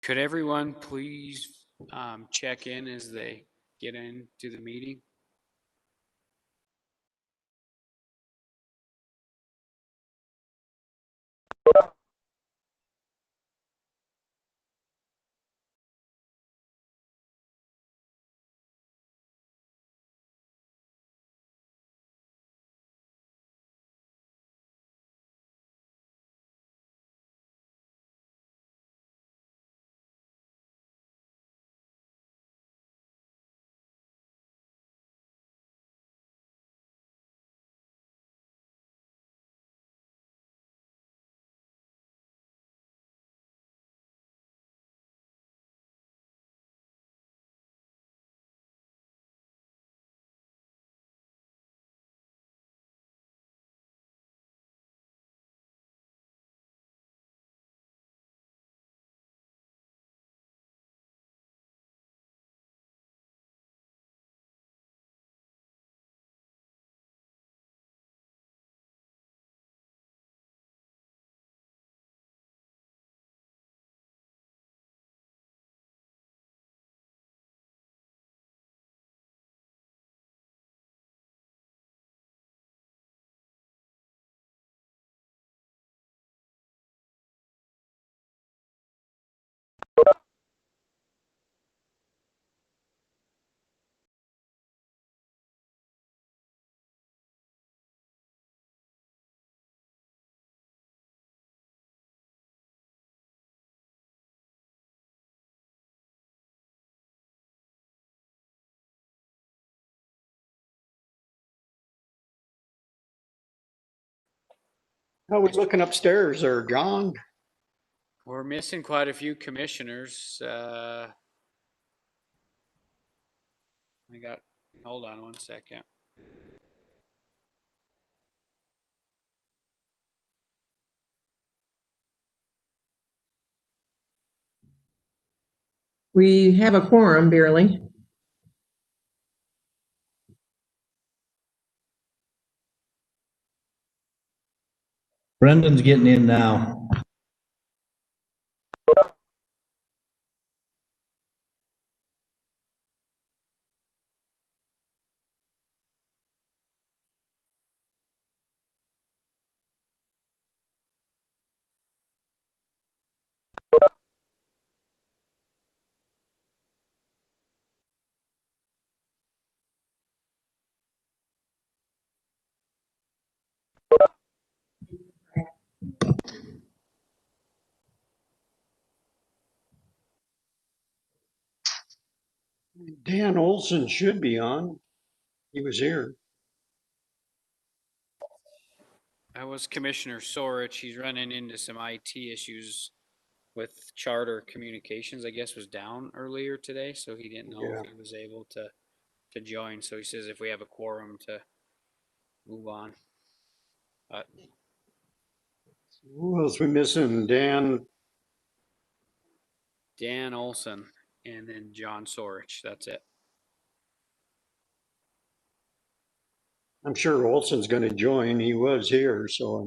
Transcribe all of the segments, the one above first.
Could everyone please check in as they get into the meeting? How are we looking upstairs there, John? We're missing quite a few commissioners. Hold on 1 second. We have a quorum barely. Brendan's getting in now. Dan Olson should be on. He was here. That was Commissioner Sorich. He's running into some IT issues with Charter Communications, I guess, was down earlier today, so he didn't know if he was able to join. So he says if we have a quorum to move on. Who else we missing? Dan Olson and then John Sorich. That's it. I'm sure Olson's going to join. He was here, so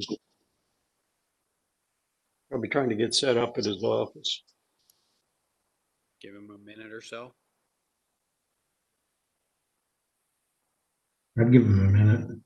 I'll be trying to get set up at his office. Give him a minute or so. I'd give him a minute.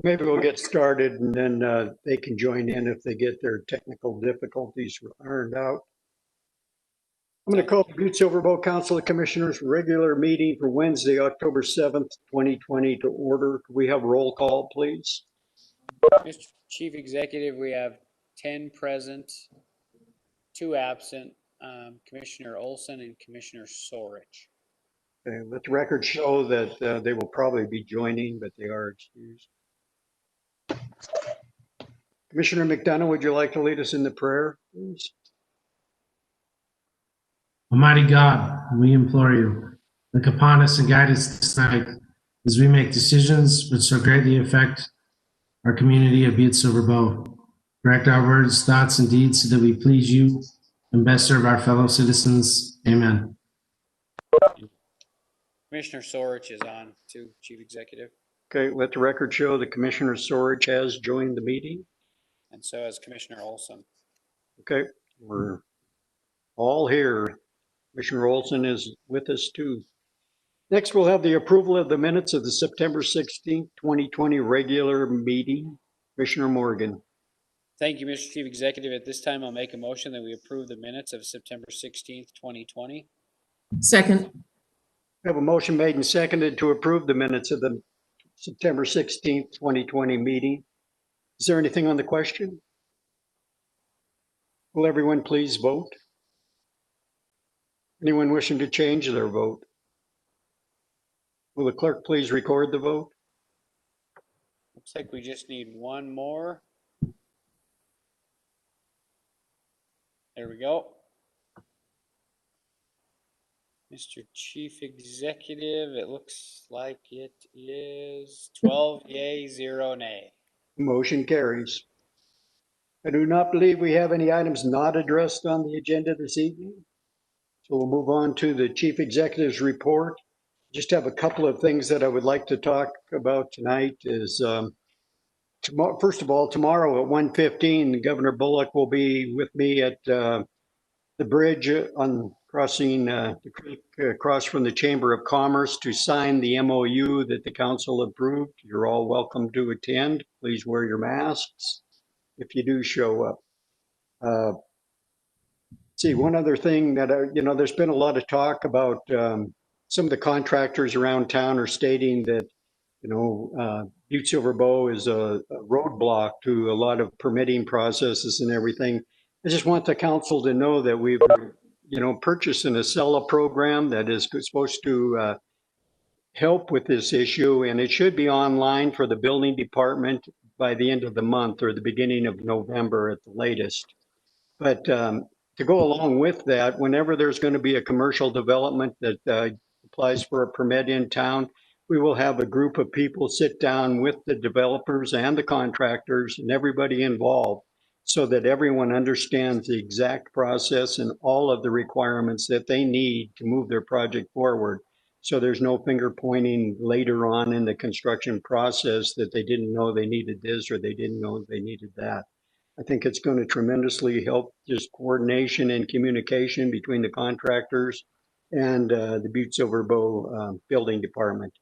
Maybe we'll get started and then they can join in if they get their technical difficulties ironed out. I'm going to call the Butte-Silver Bow Council of Commissioners regular meeting for Wednesday, October 7th, 2020 to order. Could we have roll call, please? Mr. Chief Executive, we have 10 present, 2 absent, Commissioner Olson and Commissioner Sorich. Okay, let the record show that they will probably be joining, but they are excused. Commissioner McDonough, would you like to lead us in the prayer, please? Almighty God, we implore you, look upon us and guide us this night as we make decisions which so greatly affect our community of Butte-Silver Bow. Direct our words, thoughts, and deeds so that we please you and best serve our fellow citizens. Amen. Commissioner Sorich is on too, Chief Executive. Okay, let the record show that Commissioner Sorich has joined the meeting. And so has Commissioner Olson. Okay, we're all here. Commissioner Olson is with us too. Next, we'll have the approval of the minutes of the September 16th, 2020 regular meeting. Commissioner Morgan. Thank you, Mr. Chief Executive. At this time, I'll make a motion that we approve the minutes of September 16th, 2020. Second. We have a motion made and seconded to approve the minutes of the September 16th, 2020 meeting. Is there anything on the question? Will everyone please vote? Anyone wishing to change their vote? Will the clerk please record the vote? Looks like we just need one more. There we go. Mr. Chief Executive, it looks like it is 12 yay, 0 nay. Motion carries. I do not believe we have any items not addressed on the agenda this evening. So we'll move on to the chief executive's report. Just have a couple of things that I would like to talk about tonight is, tomorrow, first of all, tomorrow at 1:15, Governor Bullock will be with me at the bridge on crossing the creek across from the Chamber of Commerce to sign the MOU that the council approved. You're all welcome to attend. Please wear your masks if you do show up. See, one other thing that, there's been a lot of talk about some of the contractors around town are stating that, Butte-Silver Bow is a roadblock to a lot of permitting processes and everything. I just want the council to know that we've, purchased an Acela program that is supposed to help with this issue, and it should be online for the building department by the end of the month or the beginning of November at the latest. But to go along with that, whenever there's going to be a commercial development that applies for a permit in town, we will have a group of people sit down with the developers and the contractors and everybody involved so that everyone understands the exact process and all of the requirements that they need to move their project forward. So there's no finger pointing later on in the construction process that they didn't know they needed this or they didn't know they needed that. I think it's going to tremendously help just coordination and communication between the contractors and the Butte-Silver Bow building department.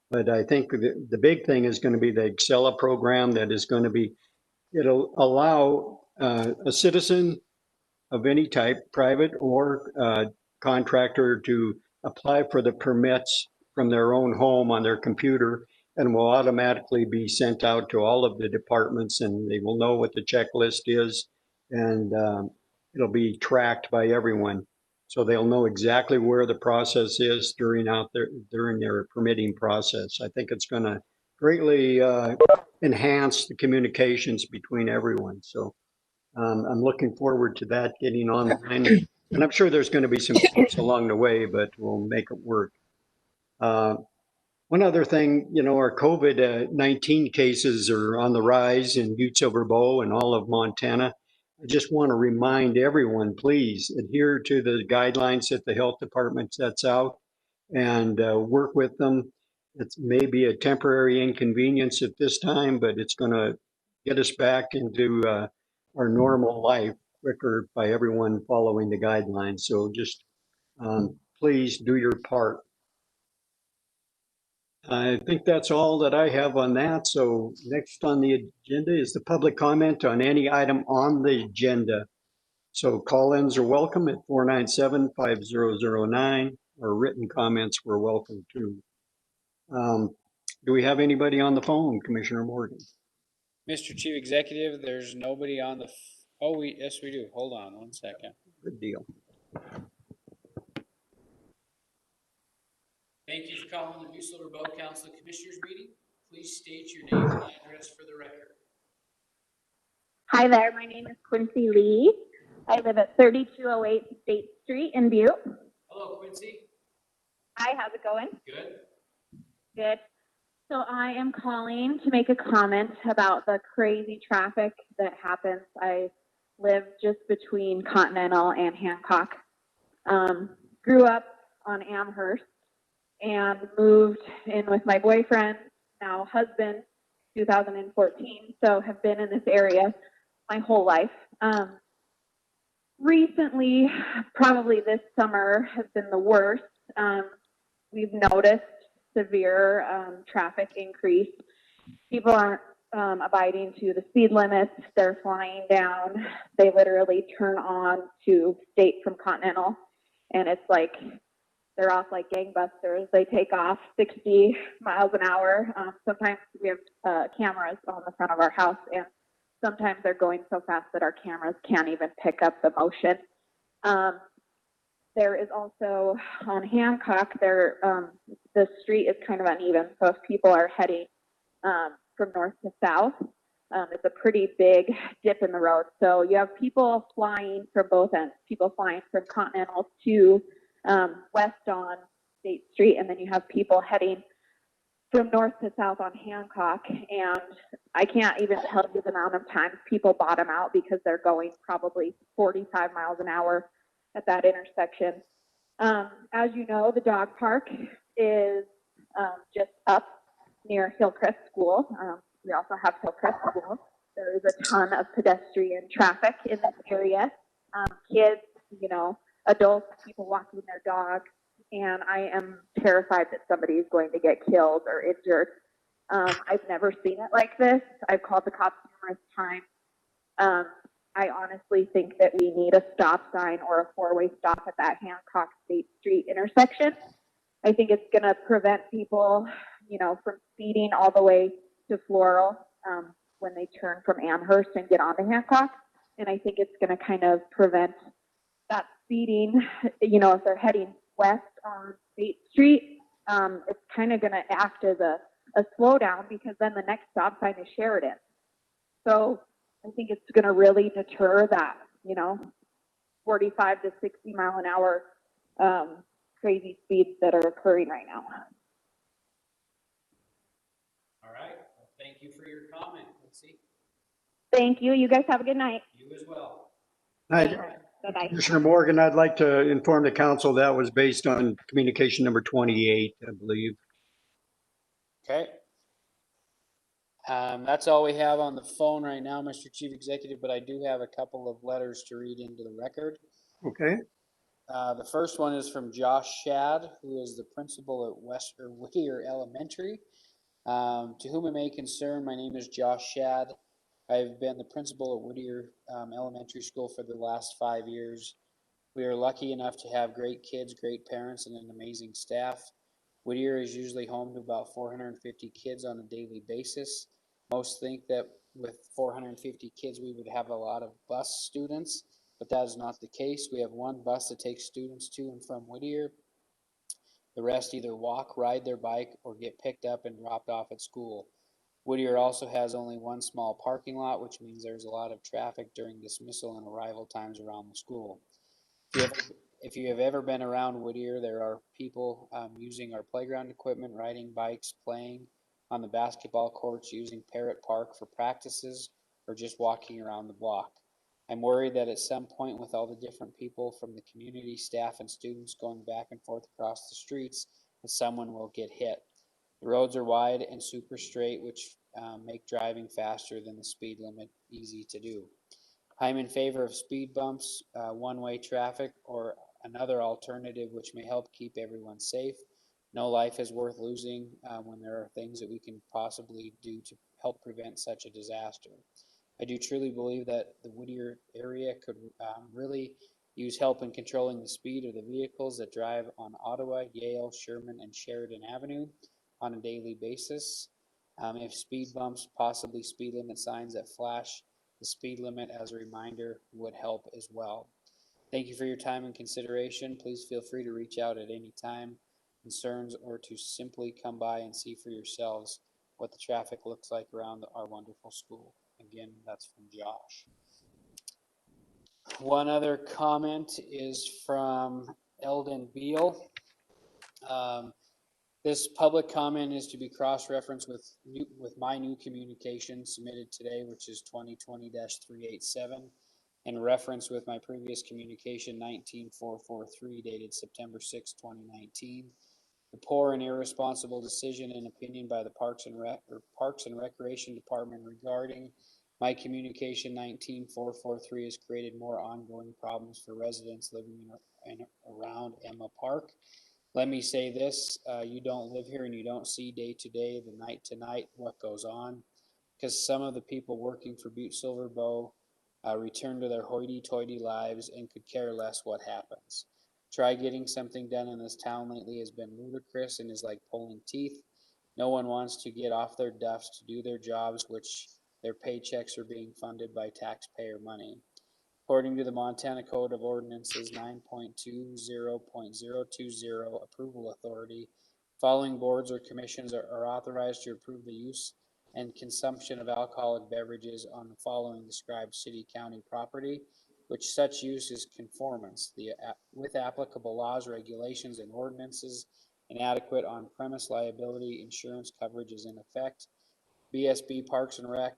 But I think the big thing is going to be the Acela program that is going to be, it'll allow a citizen of any type, private or contractor, to apply for the permits from their own home on their computer and will automatically be sent out to all of the departments, and they will know what the checklist is, and it'll be tracked by everyone. So they'll know exactly where the process is during their permitting process. I think it's going to greatly enhance the communications between everyone. So I'm looking forward to that getting online. And I'm sure there's going to be some hiccups along the way, but we'll make it work. One other thing, our COVID-19 cases are on the rise in Butte-Silver Bow and all of Montana. I just want to remind everyone, please adhere to the guidelines that the health department sets out and work with them. It may be a temporary inconvenience at this time, but it's going to get us back into our normal life quicker by everyone following the guidelines. So just please do your part. I think that's all that I have on that. So next on the agenda is the public comment on any item on the agenda. So call-ins are welcome at 497-5009, or written comments were welcome too. Do we have anybody on the phone, Commissioner Morgan? Mr. Chief Executive, there's nobody on the, yes, we do. Hold on one second. Good deal. Thank you for calling the Butte-Silver Bow Council of Commissioners meeting. Please state your name and address for the record. Hi there, my name is Quincy Lee. I live at 3208 State Street in Butte. Hello, Quincy. Hi, how's it going? Good. Good. So I am calling to make a comment about the crazy traffic that happens. I live just between Continental and Hancock. Grew up on Amherst and moved in with my boyfriend, now husband, 2014. So have been in this area my whole life. Recently, probably this summer has been the worst. We've noticed severe traffic increase. People aren't abiding to the speed limits. They're flying down. They literally turn on to State from Continental, and it's like they're off like gangbusters. They take off 60 miles an hour. Sometimes we have cameras on the front of our house, and sometimes they're going so fast that our cameras can't even pick up the motion. There is also on Hancock, the street is kind of uneven. So if people are heading from north to south, It's a pretty big dip in the road. So you have people flying from both ends, people flying from Continental to west on State Street, and then you have people heading from north to south on Hancock. And I can't even tell you the amount of times people bottom out because they're going probably 45 miles an hour at that intersection. As you know, the dog park is just up near Hillcrest School. We also have Hillcrest School. There is a ton of pedestrian traffic in this area. Kids, you know, adults, people walking their dogs, and I am terrified that somebody is going to get killed or injured. I've never seen it like this. I've called the cops numerous times. I honestly think that we need a stop sign or a four-way stop at that Hancock State Street intersection. I think it's going to prevent people, you know, from speeding all the way to Floral when they turn from Amherst and get onto Hancock. And I think it's going to kind of prevent that speeding, you know, if they're heading west on State Street, it's kind of going to act as a slowdown because then the next stop sign is Sheridan. So I think it's going to really deter that, you know, 45 to 60 mile an hour crazy speeds that are occurring right now. All right. Well, thank you for your comment. Let's see. Thank you. You guys have a good night. You as well. Bye-bye. Commissioner Morgan, I'd like to inform the council that was based on communication number 28, I believe. Okay. That's all we have on the phone right now, Mr. Chief Executive, but I do have a couple of letters to read into the record. Okay. The first one is from Josh Shad, who is the principal at Whittier Elementary. To whom it may concern, my name is Josh Shad. I've been the principal at Whittier Elementary School for the last 5 years. We are lucky enough to have great kids, great parents, and an amazing staff. Whittier is usually home to about 450 kids on a daily basis. Most think that with 450 kids, we would have a lot of bus students, but that is not the case. We have one bus that takes students to and from Whittier. The rest either walk, ride their bike, or get picked up and dropped off at school. Whittier also has only one small parking lot, which means there's a lot of traffic during dismissal and arrival times around the school. If you have ever been around Whittier, there are people using our playground equipment, riding bikes, playing on the basketball courts, using Parrott Park for practices, or just walking around the block. I'm worried that at some point, with all the different people from the community, staff, and students going back and forth across the streets, that someone will get hit. The roads are wide and super straight, which make driving faster than the speed limit easy to do. I'm in favor of speed bumps, one-way traffic, or another alternative which may help keep everyone safe. No life is worth losing when there are things that we can possibly do to help prevent such a disaster. I do truly believe that the Whittier area could really use help in controlling the speed of the vehicles that drive on Ottawa, Yale, Sherman, and Sheridan Avenue on a daily basis. If speed bumps, possibly speed limit signs that flash the speed limit as a reminder would help as well. Thank you for your time and consideration. Please feel free to reach out at any time, concerns, or to simply come by and see for yourselves what the traffic looks like around our wonderful school. Again, that's from Josh. One other comment is from Eldon Beal. This public comment is to be cross-referenced with my new communication submitted today, which is 2020-387, and reference with my previous communication 19443 dated September 6, 2019. The poor and irresponsible decision and opinion by the Parks and Recreation Department regarding my communication 19443 has created more ongoing problems for residents living in around Emma Park. Let me say this, you don't live here and you don't see day to day, the night to night, what goes on, because some of the people working for Butte-Silver Bow return to their hoity-toity lives and could care less what happens. Try getting something done in this town lately has been ludicrous and is like pulling teeth. No one wants to get off their duffs to do their jobs, which their paychecks are being funded by taxpayer money. According to the Montana Code of Ordinances 9.20.020 Approval Authority, following boards or commissions are authorized to approve the use and consumption of alcoholic beverages on the following described city county property, which such use is conformance with applicable laws, regulations, and ordinances, and adequate on-premise liability insurance coverage is in effect. BSB Parks and Rec,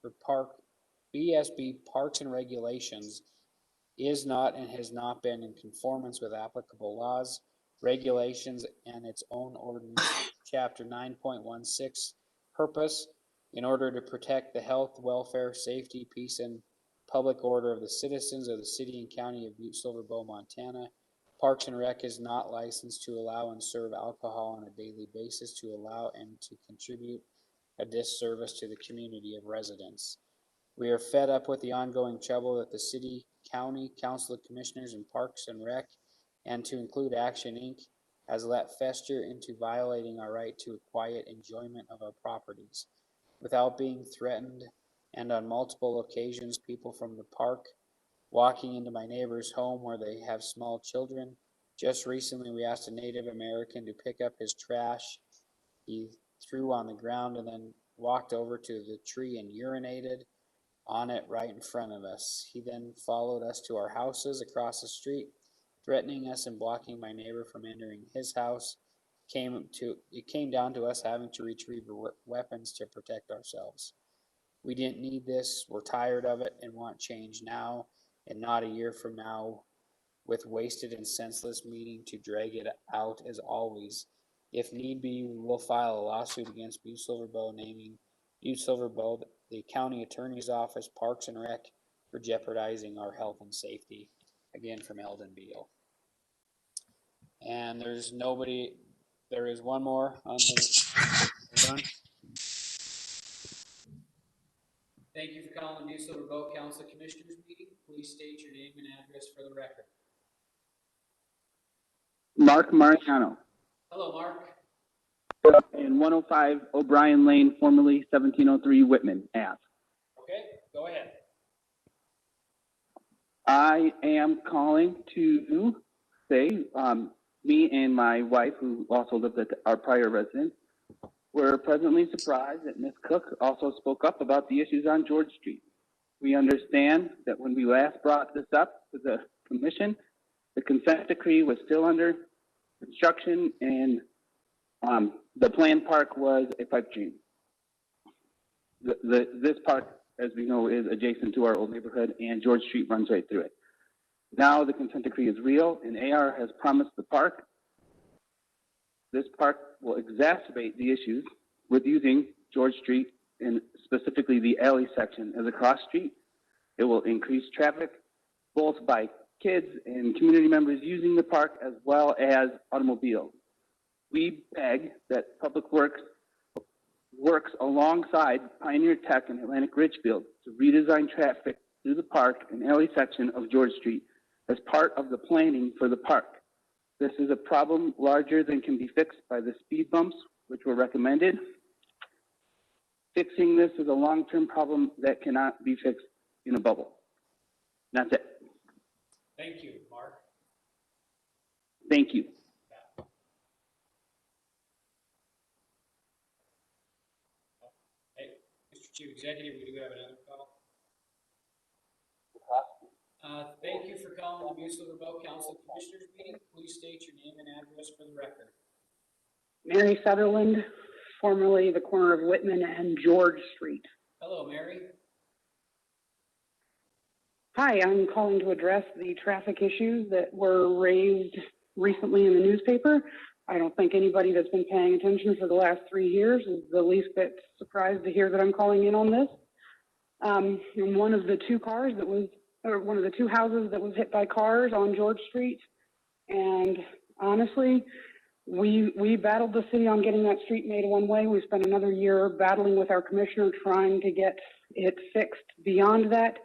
or BSB Parks and Regulations is not and has not been in conformance with applicable laws, regulations, and its own ordinance, chapter 9.16, purpose, in order to protect the health, welfare, safety, peace, and public order of the citizens of the city and county of Butte-Silver Bow, Montana. Parks and Rec is not licensed to allow and serve alcohol on a daily basis to allow and to contribute a disservice to the community of residents. We are fed up with the ongoing trouble that the city, county, council of commissioners, and Parks and Rec, and to include Action Inc., has let fester into violating our right to a quiet enjoyment of our properties. Without being threatened, and on multiple occasions, people from the park walking into my neighbor's home where they have small children. Just recently, we asked a Native American to pick up his trash. He threw on the ground and then walked over to the tree and urinated on it right in front of us. He then followed us to our houses across the street, threatening us and blocking my neighbor from entering his house. It came down to us having to retrieve weapons to protect ourselves. We didn't need this. We're tired of it and want change now and not a year from now, with wasted and senseless meeting to drag it out as always. If need be, we will file a lawsuit against Butte-Silver Bow, naming Butte-Silver Bow, the county attorney's office, Parks and Rec, for jeopardizing our health and safety. Again, from Eldon Beal. And there is one more on the, we're done. Thank you for calling the Butte-Silver Bow Council Commissioners meeting. Please state your name and address for the record. Mark Mariano. Hello, Mark. In 105 O'Brien Lane, formerly 1703 Whitman, Ave. Okay, go ahead. I am calling to say, me and my wife, who also lived at our prior residence, were pleasantly surprised that Ms. Cook also spoke up about the issues on George Street. We understand that when we last brought this up to the commission, the consent decree was still under construction and the planned park was a pipe dream. This park, as we know, is adjacent to our old neighborhood and George Street runs right through it. Now the consent decree is real and AR has promised the park. This park will exacerbate the issues with using George Street and specifically the alley section as a cross street. It will increase traffic both by kids and community members using the park as well as automobiles. We beg that Public Works works alongside Pioneer Tech and Atlantic Richfield to redesign traffic through the park and alley section of George Street as part of the planning for the park. This is a problem larger than can be fixed by the speed bumps, which were recommended. Fixing this is a long-term problem that cannot be fixed in a bubble. That's it. Thank you, Mark. Thank you. Hey, Mr. Chief Executive, we do have another call. Thank you for calling the Butte-Silver Bow Council Commissioners meeting. Please state your name and address for the record. Mary Sutherland, formerly the corner of Whitman and George Street. Hello, Mary. Hi, I'm calling to address the traffic issues that were raised recently in the newspaper. I don't think anybody that's been paying attention for the last 3 years is the least bit surprised to hear that I'm calling in on this. In one of the two houses that was hit by cars on George Street. And honestly, we battled the city on getting that street made one way. We spent another year battling with our commissioner trying to get it fixed. Beyond that,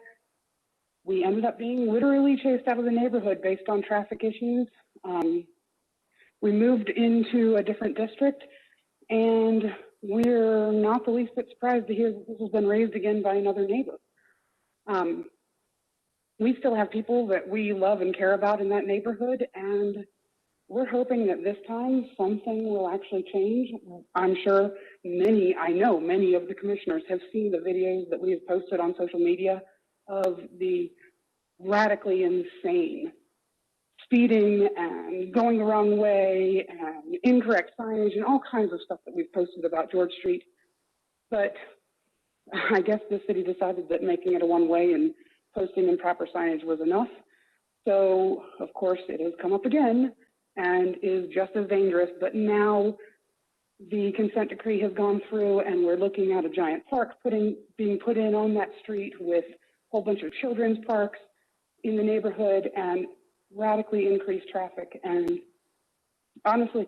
we ended up being literally chased out of the neighborhood based on traffic issues. We moved into a different district, and we're not the least bit surprised to hear that this has been raised again by another neighbor. We still have people that we love and care about in that neighborhood, and we're hoping that this time something will actually change. I'm sure I know many of the commissioners have seen the videos that we have posted on social media of the radically insane speeding and going the wrong way and incorrect signage and all kinds of stuff that we've posted about George Street. But I guess the city decided that making it a one-way and posting improper signage was enough. So, of course, it has come up again and is just as dangerous. But now the consent decree has gone through and we're looking at a giant park being put in on that street with a whole bunch of children's parks in the neighborhood and radically increased traffic. And honestly,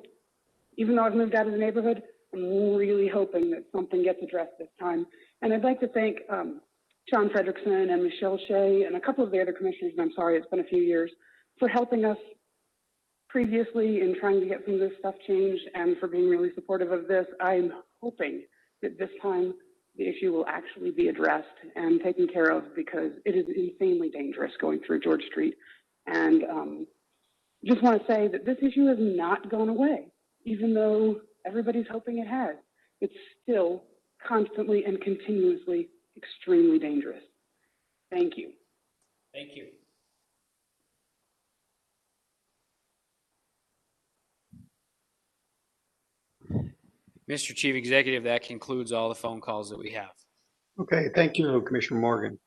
even though I've moved out of the neighborhood, I'm really hoping that something gets addressed this time. And I'd like to thank John Frederickson and Michelle Shea and a couple of the other commissioners, and I'm sorry, it's been a few years, for helping us previously in trying to get some of this stuff changed and for being really supportive of this. I'm hoping that this time the issue will actually be addressed and taken care of, because it is insanely dangerous going through George Street. And just want to say that this issue has not gone away, even though everybody's hoping it has. It's still constantly and continuously extremely dangerous. Thank you. Thank you. Mr. Chief Executive, that concludes all the phone calls that we have. Okay, thank you, Commissioner Morgan.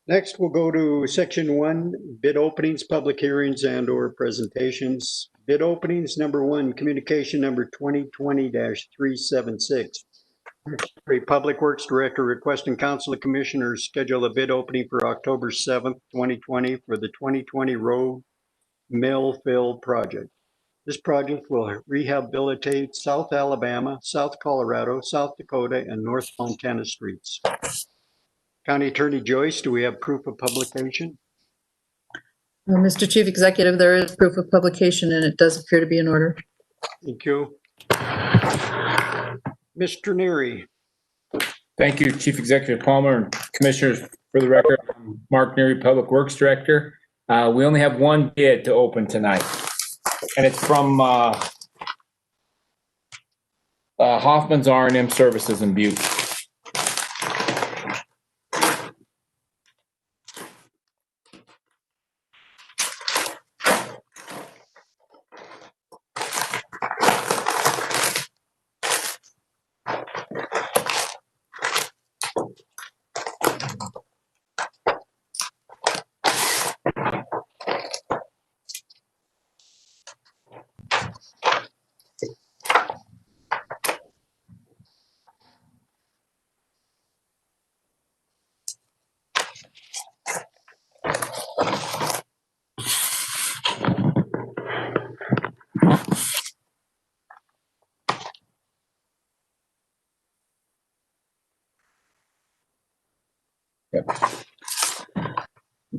Next, we'll go to section 1, bid openings, public hearings, and or presentations. Bid openings, number 1, communication number 2020-376. Public Works Director requesting Council of Commissioners schedule a bid opening for October 7th, 2020 for the 2020 road mill fill project. This project will rehabilitate South Alabama, South Colorado, South Dakota, and North Montana streets. County Attorney Joyce, do we have proof of publication? Mr. Chief Executive, there is proof of publication and it does appear to be in order. Thank you. Mr. Neary. Thank you, Chief Executive Palmer and Commissioners. For the record, I'm Mark Neary, Public Works Director. We only have one bid to open tonight, and it's from Hoffman's R&M Services in Butte.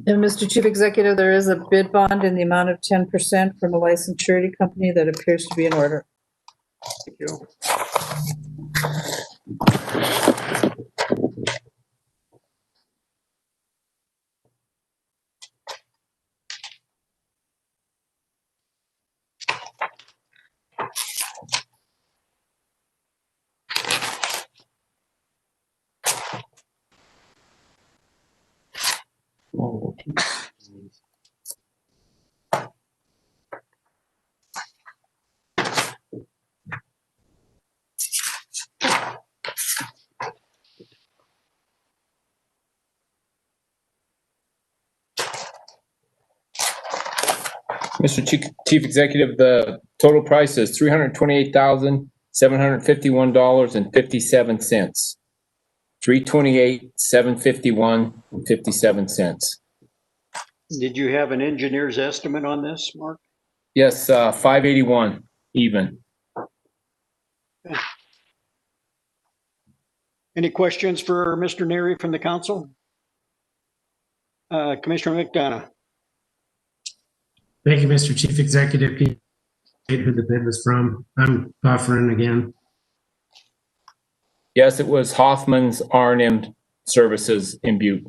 And Mr. Chief Executive, there is a bid bond in the amount of 10% from a licensed surety company that appears to be in order. Thank you. Mr. Chief Executive, the total price is $328,751.57. $328,751.57. Did you have an engineer's estimate on this, Mark? Yes, 581 even. Any questions for Mr. Neary from the council? Commissioner McDonough. Thank you, Mr. Chief Executive. Who the bid was from? I'm buffering again. Yes, it was Hoffman's R&M Services in Butte.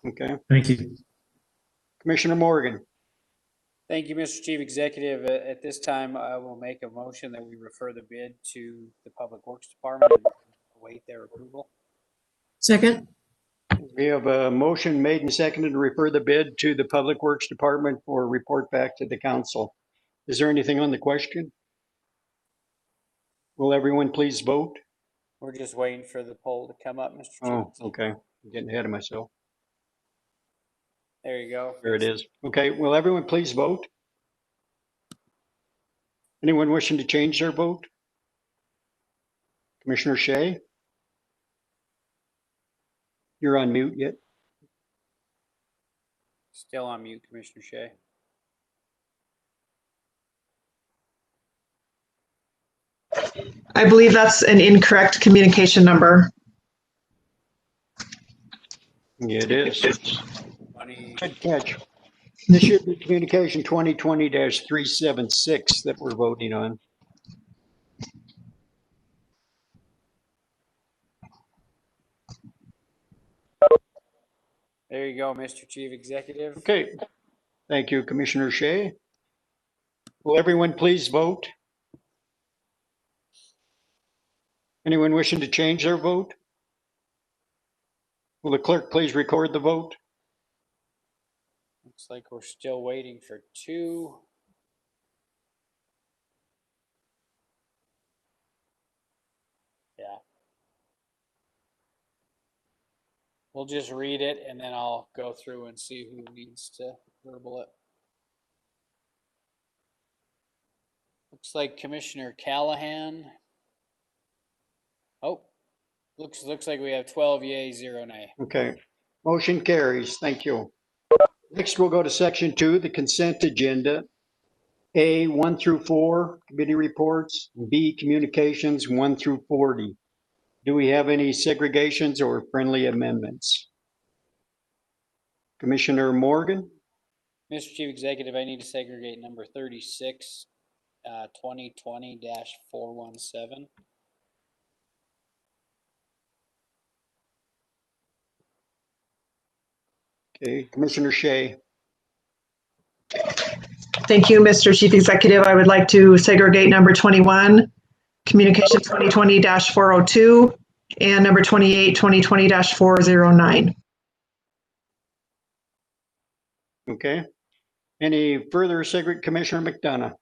Okay. Thank you. Commissioner Morgan. Thank you, Mr. Chief Executive. At this time, I will make a motion that we refer the bid to the Public Works Department and await their approval. Second? We have a motion made and seconded to refer the bid to the Public Works Department for a report back to the council. Is there anything on the question? Will everyone please vote? We're just waiting for the poll to come up, Mr. Chief. Oh, okay. I'm getting ahead of myself. There you go. There it is. Okay, will everyone please vote? Anyone wishing to change their vote? Commissioner Shea? You're on mute yet? Still on mute, Commissioner Shea. I believe that's an incorrect communication number. Yeah, it is. 20 Good catch. This should be communication 2020-376 that we're voting on. There you go, Mr. Chief Executive. Okay, thank you, Commissioner Shea. Will everyone please vote? Anyone wishing to change their vote? Will the clerk please record the vote? Looks like we're still waiting for 2. Yeah. We'll just read it and then I'll go through and see who needs to verbal it. Looks like Commissioner Callahan. Oh, looks like we have 12 yea, 0 nay. Okay, motion carries. Thank you. Next, we'll go to section 2, the consent agenda. A, 1 through 4, committee reports. B, communications 1 through 40. Do we have any segregations or friendly amendments? Commissioner Morgan? Mr. Chief Executive, I need to segregate number 36, 2020-417. Okay, Commissioner Shea. Thank you, Mr. Chief Executive. I would like to segregate number 21, Communication 2020-402, and number 28, 2020-409. Okay. Any further Commissioner McDonough?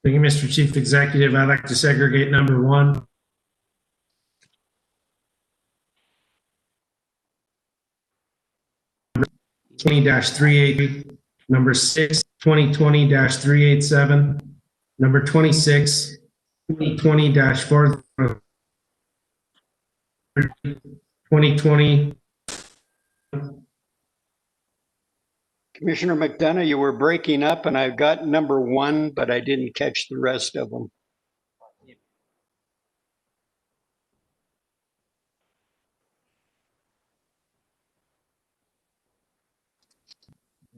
Thank you, Mr. Chief Executive. I'd like to segregate number 1, (20-380), number 6, 2020-387, number 26, 2020-4, 2020. Commissioner McDonough, you were breaking up and I've got number 1, but I didn't catch the rest of them.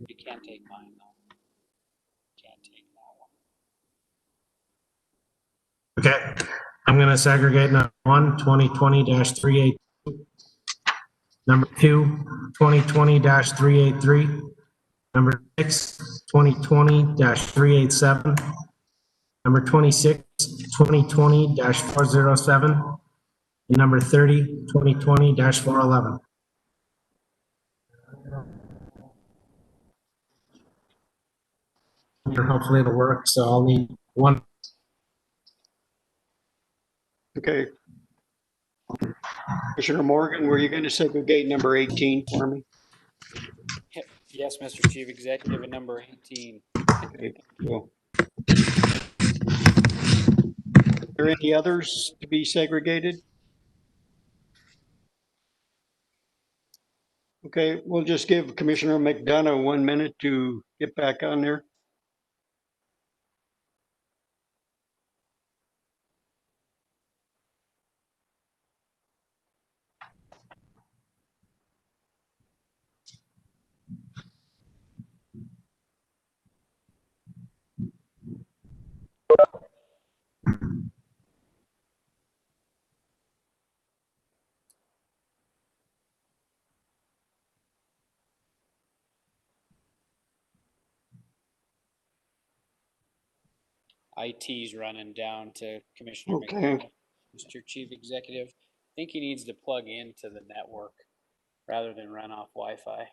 You can't take mine though. Can't take that one. Okay, I'm going to segregate number 1, 2020-382, number 2, 2020-383, number 6, 2020-387, number 26, 2020-407, and number 30, 2020-411. Hopefully it'll work, so I'll need 1. Okay. Commissioner Morgan, were you going to segregate number 18 for me? Yes, Mr. Chief Executive, and number 18. Okay, cool. Are there any others to be segregated? Okay, we'll just give Commissioner McDonough 1 minute to get back on there. IT's running down to Commissioner Okay. McDaniel. Mr. Chief Executive, I think he needs to plug into the network rather than run off Wi-Fi.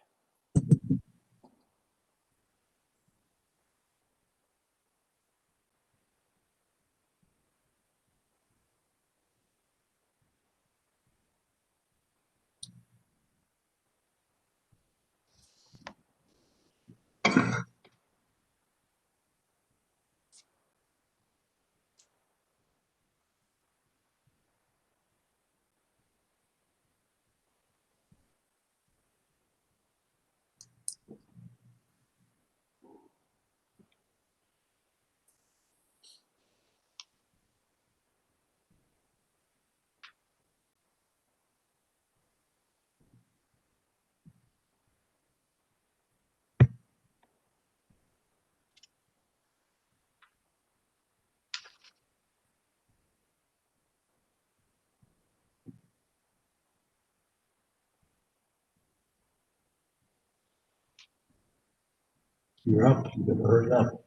You're up. You better hurry up.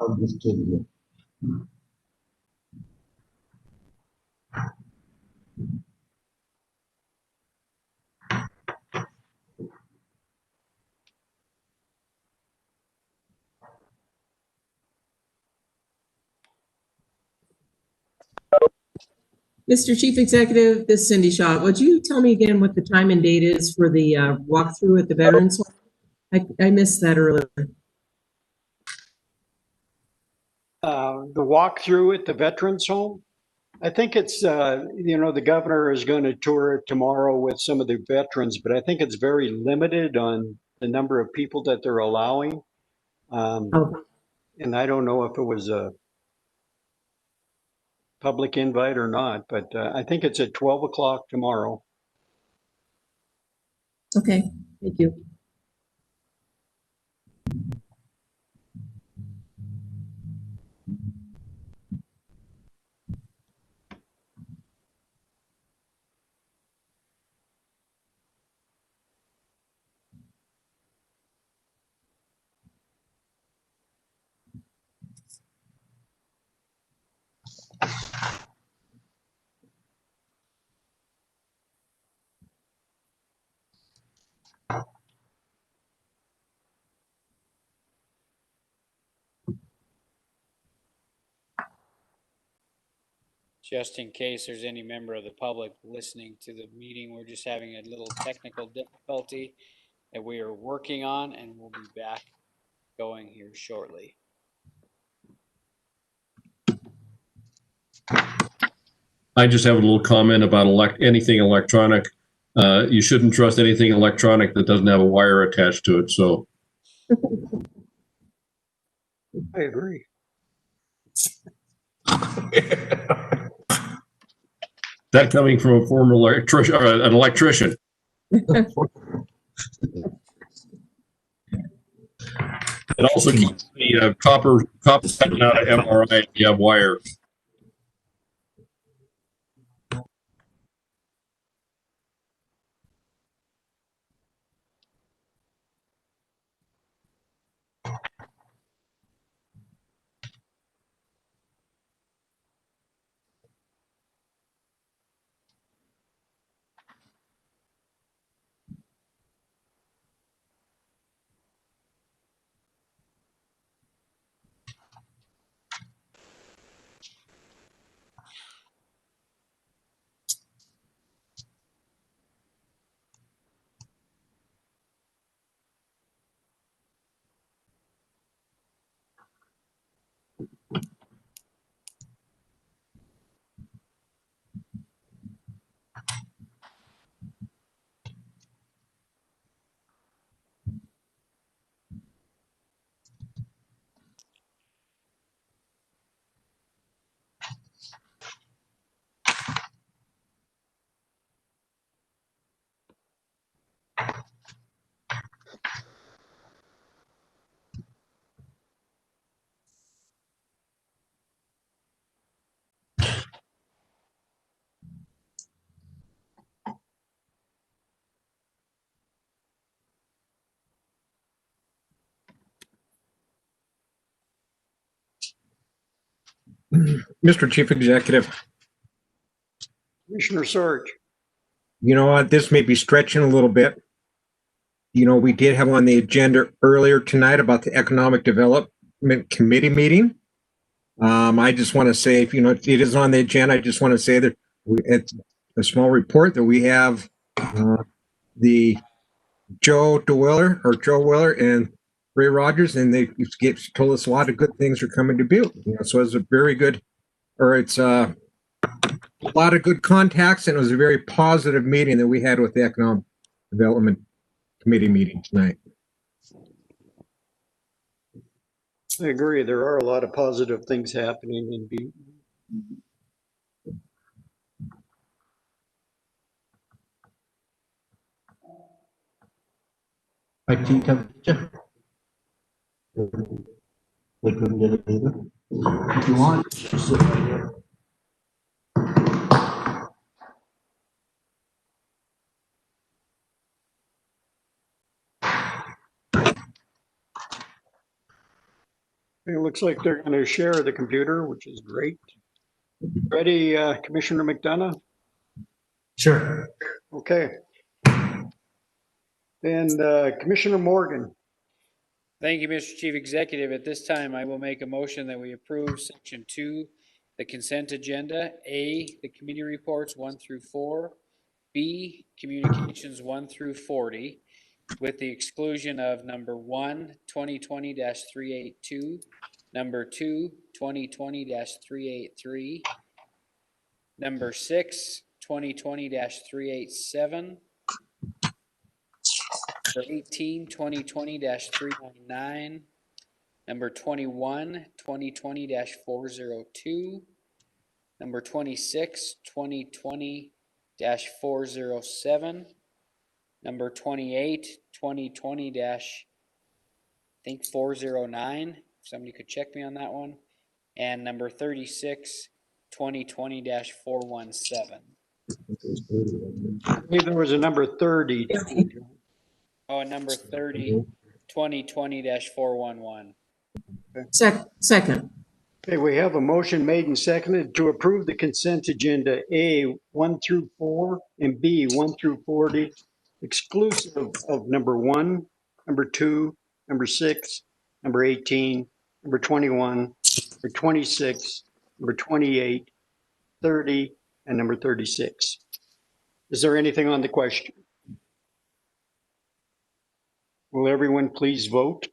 I'm just kidding you. Mr. Chief Executive, this is Cindy Shaw. Would you tell me again what the time and date is for the walkthrough at the Veterans Home? I missed that earlier. The walkthrough at the Veterans Home, I think it's, the governor is going to tour it tomorrow with some of the veterans, but I think it's very limited on the number of people that they're allowing. Oh, And I don't know if it was a public invite or not, but I think it's at 12 o'clock tomorrow. okay, thank you. Just in case there's any member of the public listening to the meeting, we're just having a little technical difficulty that we are working on, and we'll be back going here shortly. I just have a little comment about anything electronic. You shouldn't trust anything electronic that doesn't have a wire attached to it. So I agree. that coming from a former electrician, or an electrician. It also keeps the copper out of MRI if you have wire. Mr. Chief Executive, Commissioner Sorge. you know what, this may be stretching a little bit. You know, we did have on the agenda earlier tonight about the Economic Development Committee meeting. I just want to say, if you know, it is on the agenda, I just want to say that it's a small report that we have the Joe Willer and Ray Rogers, and they told us a lot of good things are coming to Butte. You know, so it's a very good, or it's a lot of good contacts, and it was a very positive meeting that we had with the Economic Development Committee meeting tonight. I agree. There are a lot of positive things happening in Butte. IT temperature. They couldn't get it either. If you want, just sit right here. It looks like they're going to share the computer, which is great. Ready, Commissioner McDonough? Sure. Okay. And Commissioner Morgan. Thank you, Mr. Chief Executive. At this time, I will make a motion that we approve Section 2, the consent agenda, A, the committee reports 1 through 4, B, communications 1 through 40, with the exclusion of number 1, 2020-382, number 2, 2020-383, number 6, 2020-387, number 18, 2020-399, number 21, 2020-402, number 26, 2020-407, number 28, 2020-409. Somebody could check me on that one. And number 36, 2020-417. I believe there was a number 30. Oh, and number 30, 2020-411. Second. Okay, we have a motion made and seconded to approve the consent agenda A 1 through 4 and B 1 through 40, exclusive of number 1, number 2, number 6, number 18, number 21, number 26, number 28, 30, and number 36. Is there anything on the question? Will everyone please vote?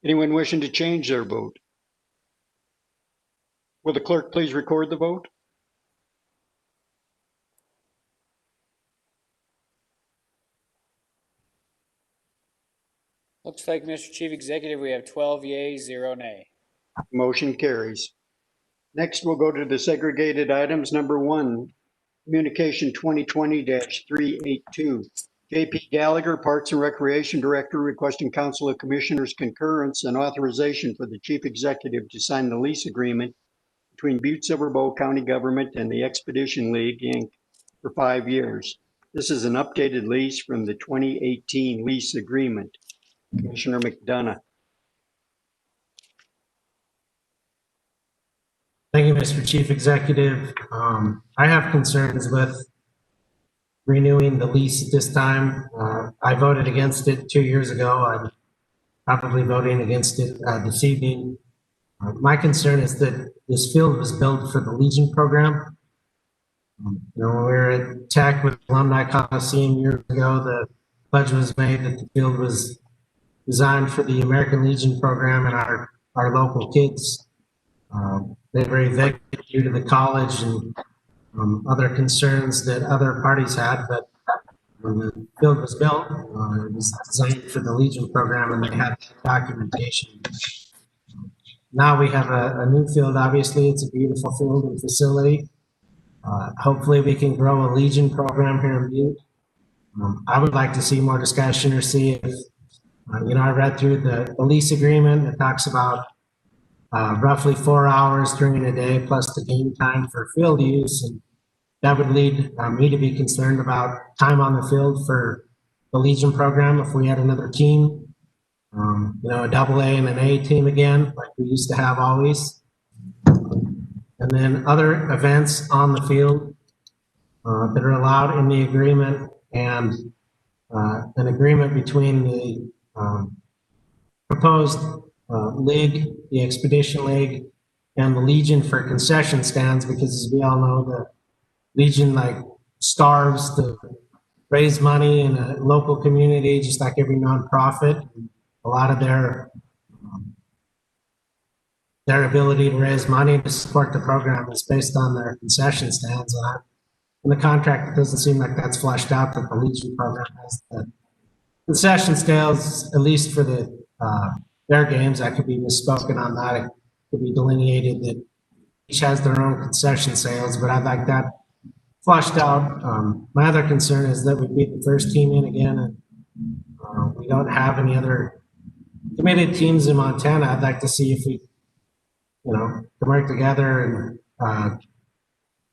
Anyone wishing to change their vote? Will the clerk please record the vote? Looks like, Mr. Chief Executive, we have 12 yeas, 0 nay. Motion carries. Next, we'll go to the segregated items. Number 1, Communication 2020-382. JP Gallagher, Parks and Recreation Director, requesting Council of Commissioners concurrence and authorization for the Chief Executive to sign the lease agreement between Butte-Silver Bow County Government and the Expedition League, Inc. for 5 years. This is an updated lease from the 2018 lease agreement. Commissioner McDonough. Thank you, Mr. Chief Executive. I have concerns with renewing the lease at this time. I voted against it 2 years ago. I'm probably voting against it this evening. My concern is that this field was built for the Legion program. You know, when we were at Tech with Alumni Coliseum years ago, the pledge was made that the field was designed for the American Legion program and our local kids. They were evicted due to the college and other concerns that other parties had, but when the field was built, it was designed for the Legion program and they had documentation. Now we have a new field. Obviously, it's a beautiful field and facility. Hopefully we can grow a Legion program here in Butte. I would like to see more discussion or see if, you know, I read through the lease agreement. It talks about roughly 4 hours during the day plus the game time for field use. And that would lead me to be concerned about time on the field for the Legion program if we had another team. A double A and an A team again, like we used to have always. And then other events on the field that are allowed in the agreement, and an agreement between the proposed league, the Expedition League, and the Legion for concession stands, because as we all know, the Legion starves to raise money in a local community, just like every nonprofit. A lot of their ability to raise money to support the program is based on their concession stands. In the contract, it doesn't seem like that's fleshed out, that the Legion program has the concession stands, at least for their games. I could be misspoken on that. It could be delineated that each has their own concession sales, but I'd like that flushed out. My other concern is that we beat the first team in again, and we don't have any other committed teams in Montana. I'd like to see if we, can work together and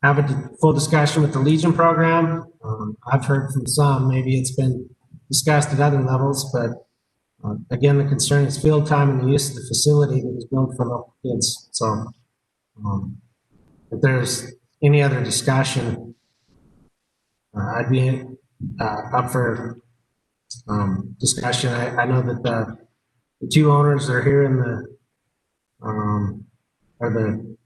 have a full discussion with the Legion program. I've heard from some, maybe it's been discussed at other levels, but again, the concern is field time and the use of the facility that was built for local kids. So if there's any other discussion, I'd be up for discussion. I know that the two owners are here in are the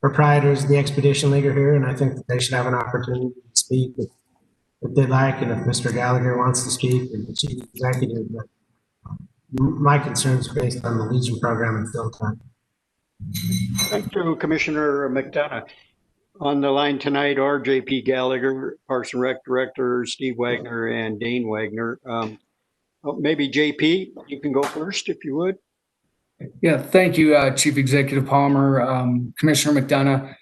proprietors of the Expedition League are here, and I think that they should have an opportunity to speak if they'd like, and if Mr. Gallagher wants to speak, and the chief executive. But my concerns are based on the Legion program and field time. Thank you, Commissioner McDonough. On the line tonight are JP Gallagher, Parks and Rec Director, Steve Wagner, and Dane Wagner. Maybe JP, you can go first if you would. Yeah, thank you, Chief Executive Palmer, Commissioner McDonough.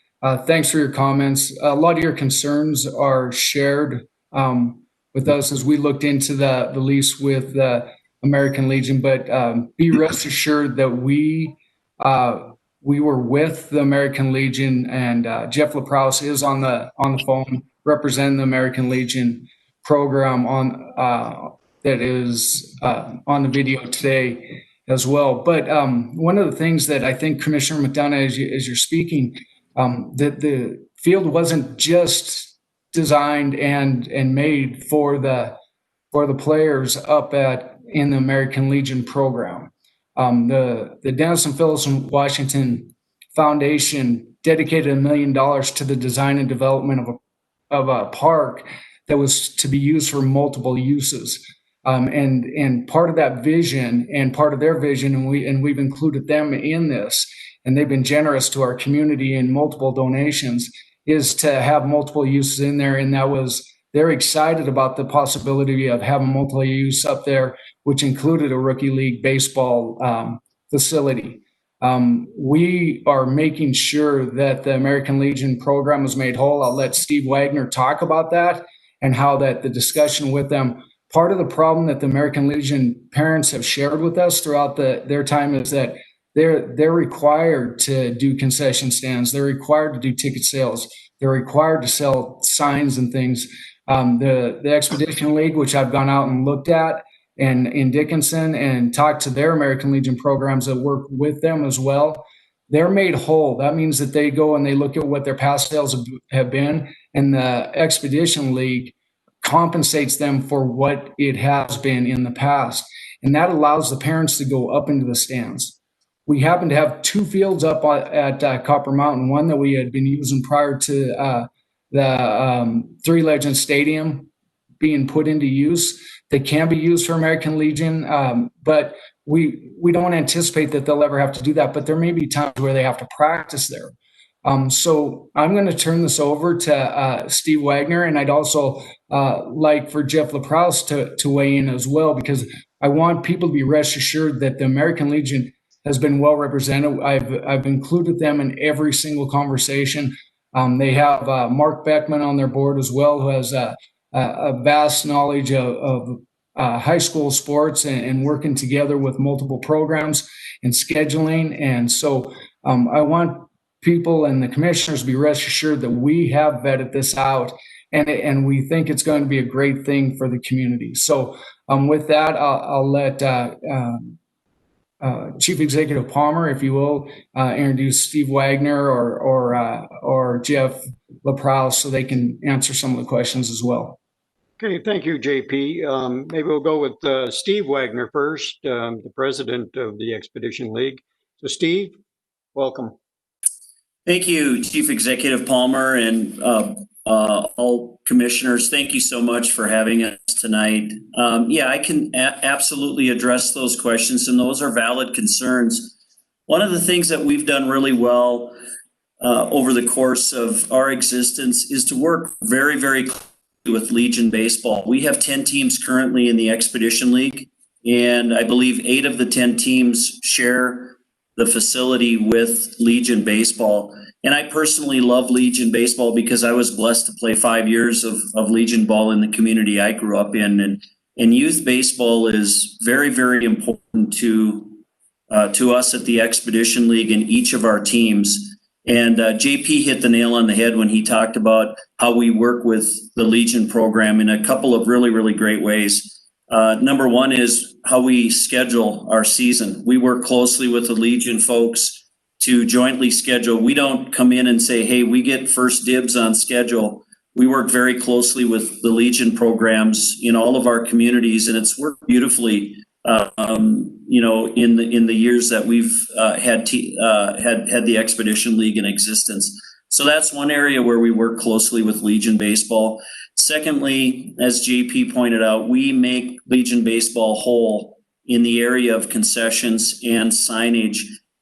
Thanks for your comments. A lot of your concerns are shared with us as we looked into the lease with the American Legion, but be rest assured that we were with the American Legion, and Jeff LaProuse is on the phone representing the American Legion program that is on the video today as well. But one of the things that I think, Commissioner McDonough, as you're speaking, that the field wasn't just designed and made for the players up in the American Legion program. The Dennis and Phyllis Washington Foundation dedicated $1 million to the design and development of a park that was to be used for multiple uses. And part of that vision and part of their vision, and we've included them in this, and they've been generous to our community in multiple donations, is to have multiple uses in there. And they're excited about the possibility of having multi-use up there, which included a rookie league baseball facility. We are making sure that the American Legion program is made whole. I'll let Steve Wagner talk about that and how that the discussion with them. Part of the problem that the American Legion parents have shared with us throughout their time is that they're required to do concession stands. They're required to do ticket sales. They're required to sell signs and things. The Expedition League, which I've gone out and looked at and in Dickinson and talked to their American Legion programs that work with them as well, they're made whole. That means that they go and they look at what their past sales have been, and the Expedition League compensates them for what it has been in the past. And that allows the parents to go up into the stands. We happen to have two fields up at Copper Mountain, one that we had been using prior to the Three Legends Stadium being put into use. They can be used for American Legion, but we don't anticipate that they'll ever have to do that, but there may be times where they have to practice there. So I'm going to turn this over to Steve Wagner, and I'd also like for Jeff LaProuse to weigh in as well, because I want people to be rest assured that the American Legion has been well represented. I've included them in every single conversation. They have Mark Beckman on their board as well, who has a vast knowledge of high school sports and working together with multiple programs and scheduling. And so I want people and the commissioners to be rest assured that we have vetted this out and we think it's going to be a great thing for the community. So with that, I'll let Chief Executive Palmer, if you will, introduce Steve Wagner or Jeff LaProuse so they can answer some of the questions as well. Okay, thank you, JP. Maybe we'll go with Steve Wagner first, the president of the Expedition League. So Steve, welcome. Thank you, Chief Executive Palmer, and all commissioners. Thank you so much for having us tonight. Yeah, I can absolutely address those questions, and those are valid concerns. One of the things that we've done really well over the course of our existence is to work very, very closely with Legion Baseball. We have 10 teams currently in the Expedition League, and I believe 8 of the 10 teams share the facility with Legion Baseball. And I personally love Legion Baseball because I was blessed to play 5 years of Legion ball in the community I grew up in. And youth baseball is very, very important to us at the Expedition League and each of our teams. And JP hit the nail on the head when he talked about how we work with the Legion program in a couple of really, really great ways. Number one is how we schedule our season. We work closely with the Legion folks to jointly schedule. We don't come in and say, hey, we get first dibs on schedule. We work very closely with the Legion programs in all of our communities, and it's worked beautifully, in the years that we've had the Expedition League in existence. So that's one area where we work closely with Legion Baseball. Secondly, as JP pointed out, we make Legion Baseball whole in the area of concessions and signage,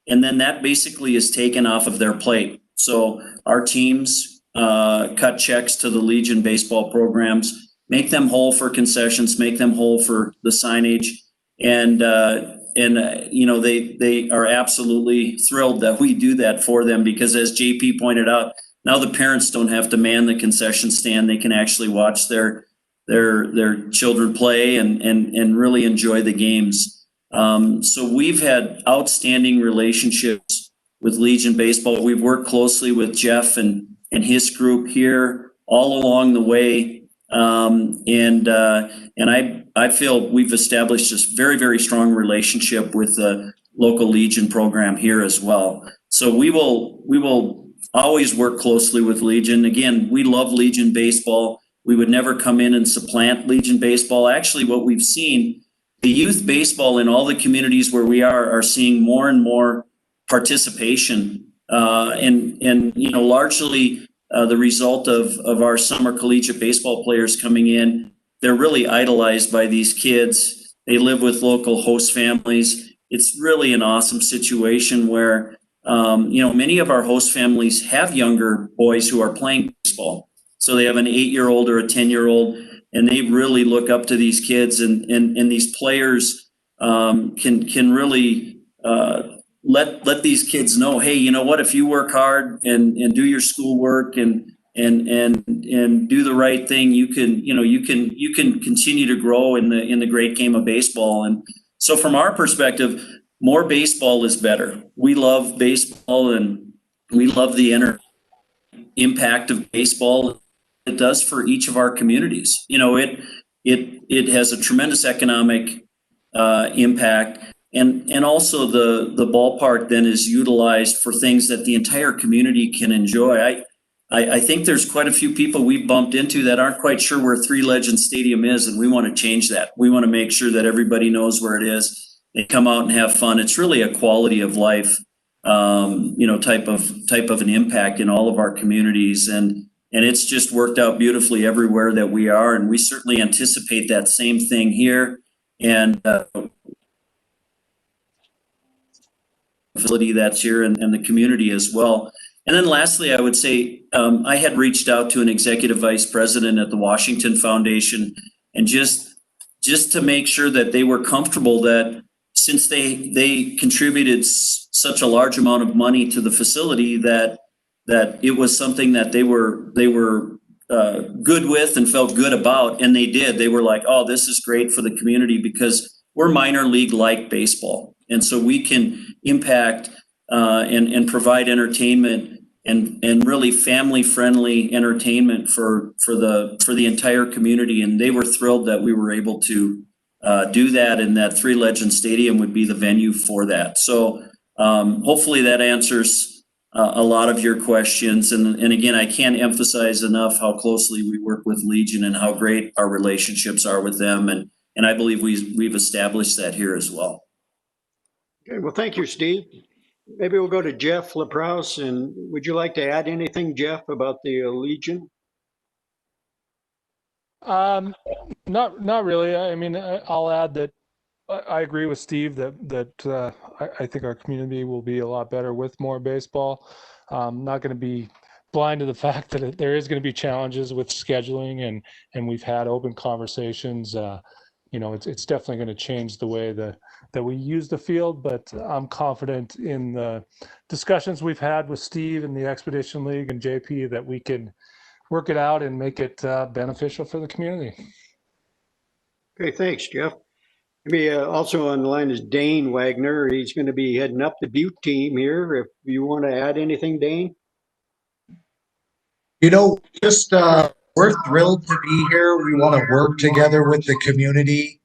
and then that basically is taken off of their plate. So our teams cut checks to the Legion Baseball programs, make them whole for concessions, make them whole for the signage, and they are absolutely thrilled that we do that for them because, as JP pointed out, now the parents don't have to man the concession stand. They can actually watch their children play and really enjoy the games. So we've had outstanding relationships with Legion Baseball. We've worked closely with Jeff and his group here all along the way. I feel we've established this very, very strong relationship with the local Legion program here as well. So we will always work closely with Legion. Again, we love Legion Baseball. We would never come in and supplant Legion Baseball. Actually, what we've seen, the youth baseball in all the communities where we are seeing more and more participation, largely the result of our summer collegiate baseball players coming in. They're really idolized by these kids. They live with local host families. It's really an awesome situation where, many of our host families have younger boys who are playing baseball. So they have an 8-year-old or a 10-year-old, and they really look up to these kids, and these players can really let these kids know, hey, you know what, if you work hard and do your schoolwork and do the right thing, you can continue to grow in the great game of baseball. And so from our perspective, more baseball is better. We love baseball, and we love the impact of baseball it does for each of our communities. It has a tremendous economic impact, and also the ballpark then is utilized for things that the entire community can enjoy. I think there's quite a few people we've bumped into that aren't quite sure where Three Legends Stadium is, and we want to change that. We want to make sure that everybody knows where it is. They come out and have fun. It's really a quality of life, type of an impact in all of our communities, and it's just worked out beautifully everywhere that we are, and we certainly anticipate that same thing here. And facility that's here and the community as well. And then lastly, I would say I had reached out to an executive vice president at the Washington Foundation, and just to make sure that they were comfortable that since they contributed such a large amount of money to the facility, that it was something that they were good with and felt good about, and they did. They were like, oh, this is great for the community because we're minor league like baseball, and so we can impact and provide entertainment and really family-friendly entertainment for the entire community. And they were thrilled that we were able to do that, and that Three Legends Stadium would be the venue for that. So hopefully that answers a lot of your questions. And again, I can't emphasize enough how closely we work with Legion and how great our relationships are with them. And I believe we've established that here as well. Okay, well, thank you, Steve. Maybe we'll go to Jeff LaProuse, and would you like to add anything, Jeff, about the Legion? Not really. I mean, I'll add that I agree with Steve that I think our community will be a lot better with more baseball. Not going to be blind to the fact that there is going to be challenges with scheduling, and we've had open conversations. It's definitely going to change the way that we use the field, but I'm confident in the discussions we've had with Steve and the Expedition League and JP that we can work it out and make it beneficial for the community. Okay, thanks, Jeff. Maybe also on the line is Dane Wagner. He's going to be heading up the Butte team here. If you want to add anything, Dane? Just we're thrilled to be here. We want to work together with the community.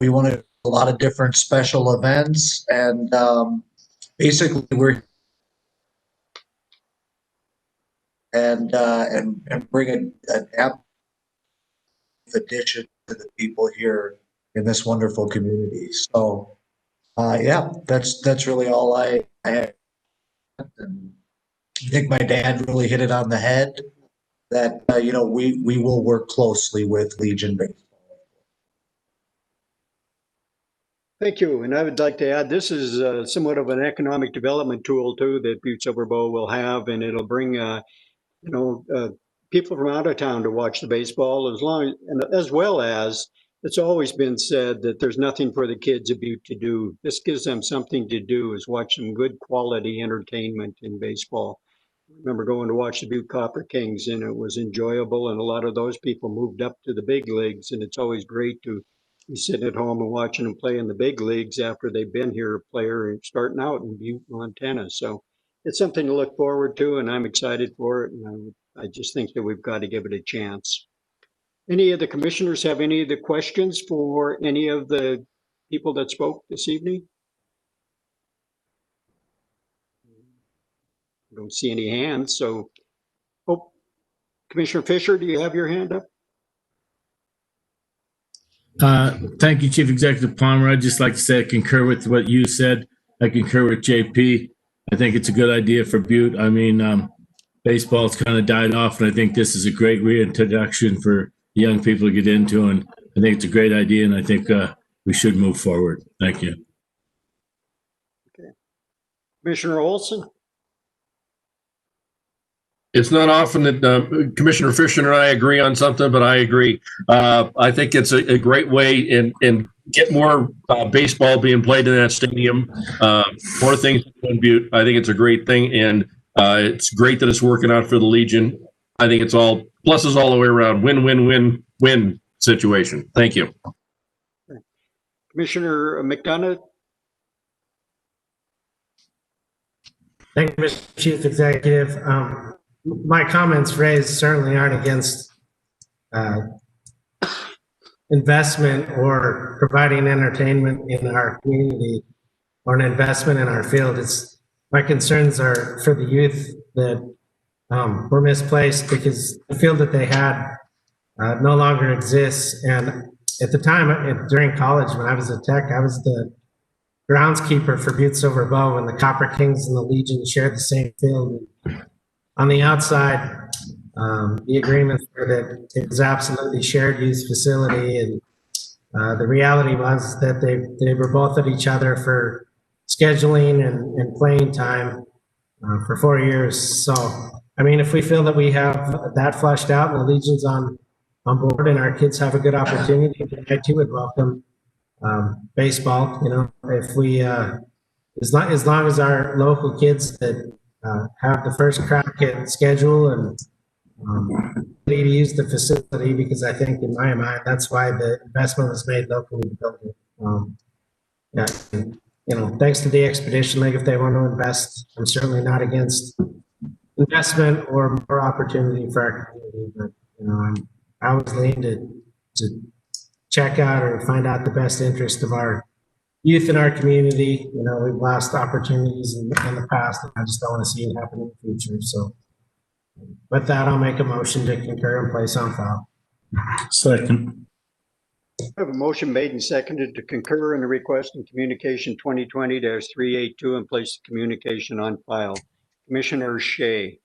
We want to do a lot of different special events, and basically we're and bring an addition to the people here in this wonderful community. So yeah, that's really all I have. And I think my dad really hit it on the head that we will work closely with Legion Baseball. Thank you. And I would like to add, this is somewhat of an economic development tool too that Butte-Silver Bow will have, and it'll bring people from out of town to watch the baseball, as well as it's always been said that there's nothing for the kids of Butte to do. This gives them something to do, is watch some good quality entertainment in baseball. I remember going to watch the Butte Copper Kings, and it was enjoyable, and a lot of those people moved up to the big leagues, and it's always great to be sitting at home and watching them play in the big leagues after they've been here a player and starting out in Butte, Montana. So it's something to look forward to, and I'm excited for it. And I just think that we've got to give it a chance. Any of the commissioners have any of the questions for any of the people that spoke this evening? I don't see any hands, so, Commissioner Fisher, do you have your hand up? Thank you, Chief Executive Palmer. I'd just like to say I concur with what you said. I concur with JP. I think it's a good idea for Butte. I mean, baseball's kind of died off, and I think this is a great reintroduction for young people to get into, and I think it's a great idea, and I think we should move forward. Thank you. Okay. Commissioner Olson? It's not often that Commissioner Fisher and I agree on something, but I agree. I think it's a great way and get more baseball being played in that stadium. More things in Butte. I think it's a great thing, and it's great that it's working out for the Legion. I think it's all pluses all the way around. Win, win, win, win situation. Thank you. Commissioner McDonough? Thank you, Mr. Chief Executive. My comments raised certainly aren't against investment or providing entertainment in our community or an investment in our field. My concerns are for the youth that were misplaced because the field that they had no longer exists. And at the time, during college, when I was a tech, I was the groundskeeper for Butte-Silver Bow, and the Copper Kings and the Legion shared the same field. On the outside, the agreements were that it was absolutely shared use facility, and the reality was that they were both at each other for scheduling and playing time for 4 years. So, I mean, if we feel that we have that fleshed out and the Legion's on board and our kids have a good opportunity, I too would welcome baseball. If we, as long as our local kids that have the first crack at schedule and need to use the facility, because I think in my mind, that's why the investment was made locally to build it. Yeah, thanks to the Expedition League, if they want to invest, I'm certainly not against investment or more opportunity for our community, but, I always lean to check out or find out the best interest of our youth in our community. We've lost opportunities in the past, and I just don't want to see it happen in the future. So with that, I'll make a motion to concur and place on file. Second. I have a motion made and seconded to concur in the request in communication 2020-382 and place the communication on file. Commissioner Shea.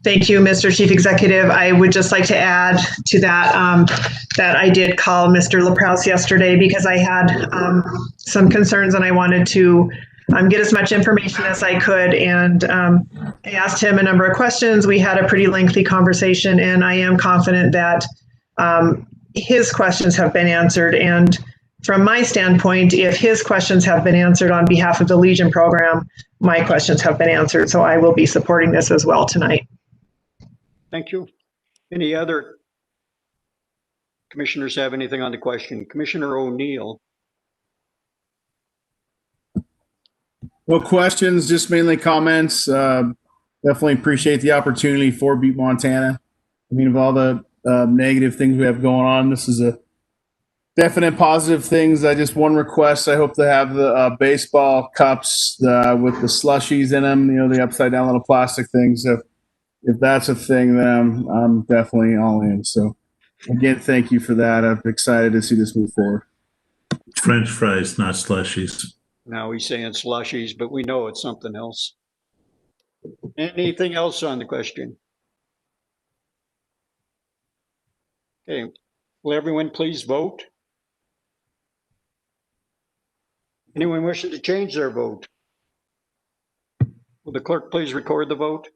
Thank you, Mr. Chief Executive. I would just like to add to that, that I did call Mr. LaProuse yesterday because I had some concerns and I wanted to get as much information as I could. And I asked him a number of questions. We had a pretty lengthy conversation, and I am confident that his questions have been answered. And from my standpoint, if his questions have been answered on behalf of the Legion program, my questions have been answered. So I will be supporting this as well tonight. Thank you. Any other commissioners have anything on the question? Commissioner O'Neill. No questions, just mainly comments. Definitely appreciate the opportunity for Butte, Montana. I mean, of all the negative things we have going on, this is a definite positive things. I just one request. I hope to have the baseball cups with the slushies in them, the upside down little plastic things. So if that's a thing, then I'm definitely all in. So again, thank you for that. I'm excited to see this move forward. French fries, not slushies. Now he's saying slushies, but we know it's something else. Anything else on the question? Okay, will everyone please vote? Anyone wishing to change their vote? Will the clerk please record the vote?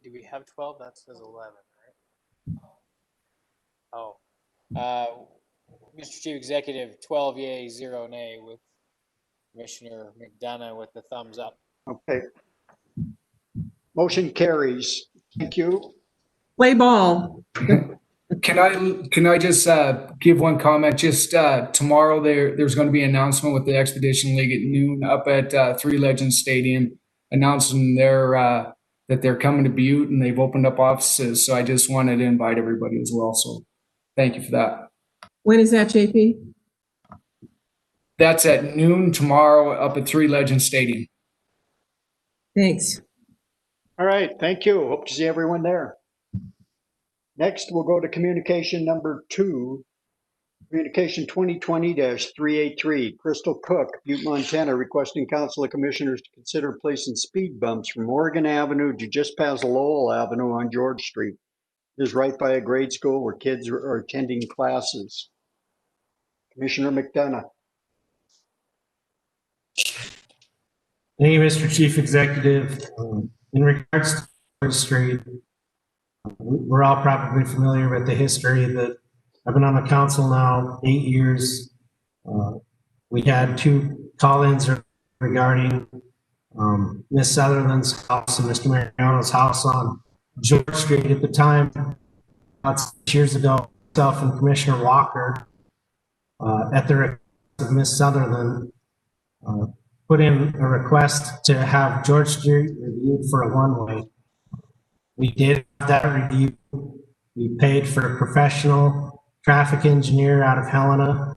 Do we have 12? That says 11, right? Oh, Mr. Chief Executive, 12 yay, 0 nay, with Commissioner McDonough with the thumbs up. Okay. Motion carries. Thank you. Play ball. Can I just give one comment? Just tomorrow there's going to be an announcement with the Expedition League at noon up at Three Legends Stadium, announcing that they're coming to Butte and they've opened up offices. So I just wanted to invite everybody as well. So thank you for that. When is that, JP? That's at noon tomorrow up at Three Legends Stadium. Thanks. All right, thank you. Hope to see everyone there. Next, we'll go to communication number 2, communication 2020-383. Crystal Cook, Butte, Montana, requesting Council of Commissioners to consider placing speed bumps from Oregon Avenue to just past Lowell Avenue on George Street. It is right by a grade school where kids are attending classes. Commissioner McDonough. Thank you, Mr. Chief Executive. In regards to George Street, we're all probably familiar with the history that I've been on the council now 8 years. We had 2 call-ins regarding Miss Sutherland's house and Mr. Mariano's house on George Street at the time. About 6 years ago, myself and Commissioner Walker, at the request of Miss Sutherland, put in a request to have George Street reviewed for a one-way. We did that review. We paid for a professional traffic engineer out of Helena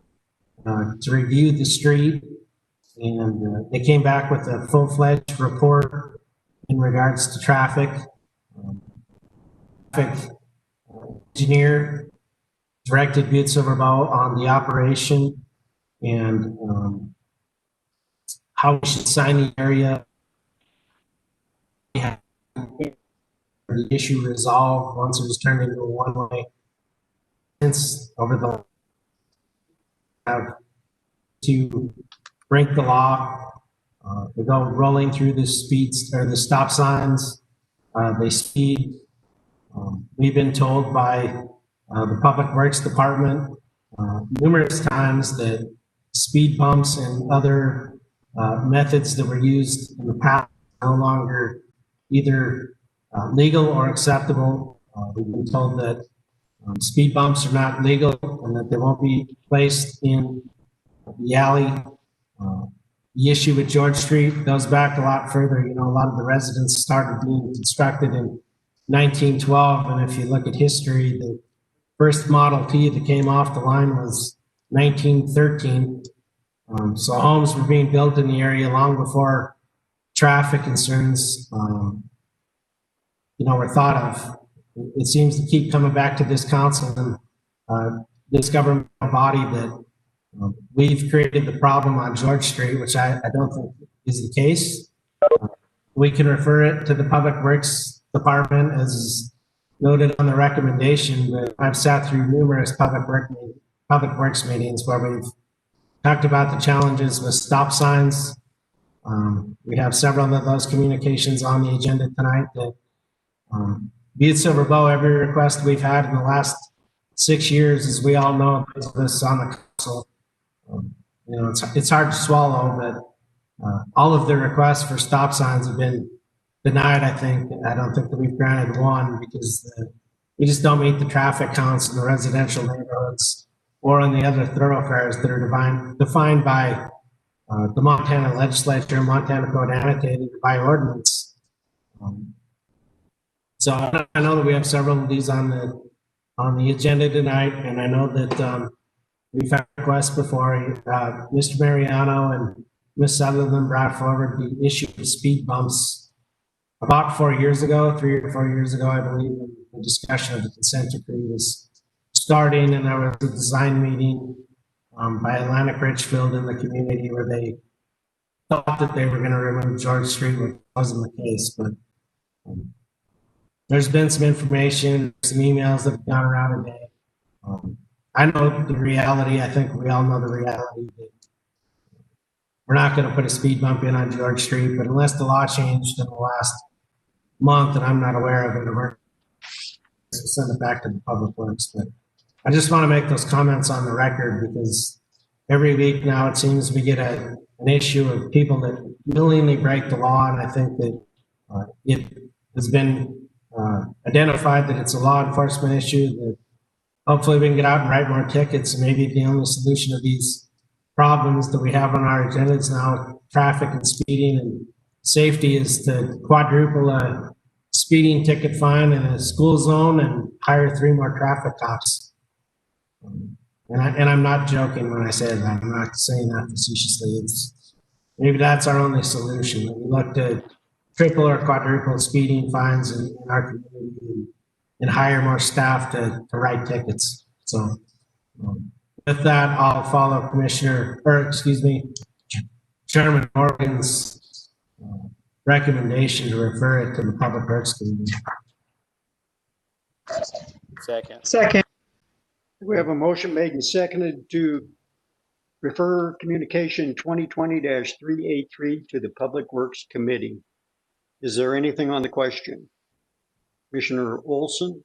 to review the street, and they came back with a full-fledged report in regards to traffic. Traffic engineer directed Butte-Silver on the operation and how we should sign the area. The issue resolved once it was turned into a one-way. Since over the have to break the law, they go rolling through the speeds or the stop signs. They speed. We've been told by the Public Works Department numerous times that speed bumps and other methods that were used in the past are no longer either legal or acceptable. We've been told that speed bumps are not legal and that they won't be placed in the alley. The issue with George Street goes back a lot further. You know, a lot of the residents started being constructed in 1912, and if you look at history, the first Model T that came off the line was 1913. So homes were being built in the area long before traffic concerns, were thought of. It seems to keep coming back to this council and this government body that we've created the problem on George Street, which I don't think is the case. We can refer it to the Public Works Department as noted on the recommendation, but I've sat through numerous Public Works meetings where we've talked about the challenges with stop signs. We have several of those communications on the agenda tonight that Butte-Silver Bow, every request we've had in the last 6 years, as we all know, this on the council. It's hard to swallow, but all of the requests for stop signs have been denied, I think. I don't think that we've granted one because we just don't meet the traffic counts in the residential neighborhoods or on the other thoroughfares that are defined by the Montana legislature, Montana code annotated by ordinance. So I know that we have several of these on the agenda tonight, and I know that we've had requests before. Mr. Mariano and Ms. Sutherland brought forward the issue of speed bumps about 4 years ago, 3 or 4 years ago, I believe. The discussion of the consent decree was starting, and there was a design meeting by Atlantic Richfield in the community where they thought that they were going to remove George Street, which wasn't the case. But there's been some information, some emails that have gone around today. I know the reality. I think we all know the reality that we're not going to put a speed bump in on George Street, but unless the law changed in the last month, and I'm not aware of it, we're going to send it back to the Public Works. But I just want to make those comments on the record because every week now it seems we get an issue of people that willingly break the law, and I think that it has been identified that it's a law enforcement issue, that hopefully we can get out and write more tickets. Maybe the only solution to these problems that we have on our agendas now, traffic and speeding and safety, is to quadruple a speeding ticket fine in a school zone and hire 3 more traffic cops. And I'm not joking when I say that. I'm not saying that facetiously. Maybe that's our only solution. We look to triple or quadruple speeding fines in our community and hire more staff to write tickets. So with that, I'll follow Chairman Morgan's recommendation to refer it to the Public Works Committee. Second. We have a motion made and seconded to refer communication 2020-383 to the Public Works Committee. Is there anything on the question? Commissioner Olson?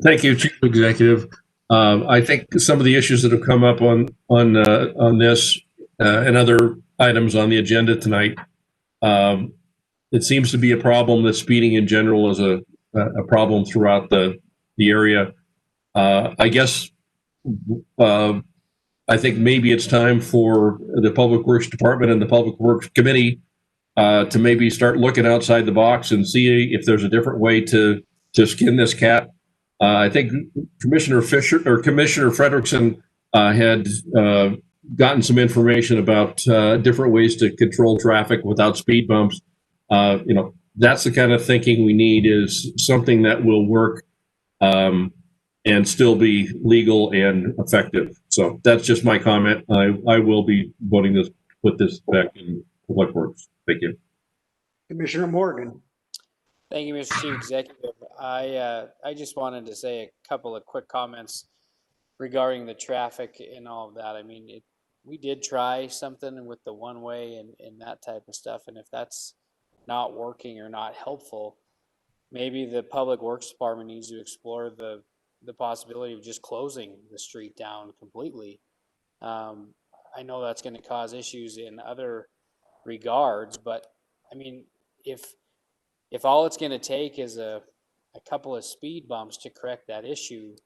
Thank you, Chief Executive. I think some of the issues that have come up on this and other items on the agenda tonight, it seems to be a problem that speeding in general is a problem throughout the area. I guess I think maybe it's time for the Public Works Department and the Public Works Committee to maybe start looking outside the box and see if there's a different way to skin this cat. I think Commissioner Frederickson had gotten some information about different ways to control traffic without speed bumps. That's the kind of thinking we need, is something that will work and still be legal and effective. So that's just my comment. I will be voting to put this back in Public Works. Thank you. Commissioner Morgan. Thank you, Mr. Chief Executive. I just wanted to say a couple of quick comments regarding the traffic and all of that. I mean, we did try something with the one-way and that type of stuff, and if that's not working or not helpful, maybe the Public Works Department needs to explore the possibility of just closing the street down completely I know that's gonna cause issues in other regards, but I mean, if all it's gonna take is a couple of speed bumps to correct that issue,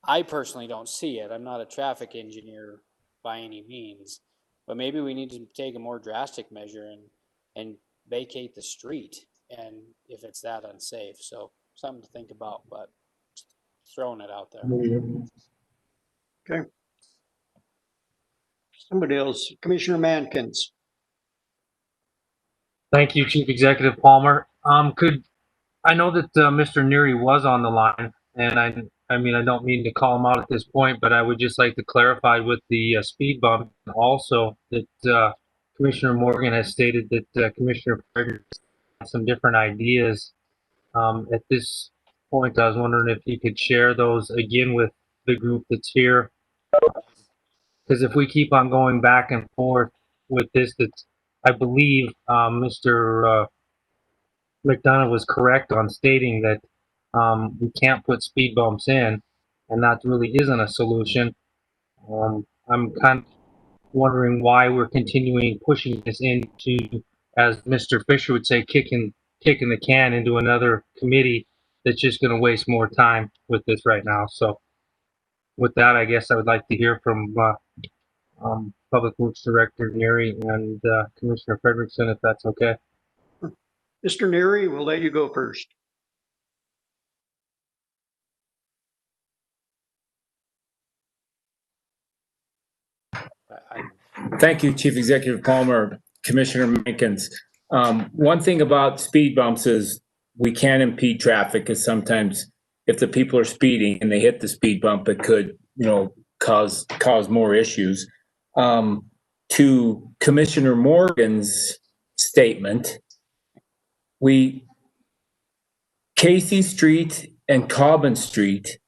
I personally don't see it. I'm not a traffic engineer by any means, but maybe we need to take a more drastic measure and vacate the street, and if it's that unsafe. So something to think about, but just throwing it out there. Okay. Somebody else, Commissioner Mankins. Thank you, Chief Executive Palmer. I know that Mr. Neary was on the line, and I mean, I don't mean to call him out at this point, but I would just like to clarify with the speed bump also that Commissioner Morgan has stated that Commissioner Frederick has some different ideas. At this point, I was wondering if he could share those again with the group that's here. Because if we keep on going back and forth with this, that I believe Mr. McDonough was correct on stating that we can't put speed bumps in, and that really isn't a solution. I'm kind of wondering why we're continuing pushing this into, as Mr. Fisher would say, kicking the can into another committee that's just going to waste more time with this right now. So with that, I guess I would like to hear from Public Works Director Neary and Commissioner Frederickson, if that's okay. Mr. Neary, we'll let you go first. Thank you, Chief Executive Palmer, Commissioner Mankins. One thing about speed bumps is we can impede traffic, because sometimes if the people are speeding and they hit the speed bump, it could, cause more issues. To Commissioner Morgan's statement, Casey Street and Cobbin Street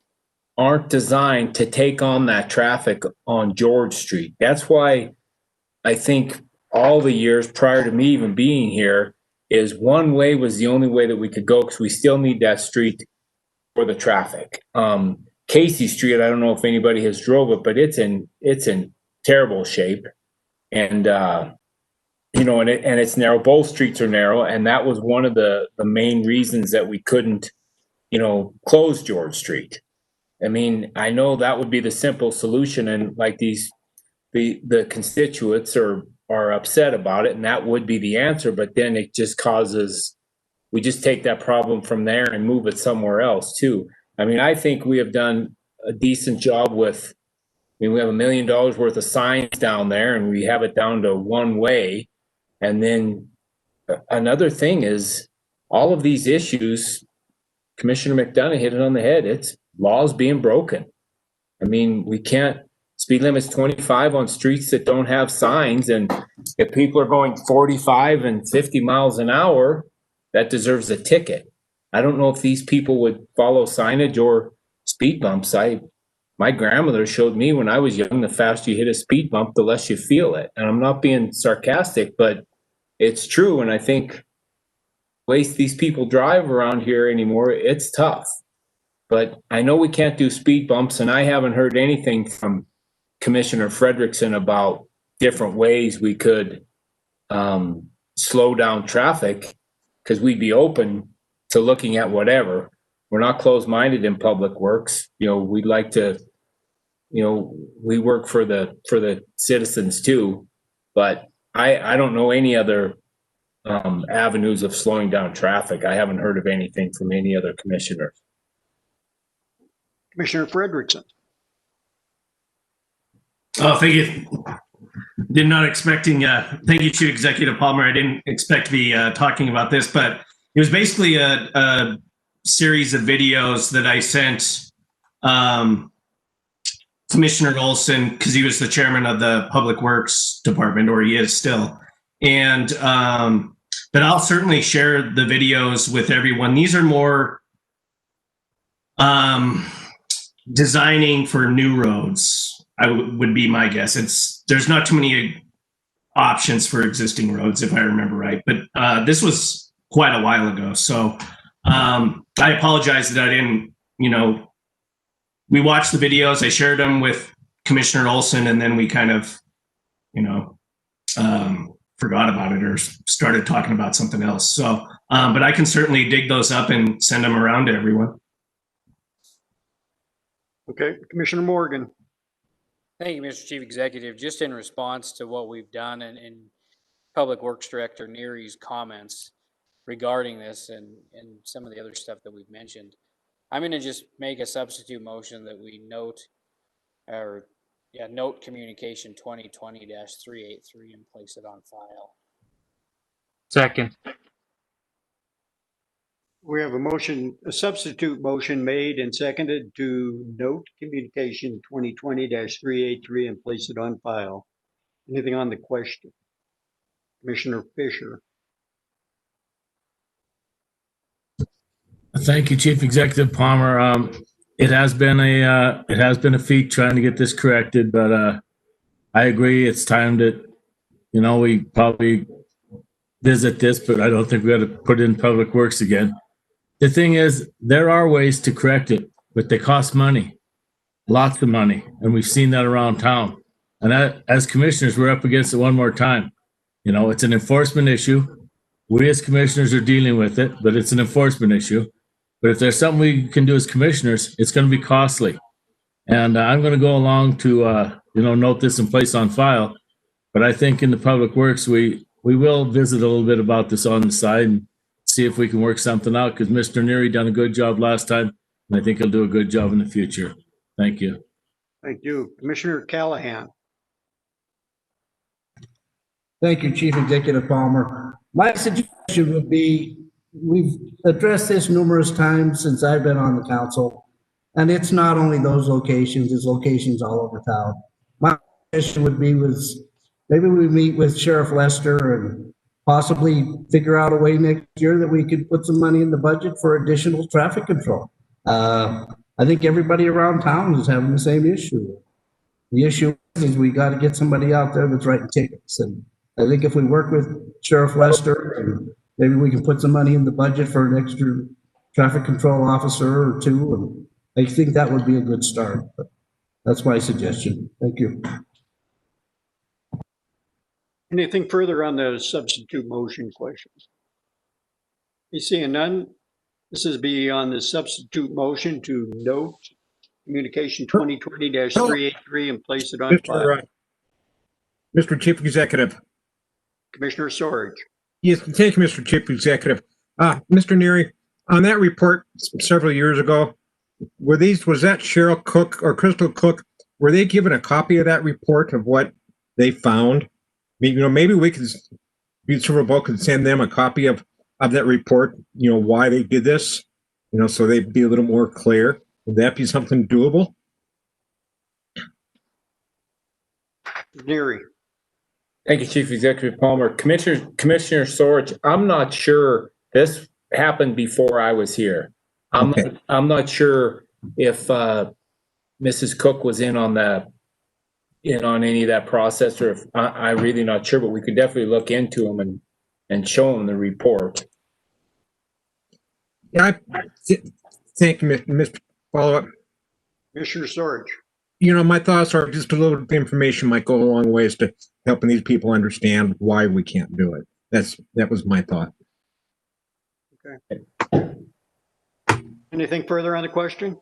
aren't designed to take on that traffic on George Street. That's why I think all the years prior to me even being here is one way was the only way that we could go, because we still need that street for the traffic. Casey Street, I don't know if anybody has drove it, but it's in terrible shape. And, and it's narrow. Both streets are narrow. And that was one of the main reasons that we couldn't, close George Street. I mean, I know that would be the simple solution, and like the constituents are upset about it, and that would be the answer, but then it just causes, we just take that problem from there and move it somewhere else too. I mean, I think we have done a decent job with, we have $1 million worth of signs down there, and we have it down to one way. And then another thing is all of these issues, Commissioner McDonough hit it on the head. It's laws being broken. I mean, we can't, speed limit's 25 on streets that don't have signs. And if people are going 45 and 50 miles an hour, that deserves a ticket. I don't know if these people would follow signage or speed bumps. My grandmother showed me when I was young, the faster you hit a speed bump, the less you feel it. And I'm not being sarcastic, but it's true. And I think the way these people drive around here anymore, it's tough. But I know we can't do speed bumps, and I haven't heard anything from Commissioner Frederickson about different ways we could slow down traffic, because we'd be open to looking at whatever. We're not closed-minded in Public Works. We'd like to, we work for the citizens too, but I don't know any other avenues of slowing down traffic. I haven't heard of anything from any other commissioners. Commissioner Frederickson. Oh, thank you. Did not expecting, thank you, Chief Executive Palmer. I didn't expect to be talking about this, but it was basically a series of videos that I sent Commissioner Olson, because he was the chairman of the Public Works Department, or he is still. And, but I'll certainly share the videos with everyone. These are more designing for new roads, would be my guess. There's not too many options for existing roads, if I remember right. But this was quite a while ago. So I apologize that I didn't, we watched the videos. I shared them with Commissioner Olson, and then we kind of, forgot about it or started talking about something else. So, but I can certainly dig those up and send them around to everyone. Okay, Commissioner Morgan. Thank you, Mr. Chief Executive. Just in response to what we've done and Public Works Director Neary's comments regarding this and some of the other stuff that we've mentioned, I'm going to just make a substitute motion that we note communication 2020-383 and place it on file. Second. We have a substitute motion made and seconded to note communication 2020-383 and place it on file. Anything on the question? Commissioner Fisher. Thank you, Chief Executive Palmer. It has been a feat trying to get this corrected, but I agree it's time that we probably visit this, but I don't think we got to put it in Public Works again. The thing is, there are ways to correct it, but they cost money, lots of money, and we've seen that around town. And as commissioners, we're up against it one more time. It's an enforcement issue. We as commissioners are dealing with it, but it's an enforcement issue. But if there's something we can do as commissioners, it's going to be costly. And I'm going to go along to, note this and place on file. But I think in the Public Works, we will visit a little bit about this on the side and see if we can work something out, because Mr. Neary done a good job last time, and I think he'll do a good job in the future. Thank you. Thank you. Commissioner Callahan. Thank you, Chief Executive Palmer. My suggestion would be, we've addressed this numerous times since I've been on the council, and it's not only those locations, it's locations all over town. My suggestion would be maybe we meet with Sheriff Lester and possibly figure out a way next year that we could put some money in the budget for additional traffic control. I think everybody around town is having the same issue. The issue is we got to get somebody out there that's writing tickets. And I think if we work with Sheriff Lester, and maybe we can put some money in the budget for an extra traffic control officer or two. And I think that would be a good start. But that's my suggestion. Thank you. Anything further on the substitute motion questions? You seeing none? This is be on the substitute motion to note communication 2020-383 and place it on file. Mr. Chief Executive. Commissioner Sorge. Yes, thank you, Mr. Chief Executive. Mr. Neary, on that report several years ago, was that Cheryl Cook or Crystal Cook, were they given a copy of that report of what they found? Maybe we could, Butte-Silver Bowl could send them a copy of that report, why they did this, so they'd be a little more clear. Would that be something doable? Neary. Thank you, Chief Executive Palmer. Commissioner Sorge, I'm not sure this happened before I was here. I'm not sure if Mrs. Cook was in on any of that process, or if I'm really not sure, but we could definitely look into them and show them the report. Yeah, thank you, Mr. Follow-up. Commissioner Sorge. My thoughts are just a little bit of information might go a long ways to helping these people understand why we can't do it. That was my thought. Okay. Anything further on the question?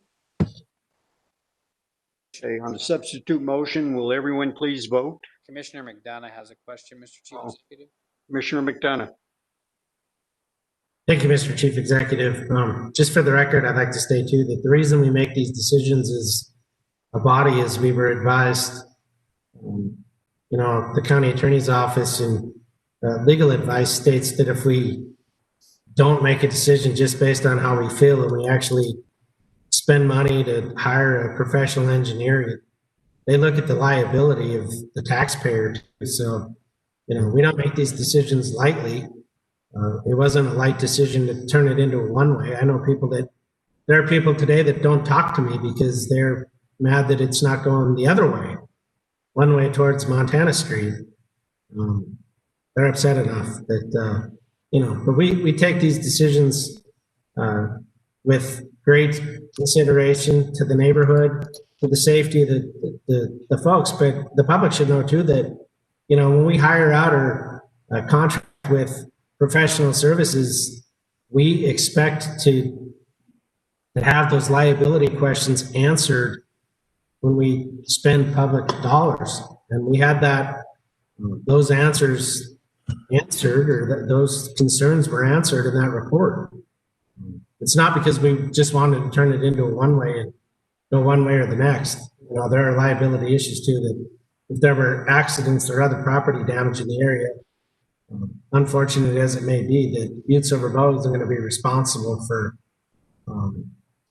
Okay, on the substitute motion, will everyone please vote? Commissioner McDonough has a question, Mr. Chief Executive. Commissioner McDonough. Thank you, Mr. Chief Executive. Just for the record, I'd like to state too that the reason we make these decisions as a body is we were advised, the county attorney's office and legal advice states that if we don't make a decision just based on how we feel and we actually spend money to hire a professional engineer, they look at the liability of the taxpayer. So, we don't make these decisions lightly. It wasn't a light decision to turn it into a one-way. I know there are people today that don't talk to me because they're mad that it's not going the other way, one way towards Montana Street. They're upset enough that, but we take these decisions with great consideration to the neighborhood, to the safety of the the folks, but the public should know too that, you know, when we hire out or contract with professional services, we expect to have those liability questions answered when we spend public dollars. And we had those answers answered, or those concerns were answered in that report. It's not because we just wanted to turn it into a one-way and go one way or the next. You know, there are liability issues too, that if there were accidents or other property damage in the area, unfortunate as it may be, that Butte-Silver Bow isn't going to be responsible for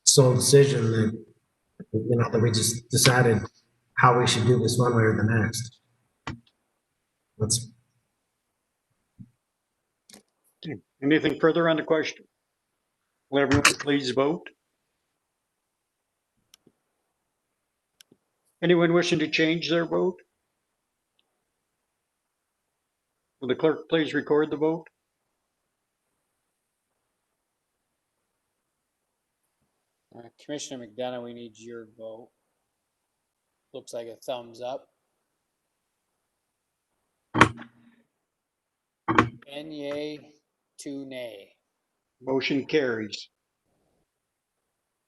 sole decision that, you know, that we just decided how we should do this one way or the next. That's Okay. Anything further on the question? Will everyone please vote? Anyone wishing to change their vote? Will the clerk please record the vote? Commissioner McDonough, we need your vote. Looks like a thumbs up. 10 yay, 2 nay. Motion carries.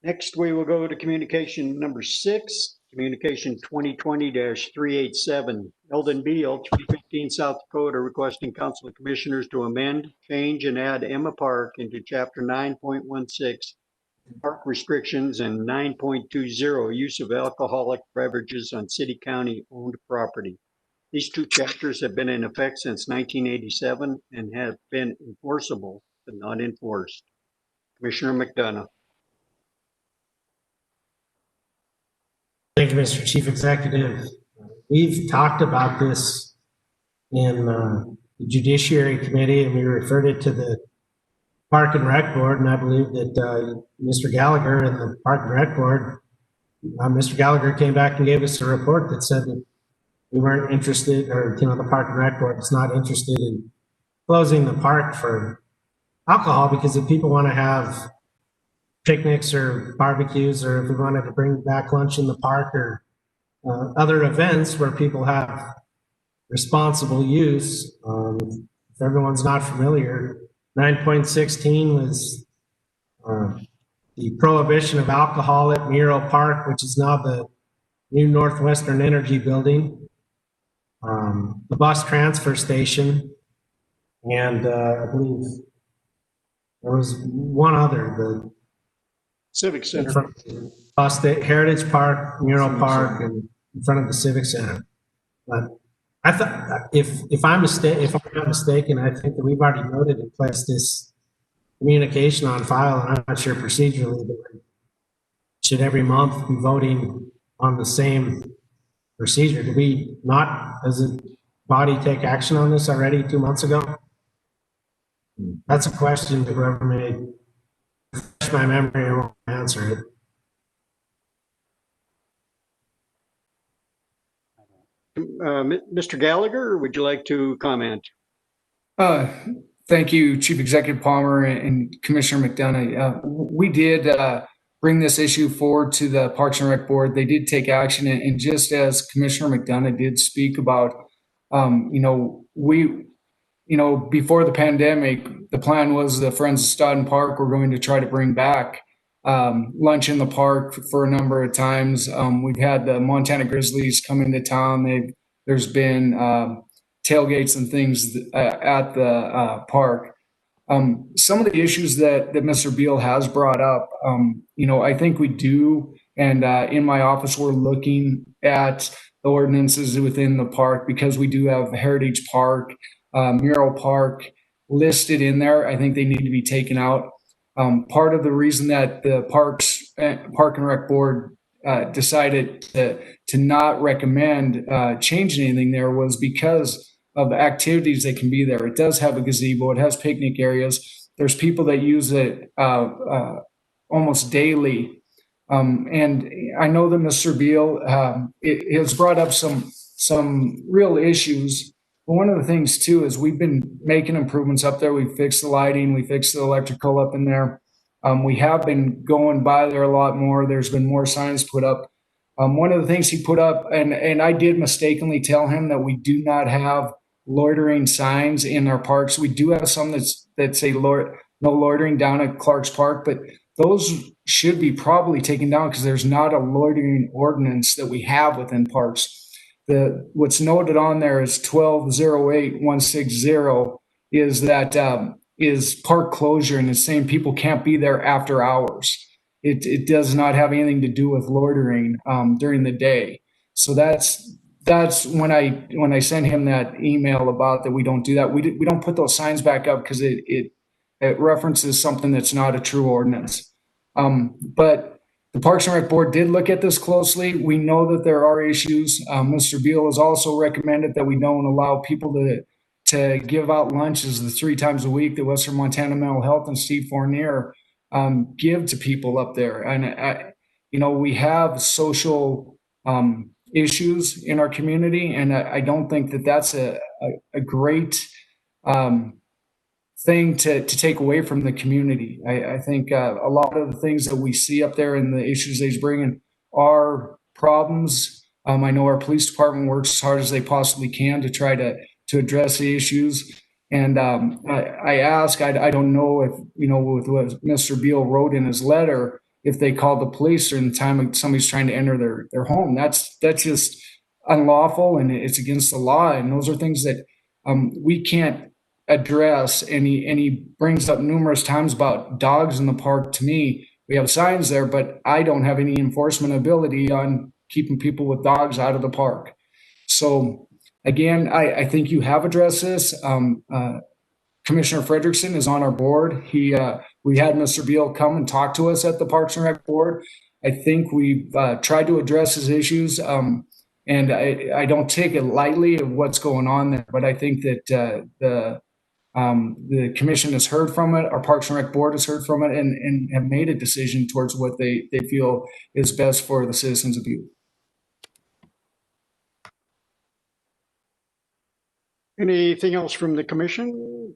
Next, we will go to communication number 6, communication 2020-387. Eldon Beal, 315 South Dakota, requesting Council of Commissioners to amend, change, and add Emma Park into Chapter 9.16, park restrictions, and 9.20, use of alcoholic beverages on city-county owned property. These two chapters have been in effect since 1987 and have been enforceable but not enforced. Commissioner McDonough. Thank you, Mr. Chief Executive. We've talked about this in the Judiciary Committee, and we referred it to the Park and Rec Board, and I believe that Mr. Gallagher and the Park and Rec Board, Mr. Gallagher came back and gave us a report that said that we weren't interested, or, you know, the Park and Rec Board is not interested in closing the park for alcohol, because if people want to have picnics or barbecues, or if we wanted to bring back lunch in the park, or other events where people have responsible use. If everyone's not familiar, 9.16 was the prohibition of alcohol at Muro Park, which is now the new Northwestern Energy Building, the bus transfer station, and I believe there was one other, the Civic Center. Heritage Park, Muro Park, and in front of the Civic Center. But I thought, if I'm not mistaken, I think that we've already noted and placed this communication on file, and I'm not sure procedurally, but should every month be voting on the same procedure? Did we not, as a body, take action on this already 2 months ago? That's a question that whoever may refresh my memory and won't answer it. Mr. Gallagher, would you like to comment? Thank you, Chief Executive Palmer and Commissioner McDonough. We did bring this issue forward to the Parks and Rec Board. They did take action, and just as Commissioner McDonough did speak about, before the pandemic, the plan was the Friends of Stodden Park were going to try to bring back lunch in the park for a number of times. We've had the Montana Grizzlies come into town. There's been tailgates and things at the park. Some of the issues that Mr. Beal has brought up, I think we do, and in my office we're looking at the ordinances within the park, because we do have Heritage Park, Mural Park listed in there. I think they need to be taken out. Part of the reason that the Park and Rec Board decided to not recommend changing anything there was because of the activities that can be there. It does have a gazebo. It has picnic areas. There's people that use it almost daily. And I know that Mr. Beal it has brought up some real issues. But one of the things too is we've been making improvements up there. We fixed the lighting. We fixed the electrical up in there. We have been going by there a lot more. There's been more signs put up. One of the things he put up, and I did mistakenly tell him that we do not have loitering signs in our parks. We do have some that say no loitering down at Clark's Park, but those should be probably taken down because there's not a loitering ordinance that we have within parks. What's noted on there is 1208-160 is that is park closure, and it's saying people can't be there after hours. It does not have anything to do with loitering during the day. So that's when I sent him that email about that we don't do that. We don't put those signs back up because it references something that's not a true ordinance. But the Parks and Rec Board did look at this closely. We know that there are issues. Mr. Beal has also recommended that we don't allow people to give out lunches the 3 times a week that Western Montana Mental Health and Steve Fournier give to people up there. And, we have social issues in our community, and I don't think that that's a great thing to take away from the community. I think a lot of the things that we see up there and the issues that he's bringing are problems. I know our police department works as hard as they possibly can to try to address the issues. And I ask, I don't know if, with what Mr. Beal wrote in his letter, if they called the police during the time somebody's trying to enter their home. That's just unlawful, and it's against the law. And those are things that we can't address. And he brings up numerous times about dogs in the park. To me, we have signs there, but I don't have any enforcement ability on keeping people with dogs out of the park. So again, I think you have addressed this. Commissioner Frederickson is on our board. We had Mr. Beal come and talk to us at the Parks and Rec Board. I think we've tried to address his issues, and I don't take it lightly of what's going on there. But I think that the commission has heard from it, our Parks and Rec Board has heard from it, and have made a decision towards what they feel is best for the citizens of Butte. Anything else from the commission?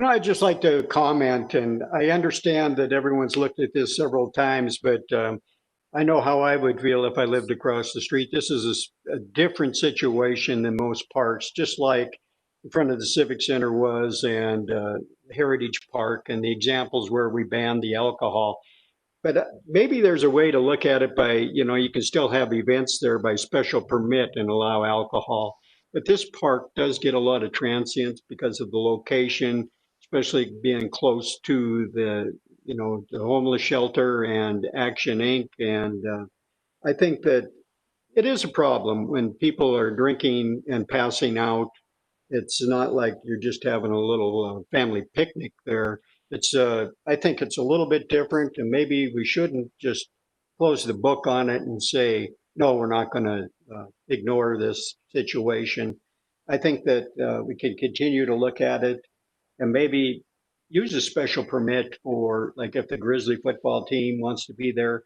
I'd just like to comment, and I understand that everyone's looked at this several times, but I know how I would feel if I lived across the street. This is a different situation than most parks, just like in front of the Civic Center was, and Heritage Park, and the examples where we banned the alcohol. But maybe there's a way to look at it by, you can still have events there by special permit and allow alcohol. But this park does get a lot of transients because of the location, especially being close to the homeless shelter and Action Inc. And I think that it is a problem when people are drinking and passing out. It's not like you're just having a little family picnic there. I think it's a little bit different, and maybe we shouldn't just close the book on it and say, no, we're not going to ignore this situation. I think that we can continue to look at it and maybe use a special permit for, like, if the Grizzly football team wants to be there.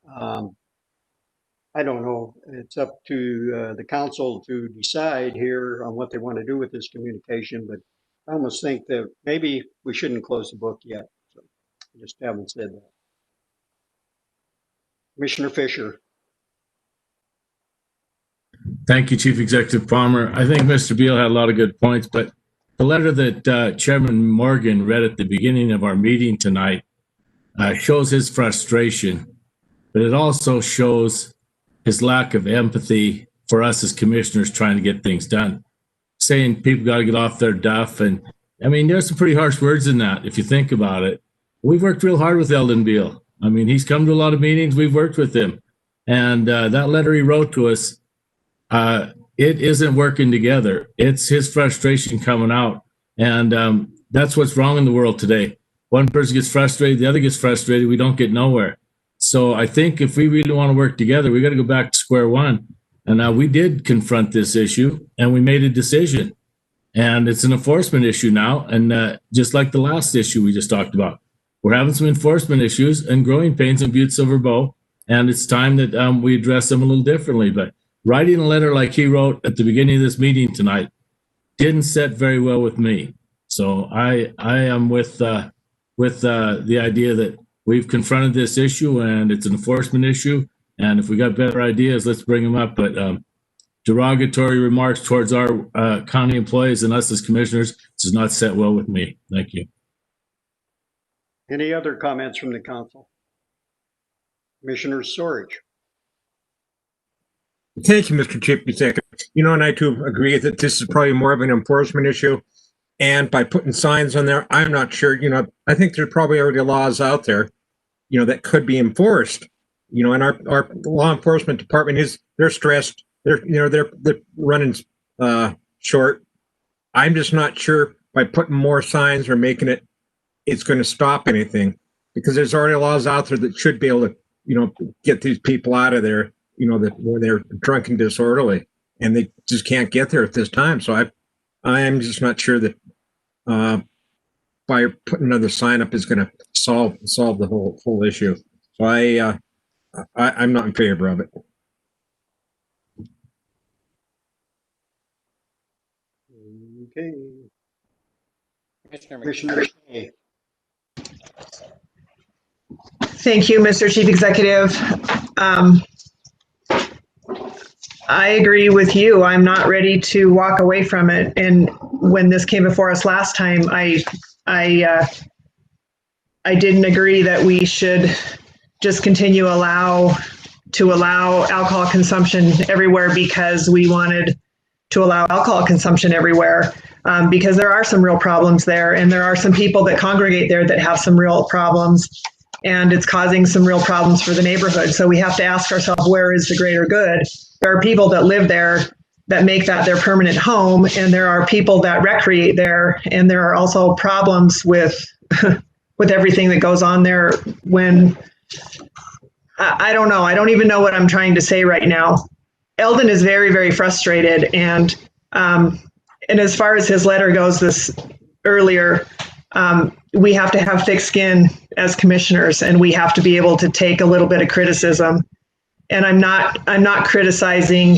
I don't know. It's up to the council to decide here on what they want to do with this communication, but I almost think that maybe we shouldn't close the book yet. So I just haven't said that. Commissioner Fisher. Thank you, Chief Executive Palmer. I think Mr. Beal had a lot of good points, but the letter that Chairman Morgan read at the beginning of our meeting tonight shows his frustration, but it also shows his lack of empathy for us as commissioners trying to get things done. Saying people got to get off their duff. And I mean, there's some pretty harsh words in that if you think about it. We've worked real hard with Eldon Beal. I mean, he's come to a lot of meetings. We've worked with him. And that letter he wrote to us, it isn't working together. It's his frustration coming out. And that's what's wrong in the world today. One person gets frustrated, the other gets frustrated. We don't get nowhere. So I think if we really want to work together, we got to go back to square one. And we did confront this issue, and we made a decision. And it's an enforcement issue now. And just like the last issue we just talked about, we're having some enforcement issues and growing pains in Butte-Silver Bow. And it's time that we address them a little differently. But writing a letter like he wrote at the beginning of this meeting tonight didn't set very well with me. So I am with the idea that we've confronted this issue and it's an enforcement issue. And if we got better ideas, let's bring them up. But derogatory remarks towards our county employees and us as commissioners does not set well with me. Thank you. Any other comments from the council? Commissioner Sorich. Thank you, Mr. Chief Executive. And I too agree that this is probably more of an enforcement issue. And by putting signs on there, I'm not sure, I think there's probably already laws out there, that could be enforced. And our law enforcement department they're stressed. They're running short. I'm just not sure by putting more signs or making it's going to stop anything, because there's already laws out there that should be able to, get these people out of there, that where they're drunk and disorderly, and they just can't get there at this time. So I'm just not sure that by putting another sign up is going to solve the whole issue. So I'm not in favor of it. Okay. Commissioner McKay. Thank you, Mr. Chief Executive. I agree with you. I'm not ready to walk away from it. And when this came before us last time, I didn't agree that we should just continue to allow alcohol consumption everywhere because we wanted to allow alcohol consumption everywhere. Because there are some real problems there, and there are some people that congregate there that have some real problems, and it's causing some real problems for the neighborhood. So we have to ask ourselves, where is the greater good? There are people that live there that make that their permanent home, and there are people that recreate there, and there are also problems with with everything that goes on there. When I don't know, I don't even know what I'm trying to say right now. Eldon is very, very frustrated, and as far as his letter goes this earlier, we have to have thick skin as commissioners, and we have to be able to take a little bit of criticism. And I'm not criticizing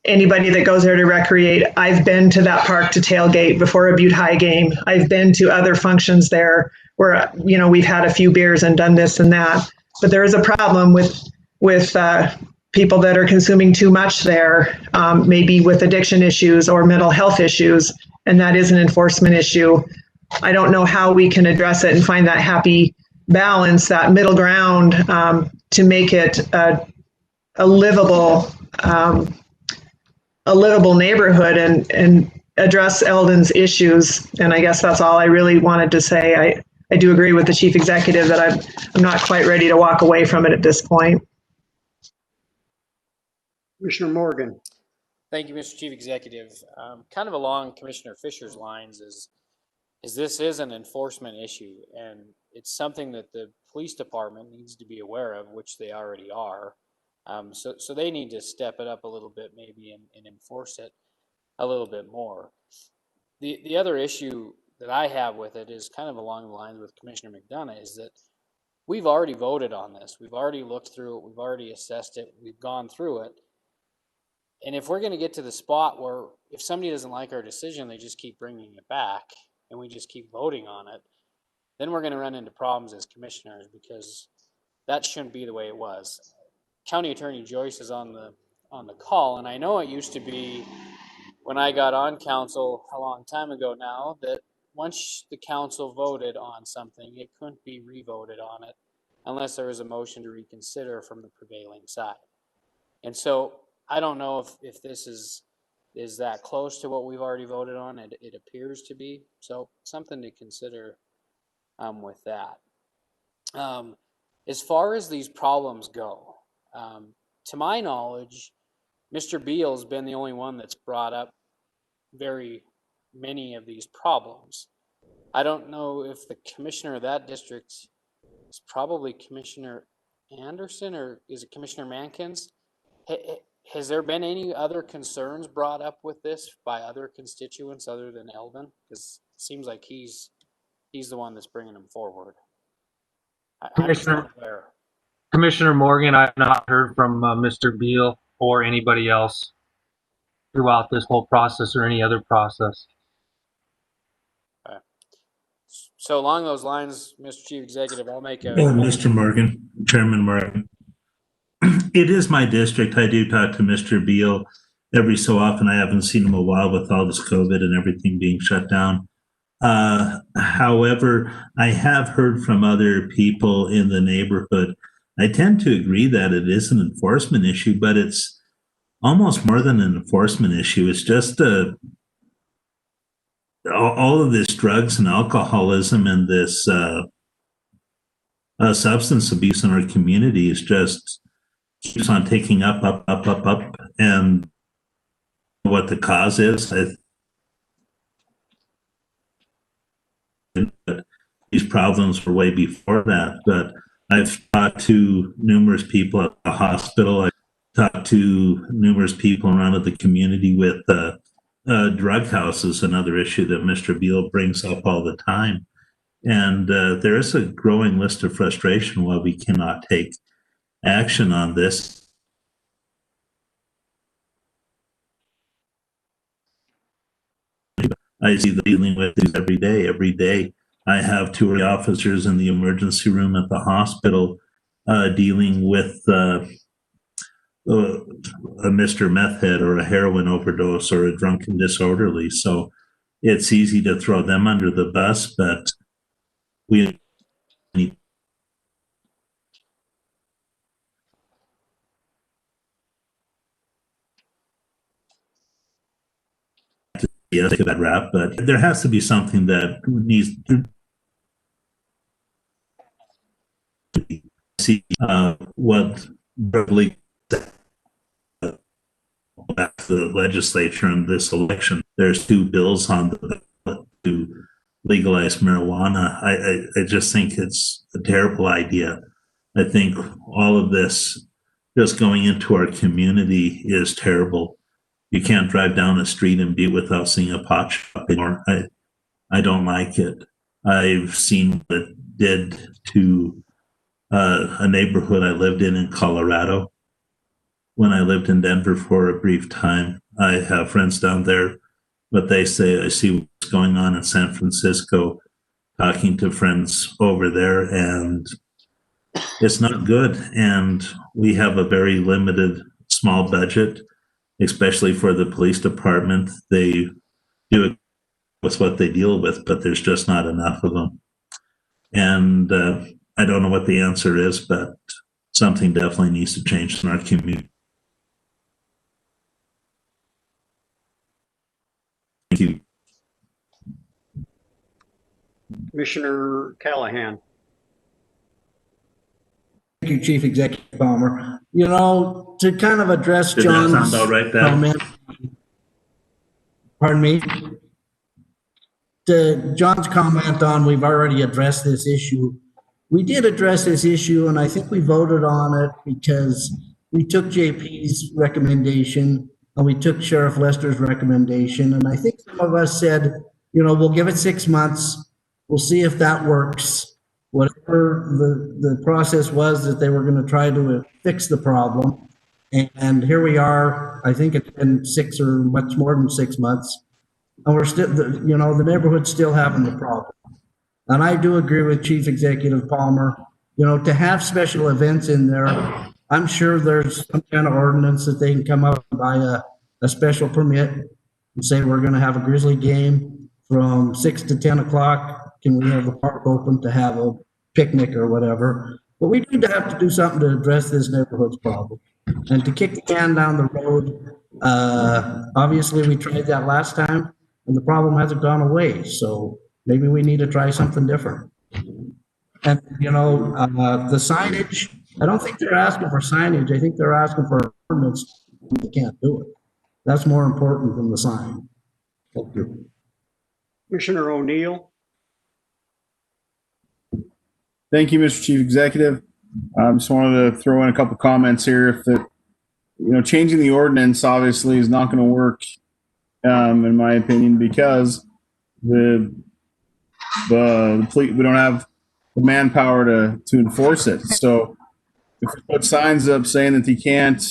anybody that goes there to recreate. I've been to that park to tailgate before a Butte High game. I've been to other functions there where, we've had a few beers and done this and that. But there is a problem with people that are consuming too much there, maybe with addiction issues or mental health issues, and that is an enforcement issue. I don't know how we can address it and find that happy balance, that middle ground, to make it a livable neighborhood and address Eldon's issues. And I guess that's all I really wanted to say. I do agree with the chief executive that I'm not quite ready to walk away from it at this point. Commissioner Morgan. Thank you, Mr. Chief Executive. Kind of along Commissioner Fisher's lines is this is an enforcement issue, and it's something that the police department needs to be aware of, which they already are. So they need to step it up a little bit maybe and enforce it a little bit more. The other issue that I have with it is kind of along the lines with Commissioner McDonough, is that we've already voted on this. We've already looked through it. We've already assessed it. We've gone through it. And if we're going to get to the spot where if somebody doesn't like our decision, they just keep bringing it back and we just keep voting on it, then we're going to run into problems as commissioners, because that shouldn't be the way it was. County Attorney Joyce is on the call, and I know it used to be when I got on council a long time ago now that once the council voted on something, it couldn't be re-voted on it unless there was a motion to reconsider from the prevailing side. And so I don't know if this is that close to what we've already voted on. It appears to be. So something to consider with that. As far as these problems go, to my knowledge, Mr. Beal's been the only one that's brought up very many of these problems. I don't know if the commissioner of that district is probably Commissioner Anderson, or is it Commissioner Mankins? Has there been any other concerns brought up with this by other constituents other than Eldon? Because it seems like he's the one that's bringing them forward. Commissioner Morgan, I have not heard from Mr. Beal or anybody else throughout this whole process or any other process. Okay. So along those lines, Mr. Chief Executive, I'll make a Mr. Morgan, Chairman Morgan. it is my district. I do talk to Mr. Beal every so often. I haven't seen him a while with all this COVID and everything being shut down. However, I have heard from other people in the neighborhood. I tend to agree that it is an enforcement issue, but it's almost more than an enforcement issue. It's just all of this drugs and alcoholism and this substance abuse in our community is just keeps on taking up. And what the cause is, these problems were way before that. But I've talked to numerous people at the hospital. I've talked to numerous people around the community with drug houses, another issue that Mr. Beal brings up all the time. And there is a growing list of frustration why we cannot take action on this. I see them dealing with these every day. Every day, I have 2 officers in the emergency room at the hospital dealing with a Mr. Meth Head or a heroin overdose or a drunken disorderly. So it's easy to throw them under the bus, but we need yes, a bad rap, but there has to be something that needs to see what probably the legislature in this election. There's 2 bills on the ballot to legalize marijuana. I just think it's a terrible idea. I think all of this just going into our community is terrible. You can't drive down a street in Butte without seeing a pot shop anymore. I don't like it. I've seen what it did to a neighborhood I lived in Colorado. When I lived in Denver for a brief time, I have friends down there, but they say I see what's going on in San Francisco, talking to friends over there, and it's not good. And we have a very limited, small budget, especially for the police department. They do it with what they deal with, but there's just not enough of them. And I don't know what the answer is, but something definitely needs to change in our community. Thank you. Commissioner Callahan. Thank you, Chief Executive Palmer. You know, to kind of address Did John's that sound about right, Dad? comment, pardon me, to John's comment on we've already addressed this issue. We did address this issue, and I think we voted on it because we took JP's recommendation and we took Sheriff Lester's recommendation. And I think some of us said, you know, we'll give it 6 months. We'll see if that works. Whatever the process was that they were going to try to fix the problem. And here we are. I think it's been 6 or much more than 6 months. And we're still, you know, the neighborhood's still having the problem. And I do agree with Chief Executive Palmer, you know, to have special events in there. I'm sure there's some kind of ordinance that they can come up and buy a special permit and say, we're going to have a Grizzly game from 6 to 10 o'clock. Can we have the park open to have a picnic or whatever? But we do have to do something to address this neighborhood's problem. And to kick the can down the road, obviously we tried that last time and the problem hasn't gone away. So maybe we need to try something different. And, you know, the signage, I don't think they're asking for signage. I think they're asking for ordinance. They can't do it. That's more important than the sign. Thank you. Commissioner O'Neill. Thank you, Mr. Chief Executive. I just wanted to throw in a couple comments here. If that, you know, changing the ordinance obviously is not going to work, in my opinion, because the we don't have the manpower to enforce it. So if we put signs up saying that you can't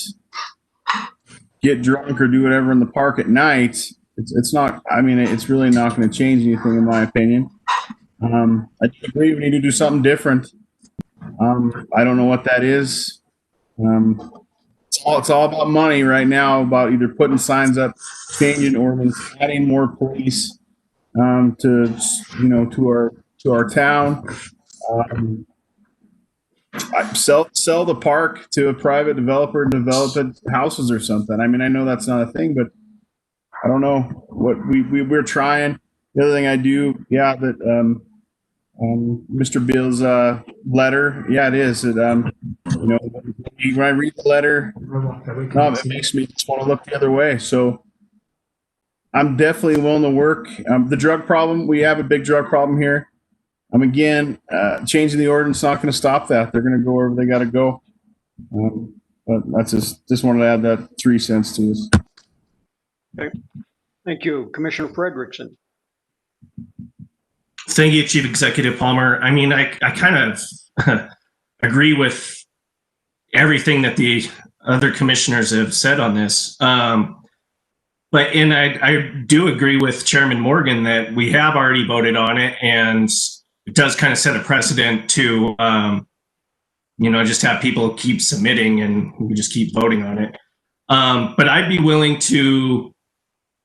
get drunk or do whatever in the park at night, it's not. I mean, it's really not going to change anything, in my opinion. I agree. We need to do something different. I don't know what that is. it's all about money right now, about either putting signs up, changing ordinance, adding more police to our town. Sell the park to a private developer, develop it houses or something. I mean, I know that's not a thing, but I don't know what we're trying. The other thing I do, yeah, that Mr. Bill's letter, yeah, it is. It, when I read the letter, it makes me just want to look the other way. So I'm definitely willing to work. The drug problem, we have a big drug problem here. Again, changing the ordinance is not going to stop that. They're going to go wherever they got to go. But that's just wanted to add that 3 cents to this. Okay. Thank you. Commissioner Frederickson. Thank you, Chief Executive Palmer. I mean, I kind of agree with everything that the other commissioners have said on this. I do agree with Chairman Morgan that we have already voted on it, and it does kind of set a precedent to, just have people keep submitting and we just keep voting on it. But I'd be willing to,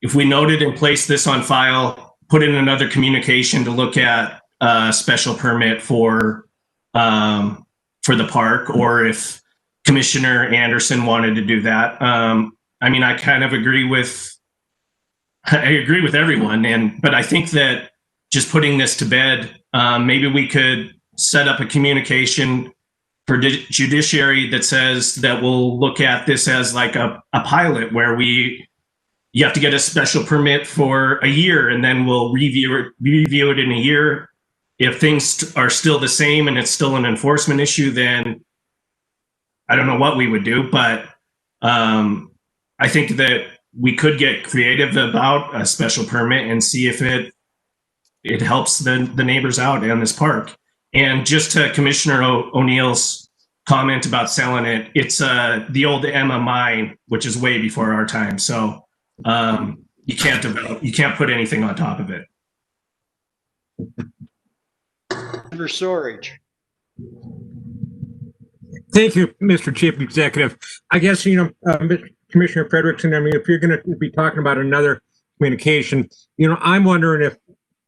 if we noted and placed this on file, put in another communication to look at a special permit for the park, or if Commissioner Anderson wanted to do that. I mean, I kind of agree with everyone, but I think that just putting this to bed, maybe we could set up a communication for judiciary that says that we'll look at this as like a pilot where you have to get a special permit for a year, and then we'll review it in a year. If things are still the same and it's still an enforcement issue, then I don't know what we would do. But I think that we could get creative about a special permit and see if it helps the neighbors out in this park. And just to Commissioner O'Neill's comment about selling it, it's the old Emma mine, which is way before our time. So you can't put anything on top of it. Under storage. Thank you, Mr. Chief Executive. I guess, Commissioner Frederickson, I mean, if you're going to be talking about another communication, I'm wondering if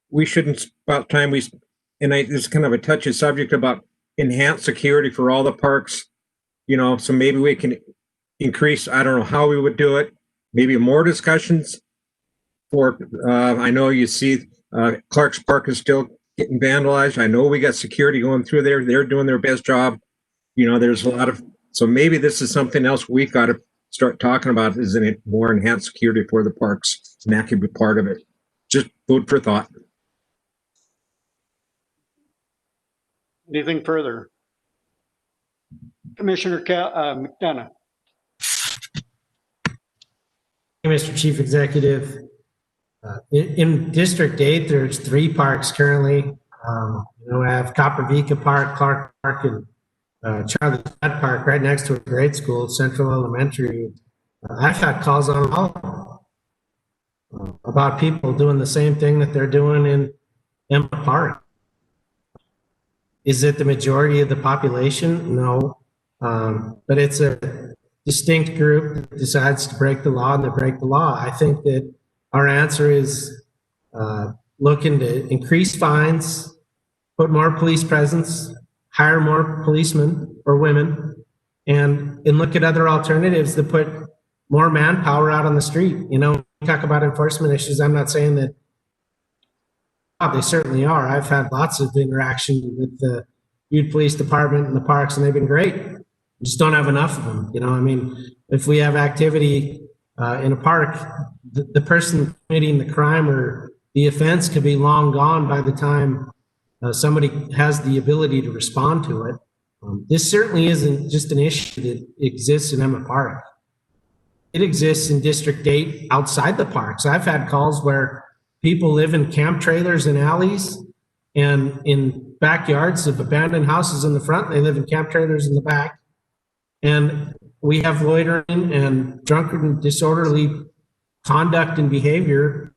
we shouldn't, about time this is kind of a touchy subject about enhanced security for all the parks, so maybe we can increase, I don't know how we would do it, maybe more discussions for, I know you see Clark's Park is still getting vandalized. I know we got security going through there. They're doing their best job. There's a lot of, so maybe this is something else we've got to start talking about, is it more enhanced security for the parks, and that could be part of it. Just food for thought. Anything further? Commissioner McDonough. Mr. Chief Executive, in District 8, there's 3 parks currently. I have Coppervica Park, Clark Park, and Charlie Scott Park right next to a grade school, Central Elementary. I've had calls on all about people doing the same thing that they're doing in Emma Park. Is it the majority of the population? No. But it's a distinct group that decides to break the law, and they break the law. I think that our answer is looking to increase fines, put more police presence, hire more policemen or women, and look at other alternatives that put more manpower out on the street. We talk about enforcement issues. I'm not saying that they certainly are. I've had lots of interaction with the Butte Police Department and the parks, and they've been great. We just don't have enough of them. If we have activity in a park, the person committing the crime or the offense could be long gone by the time somebody has the ability to respond to it. This certainly isn't just an issue that exists in Emma Park. It exists in District 8 outside the parks. I've had calls where people live in camp trailers and alleys and in backyards of abandoned houses in the front. They live in camp trailers in the back. And we have loitering and drunken and disorderly conduct and behavior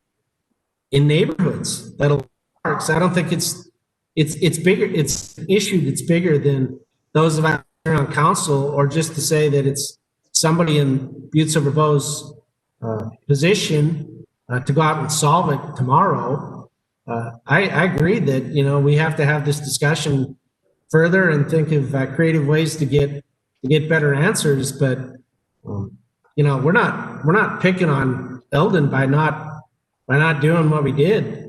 in neighborhoods that'll parks. I don't think it's bigger. It's an issue that's bigger than those of us on council, or just to say that it's somebody in Butte-Silver Bow's position to go out and solve it tomorrow, I agree that, you know, we have to have this discussion further and think of creative ways to get better answers. But you know, we're not picking on Eldon by not doing what we did.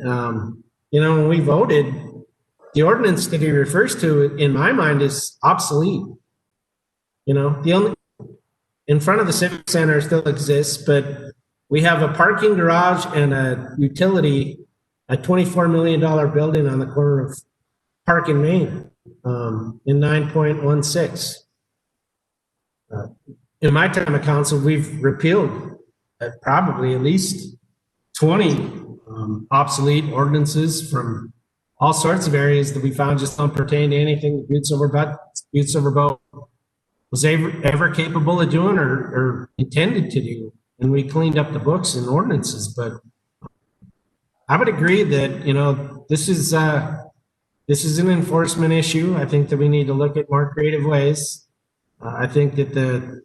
You know, when we voted, the ordinance that he refers to, in my mind, is obsolete. You know, the only in front of the Civic Center still exists, but we have a parking garage and a utility, a $24 million building on the corner of Park and Main in 9.16. In my time of council, we've repealed probably at least 20 obsolete ordinances from all sorts of areas that we found just don't pertain to anything that Butte-Silver Bow was ever capable of doing or intended to do. And we cleaned up the books and ordinances. But I would agree that, you know, this is an enforcement issue. I think that we need to look at more creative ways. I think that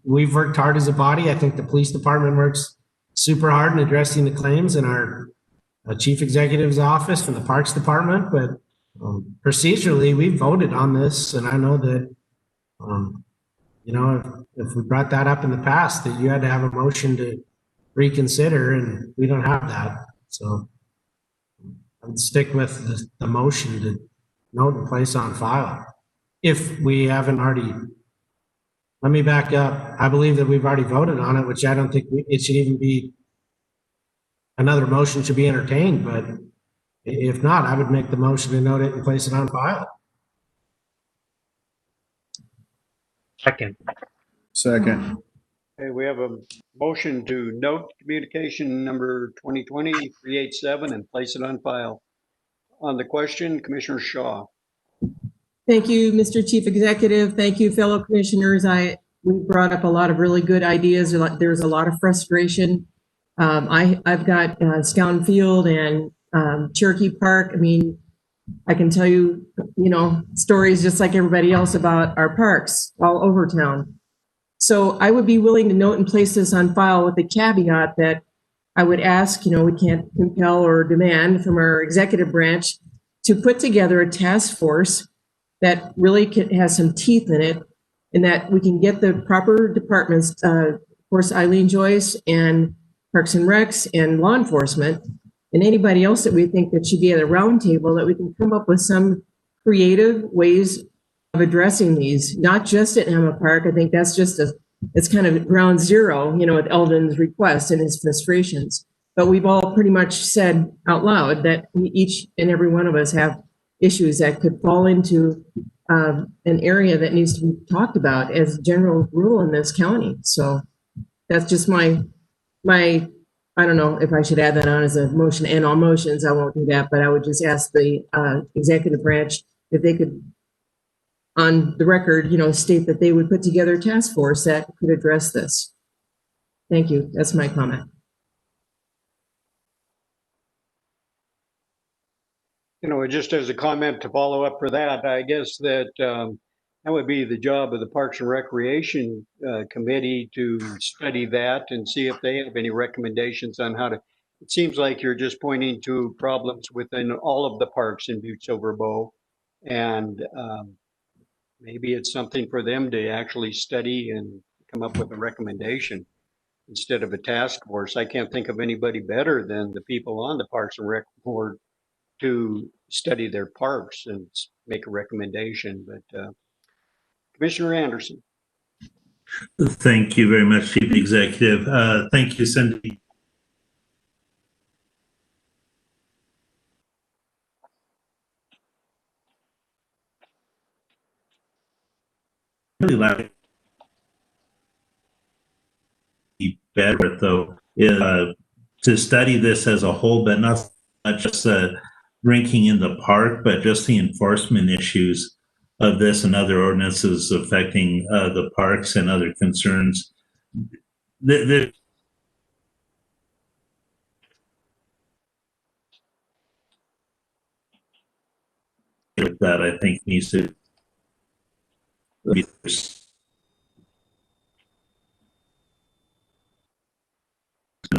we've worked hard as a body. I think the police department works super hard in addressing the claims in our chief executive's office and the parks department. But procedurally, we voted on this, and I know that you know, if we brought that up in the past, that you had to have a motion to reconsider, and we don't have that. So I would stick with the motion to note and place on file. If we haven't already, let me back up. I believe that we've already voted on it, which I don't think it should even be, another motion should be entertained. But if not, I would make the motion to note it and place it on file. Second. Okay, we have a motion to note communication number 2020-387 and place it on file. On the question, Commissioner Shaw. Thank you, Mr. Chief Executive. Thank you, fellow commissioners. We brought up a lot of really good ideas. There's a lot of frustration. I've got Scout Field and Cherokee Park. I mean, I can tell you, you know, stories just like everybody else about our parks all over town. So I would be willing to note and place this on file with the caveat that I would ask, you know, we can't compel or demand from our executive branch to put together a task force that really has some teeth in it, and that we can get the proper departments, of course, Eileen Joyce and Parks and Recs and law enforcement, and anybody else that we think that should be at a round table, that we can come up with some creative ways of addressing these, not just at Emma Park. I think that's just it's kind of ground zero, you know, with Eldon's request and his frustrations. But we've all pretty much said out loud that each and every one of us have issues that could fall into an area that needs to be talked about as a general rule in this county. So that's just my, I don't know if I should add that on as a motion, and all motions, I won't do that, but I would just ask the executive branch if they could, on the record, you know, state that they would put together a task force that could address this. Thank you. That's my comment. You know, just as a comment to follow up for that, I guess that that would be the job of the Parks and Recreation Committee to study that and see if they have any recommendations on how to. It seems like you're just pointing to problems within all of the parks in Butte-Silver Bow, and maybe it's something for them to actually study and come up with a recommendation instead of a task force. I can't think of anybody better than the people on the Parks and Rec Board to study their parks and make a recommendation. But Commissioner Anderson. Thank you very much, Chief Executive. Thank you, Cindy. Really like better though is to study this as a whole, but not just ranking in the park, but just the enforcement issues of this and other ordinances affecting the parks and other concerns. That I think needs to be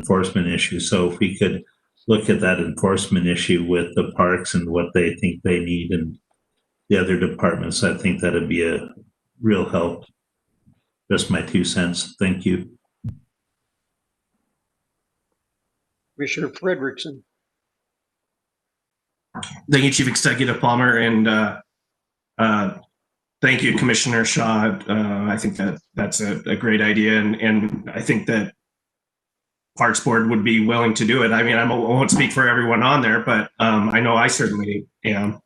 enforcement issue. So if we could look at that enforcement issue with the parks and what they think they need and the other departments, I think that'd be a real help. Just my 2 cents. Thank you. Commissioner Frederickson. Thank you, Chief Executive Palmer, and thank you, Commissioner Shaw. I think that's a great idea, and I think that Parks Board would be willing to do it. I mean, I won't speak for everyone on there, but I know I certainly am.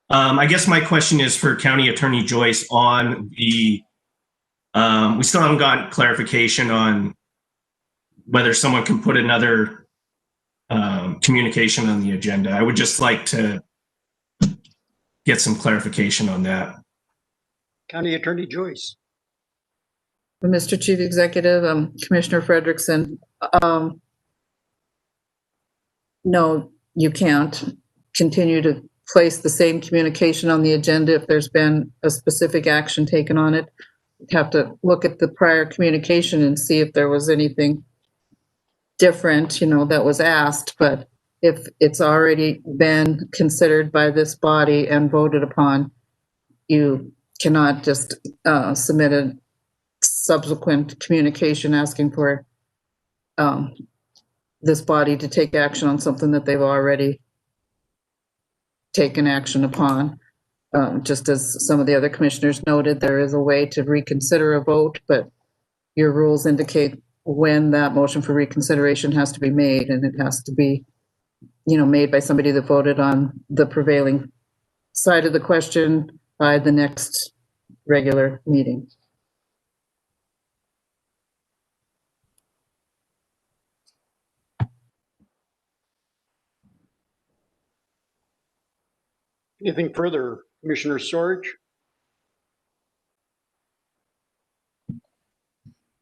I guess my question is for County Attorney Joyce on the, we still haven't gotten clarification on whether someone can put another communication on the agenda. I would just like to get some clarification on that. County Attorney Joyce. Mr. Chief Executive, Commissioner Frederickson, no, you can't continue to place the same communication on the agenda if there's been a specific action taken on it. You'd have to look at the prior communication and see if there was anything different, that was asked. But if it's already been considered by this body and voted upon, you cannot just submit a subsequent communication asking for this body to take action on something that they've already taken action upon. Just as some of the other commissioners noted, there is a way to reconsider a vote, but your rules indicate when that motion for reconsideration has to be made, and it has to be, made by somebody that voted on the prevailing side of the question by the next regular meeting. Anything further, Commissioner Sorge?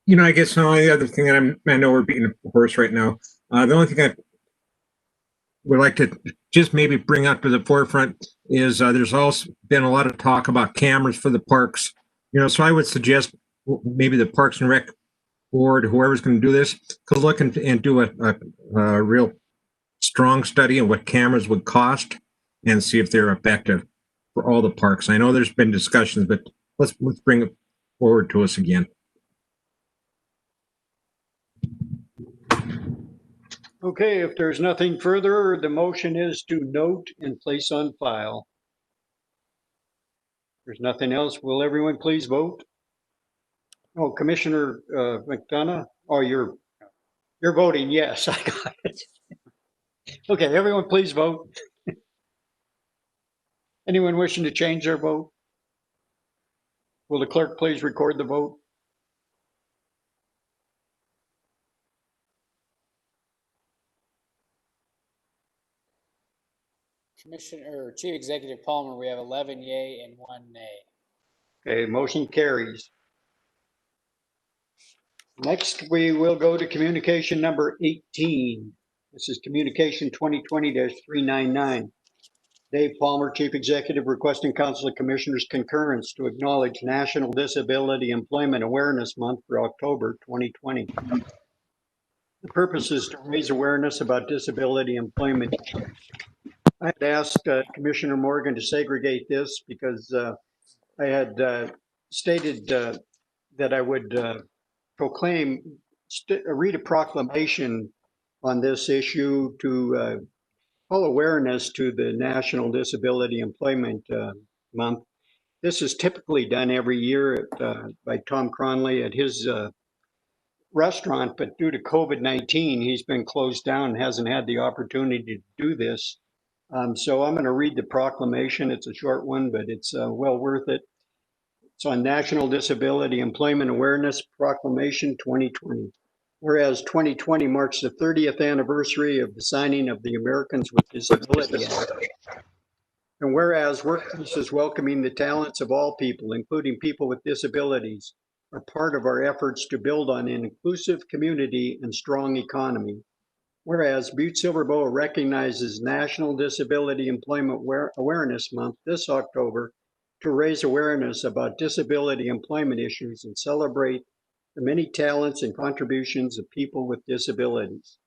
I guess the only other thing, and I know we're beating a horse right now. The only thing I would like to just maybe bring up to the forefront is there's also been a lot of talk about cameras for the parks. So I would suggest maybe the Parks and Rec Board, whoever's going to do this, could look and do a real strong study of what cameras would cost and see if they're effective for all the parks. I know there's been discussions, but let's bring it forward to us again. Okay, if there's nothing further, the motion is to note and place on file. If there's nothing else, will everyone please vote? Oh, Commissioner McDonough, you're voting yes. I got it. Okay, everyone please vote. Anyone wishing to change their vote? Will the clerk please record the vote? Commissioner, Chief Executive Palmer, we have 11 yay and 1 nay. Okay, motion carries. Next, we will go to communication number 18. This is communication 2020-399. Dave Palmer, Chief Executive, requesting Council of Commissioners concurrence to acknowledge National Disability Employment Awareness Month for October 2020. The purpose is to raise awareness about disability employment. I had asked Commissioner Morgan to segregate this because I had stated that I would read a proclamation on this issue to call awareness to the National Disability Employment Month. This is typically done every year by Tom Cronley at his restaurant, but due to COVID-19, he's been closed down and hasn't had the opportunity to do this. So I'm going to read the proclamation. It's a short one, but it's well worth it. It's on National Disability Employment Awareness Proclamation 2020. Whereas 2020 marks the 30th anniversary of the signing of the Americans with Disability Act. And whereas workplaces welcoming the talents of all people, including people with disabilities, are part of our efforts to build on an inclusive community and strong economy. Whereas Butte-Silver recognizes National Disability Employment Awareness Month this October to raise awareness about disability employment issues and celebrate the many talents and contributions of people with disabilities.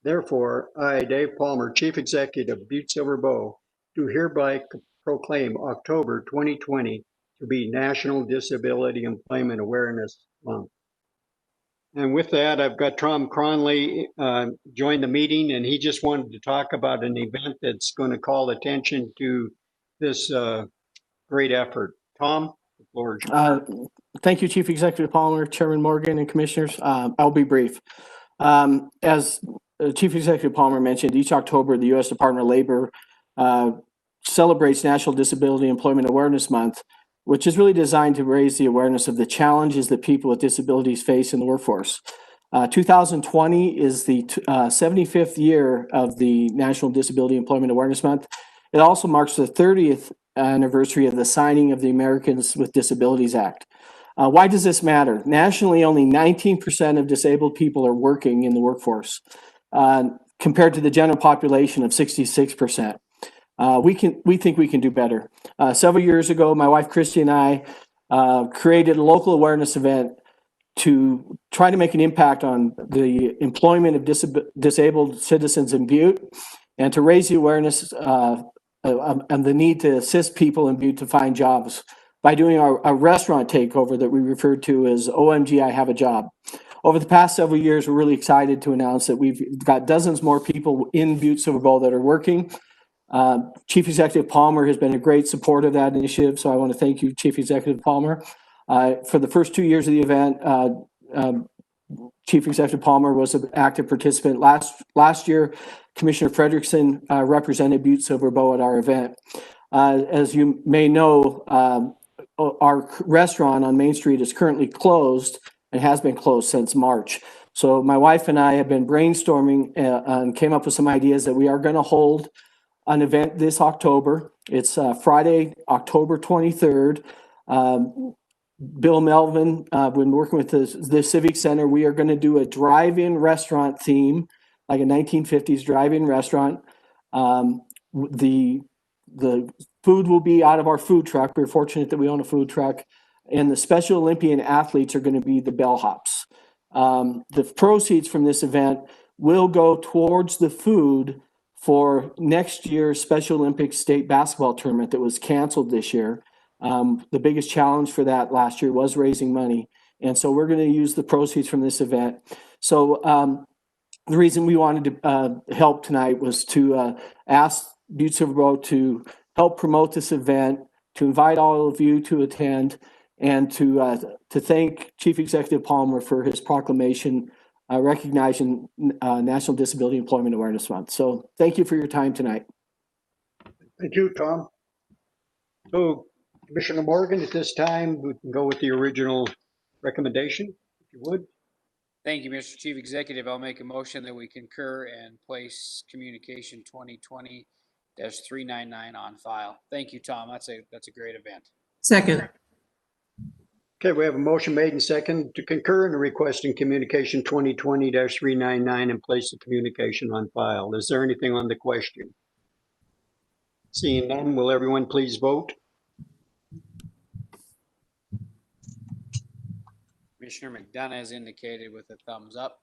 Therefore, I, Dave Palmer, Chief Executive of Butte-Silver Bow, do hereby proclaim October 2020 to be National Disability Employment Awareness Month. And with that, I've got Tom Cronley join the meeting, and he just wanted to talk about an event that's going to call attention to this great effort. Tom, the floor is yours. Thank you, Chief Executive Palmer, Chairman Morgan, and Commissioners. I'll be brief. As Chief Executive Palmer mentioned, each October, the U.S. Department of Labor celebrates National Disability Employment Awareness Month, which is really designed to raise the awareness of the challenges that people with disabilities face in the workforce. 2020 is the 75th year of the National Disability Employment Awareness Month. It also marks the 30th anniversary of the signing of the Americans with Disabilities Act. Why does this matter? Nationally, only 19% of disabled people are working in the workforce, compared to the general population of 66%. We think we can do better. Several years ago, my wife Christy and I created a local awareness event to try to make an impact on the employment of disabled citizens in Butte, and to raise the awareness and the need to assist people in Butte to find jobs by doing a restaurant takeover that we referred to as OMG, I Have a Job. Over the past several years, we're really excited to announce that we've got dozens more people in Butte-Silver Bow that are working. Chief Executive Palmer has been a great support of that initiative, so I want to thank you, Chief Executive Palmer. For the first 2 years of the event, Chief Executive Palmer was an active participant. Last year, Commissioner Frederickson represented Butte-Silver Bow at our event. As you may know, our restaurant on Main Street is currently closed and has been closed since March. So my wife and I have been brainstorming and came up with some ideas that we are going to hold an event this October. It's Friday, October 23rd. Bill Melvin, been working with the Civic Center. We are going to do a drive-in restaurant theme, like a 1950s drive-in restaurant. The food will be out of our food truck. We're fortunate that we own a food truck. And the Special Olympian athletes are going to be the bellhops. The proceeds from this event will go towards the food for next year's Special Olympics state basketball tournament that was canceled this year. The biggest challenge for that last year was raising money. And so we're going to use the proceeds from this event. So the reason we wanted to help tonight was to ask Butte-Silver Bow to help promote this event, to invite all of you to attend, and to thank Chief Executive Palmer for his proclamation recognizing National Disability Employment Awareness Month. So thank you for your time tonight. Thank you, Tom. So Commissioner Morgan, at this time, we can go with the original recommendation, if you would. Thank you, Mr. Chief Executive. I'll make a motion that we concur and place communication 2020-399 on file. Thank you, Tom. That's a great event. Second. Okay, we have a motion made and second to concur in the request in communication 2020-399 and place the communication on file. Is there anything on the question? Seeing none, will everyone please vote? Commissioner McDonough has indicated with a thumbs up.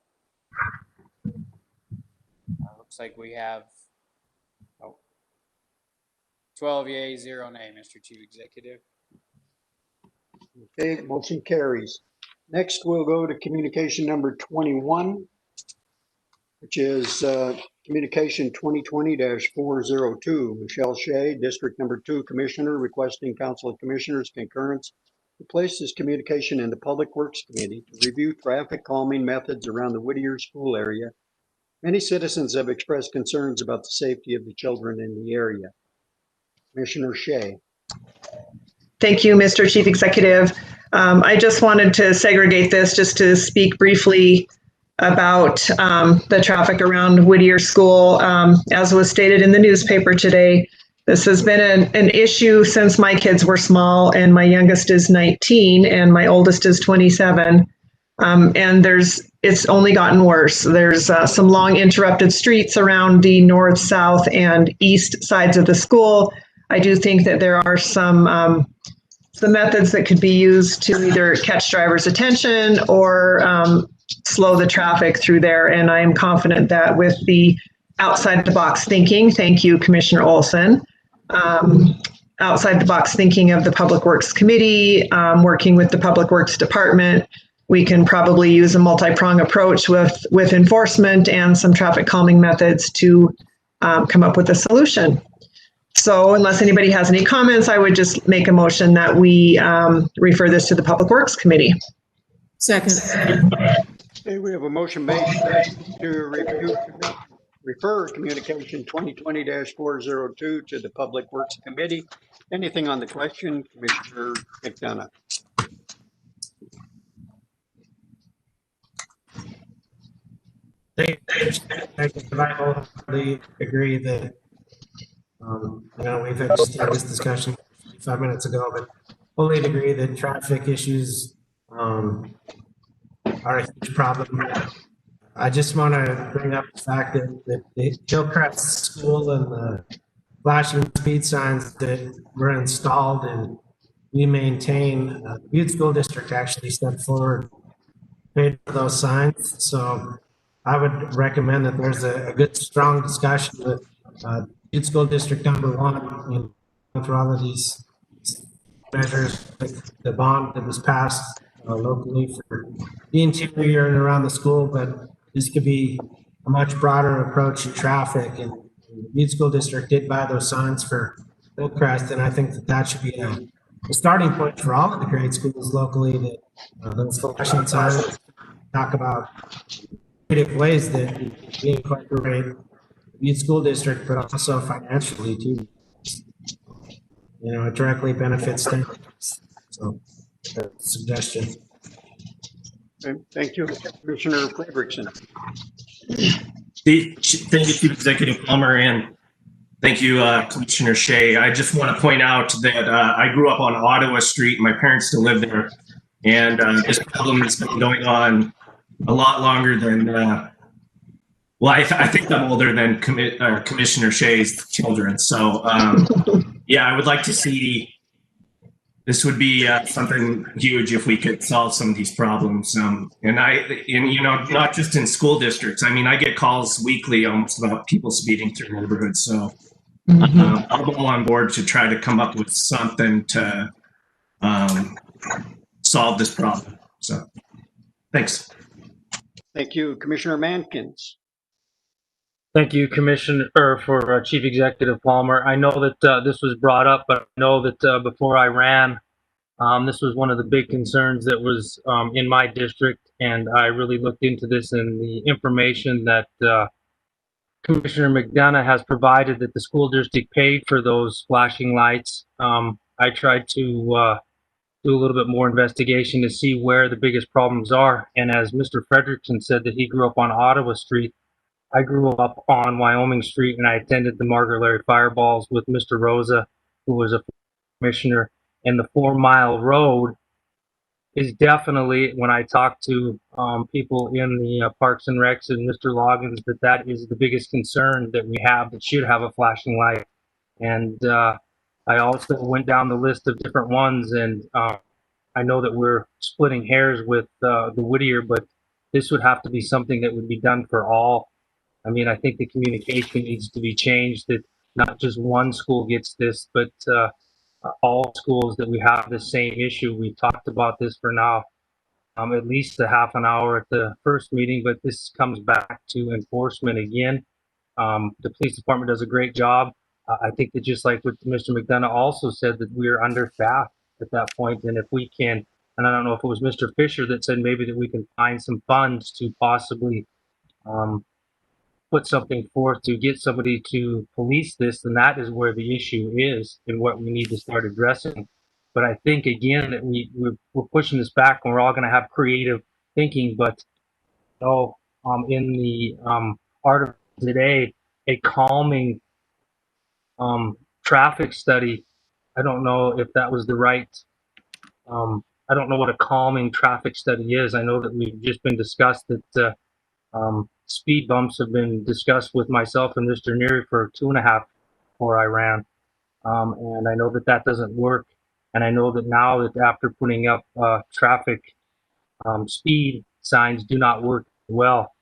Looks like we have 12 yea, 0 nay, Mr. Chief Executive. Okay, motion carries. Next, we'll go to communication number 21, which is communication 2020-402. Michelle Shea, District Number 2 Commissioner, requesting Council of Commissioners concurrence to place this communication in the Public Works Committee to review traffic calming methods around the Whittier School area. Many citizens have expressed concerns about the safety of the children in the area. Commissioner Shea. Thank you, Mr. Chief Executive. I just wanted to segregate this just to speak briefly about the traffic around Whittier School. As was stated in the newspaper today, this has been an issue since my kids were small, and my youngest is 19 and my oldest is 27. And it's only gotten worse. There's some long interrupted streets around the north, south, and east sides of the school. I do think that there are some some methods that could be used to either catch drivers' attention or slow the traffic through there. And I am confident that with the outside the box thinking, thank you, Commissioner Olson, outside the box thinking of the Public Works Committee, working with the Public Works Department, we can probably use a multi-prong approach with enforcement and some traffic calming methods to come up with a solution. So unless anybody has any comments, I would just make a motion that we refer this to the Public Works Committee. Second. Okay, we have a motion made to refer communication 2020-402 to the Public Works Committee. Anything on the question, Commissioner McDonough? I wholeheartedly agree that, we've had this discussion 5 minutes ago, but fully agree that traffic issues are a huge problem. I just want to bring up the fact that the Hillcrest School and the flashing speed signs that were installed and we maintain, the Butte School District actually stepped forward, paid for those signs. So I would recommend that there's a good, strong discussion with Butte School District #1 for all of these measures, like the bond that was passed locally for the interior and around the school, but this could be a much broader approach to traffic. And the Butte School District did buy those signs for Hillcrest, and I think that should be a starting point for all of the grade schools locally, that those flashing signs talk about creative ways that we incorporate the Butte School District, but also financially too. It directly benefits them. So, suggestion. Okay, thank you, Commissioner Frederickson. Thank you, Chief Executive Palmer, and thank you, Commissioner Shea. I just want to point out that I grew up on Ottawa Street. My parents still live there, and this problem has been going on a lot longer than. I think I'm older than Commissioner Shea's children. So, yeah, I would like to see. This would be something huge if we could solve some of these problems. And not just in school districts. I mean, I get calls weekly almost about people speeding through neighborhoods. So I'm all on board to try to come up with something to solve this problem. So thanks. Thank you, Commissioner Mankins. Thank you, Commissioner, for Chief Executive Palmer. I know that this was brought up, but I know that before I ran, this was one of the big concerns that was in my district, and I really looked into this, and the information that Commissioner McDonough has provided that the school district paid for those flashing lights. I tried to do a little bit more investigation to see where the biggest problems are, and as Mr. Frederickson said that he grew up on Ottawa Street, I grew up on Wyoming Street, and I attended the Margaret Larry Fireballs with Mr. Rosa, who was a commissioner. And the 4 Mile Road is definitely, when I talk to people in the Parks and Recs and Mr. Loggins, that is the biggest concern that we have that should have a flashing light. And I also went down the list of different ones, and I know that we're splitting hairs with the Whittier, but this would have to be something that would be done for all. I mean, I think the communication needs to be changed, that not just one school gets this, but all schools, that we have the same issue. We talked about this for now at least a half an hour at the first meeting, but this comes back to enforcement again. The police department does a great job. I think that just like what Mr. McDonough also said, that we're understaffed at that point. And if we can, and I don't know if it was Mr. Fisher that said maybe that we can find some funds to possibly put something forth to get somebody to police this, then that is where the issue is and what we need to start addressing. But I think again that we're pushing this back, and we're all going to have creative thinking. But in the art of today, a calming traffic study. I don't know if that was the right. I don't know what a calming traffic study is. I know that we've just been discussed that. Speed bumps have been discussed with myself and Mr. Neary for 2.5 before I ran. And I know that doesn't work. And I know that now that after putting up traffic speed signs do not work well.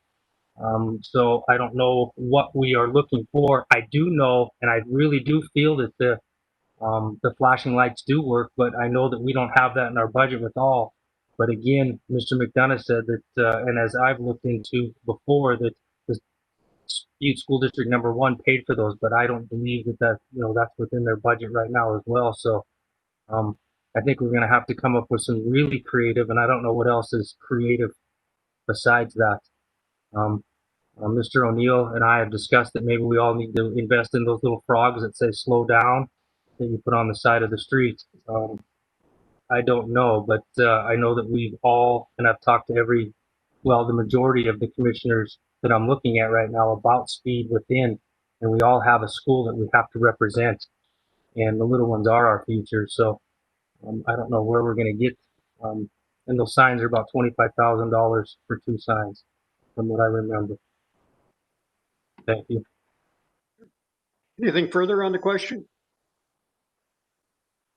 So I don't know what we are looking for. I do know, and I really do feel that the flashing lights do work, but I know that we don't have that in our budget with all. But again, Mr. McDonough said that, and as I've looked into before, that the Butte School District number 1 paid for those, but I don't believe that that's within their budget right now as well. So I think we're going to have to come up with some really creative, and I don't know what else is creative besides that. Mr. O'Neill and I have discussed that maybe we all need to invest in those little frogs that say slow down that you put on the side of the street. I don't know, but I know that we've all, and I've talked to the majority of the commissioners that I'm looking at right now about speed within, and we all have a school that we have to represent, and the little ones are our future. So I don't know where we're going to get, and those signs are about $25,000 for 2 signs, from what I remember. Thank you. Anything further on the question?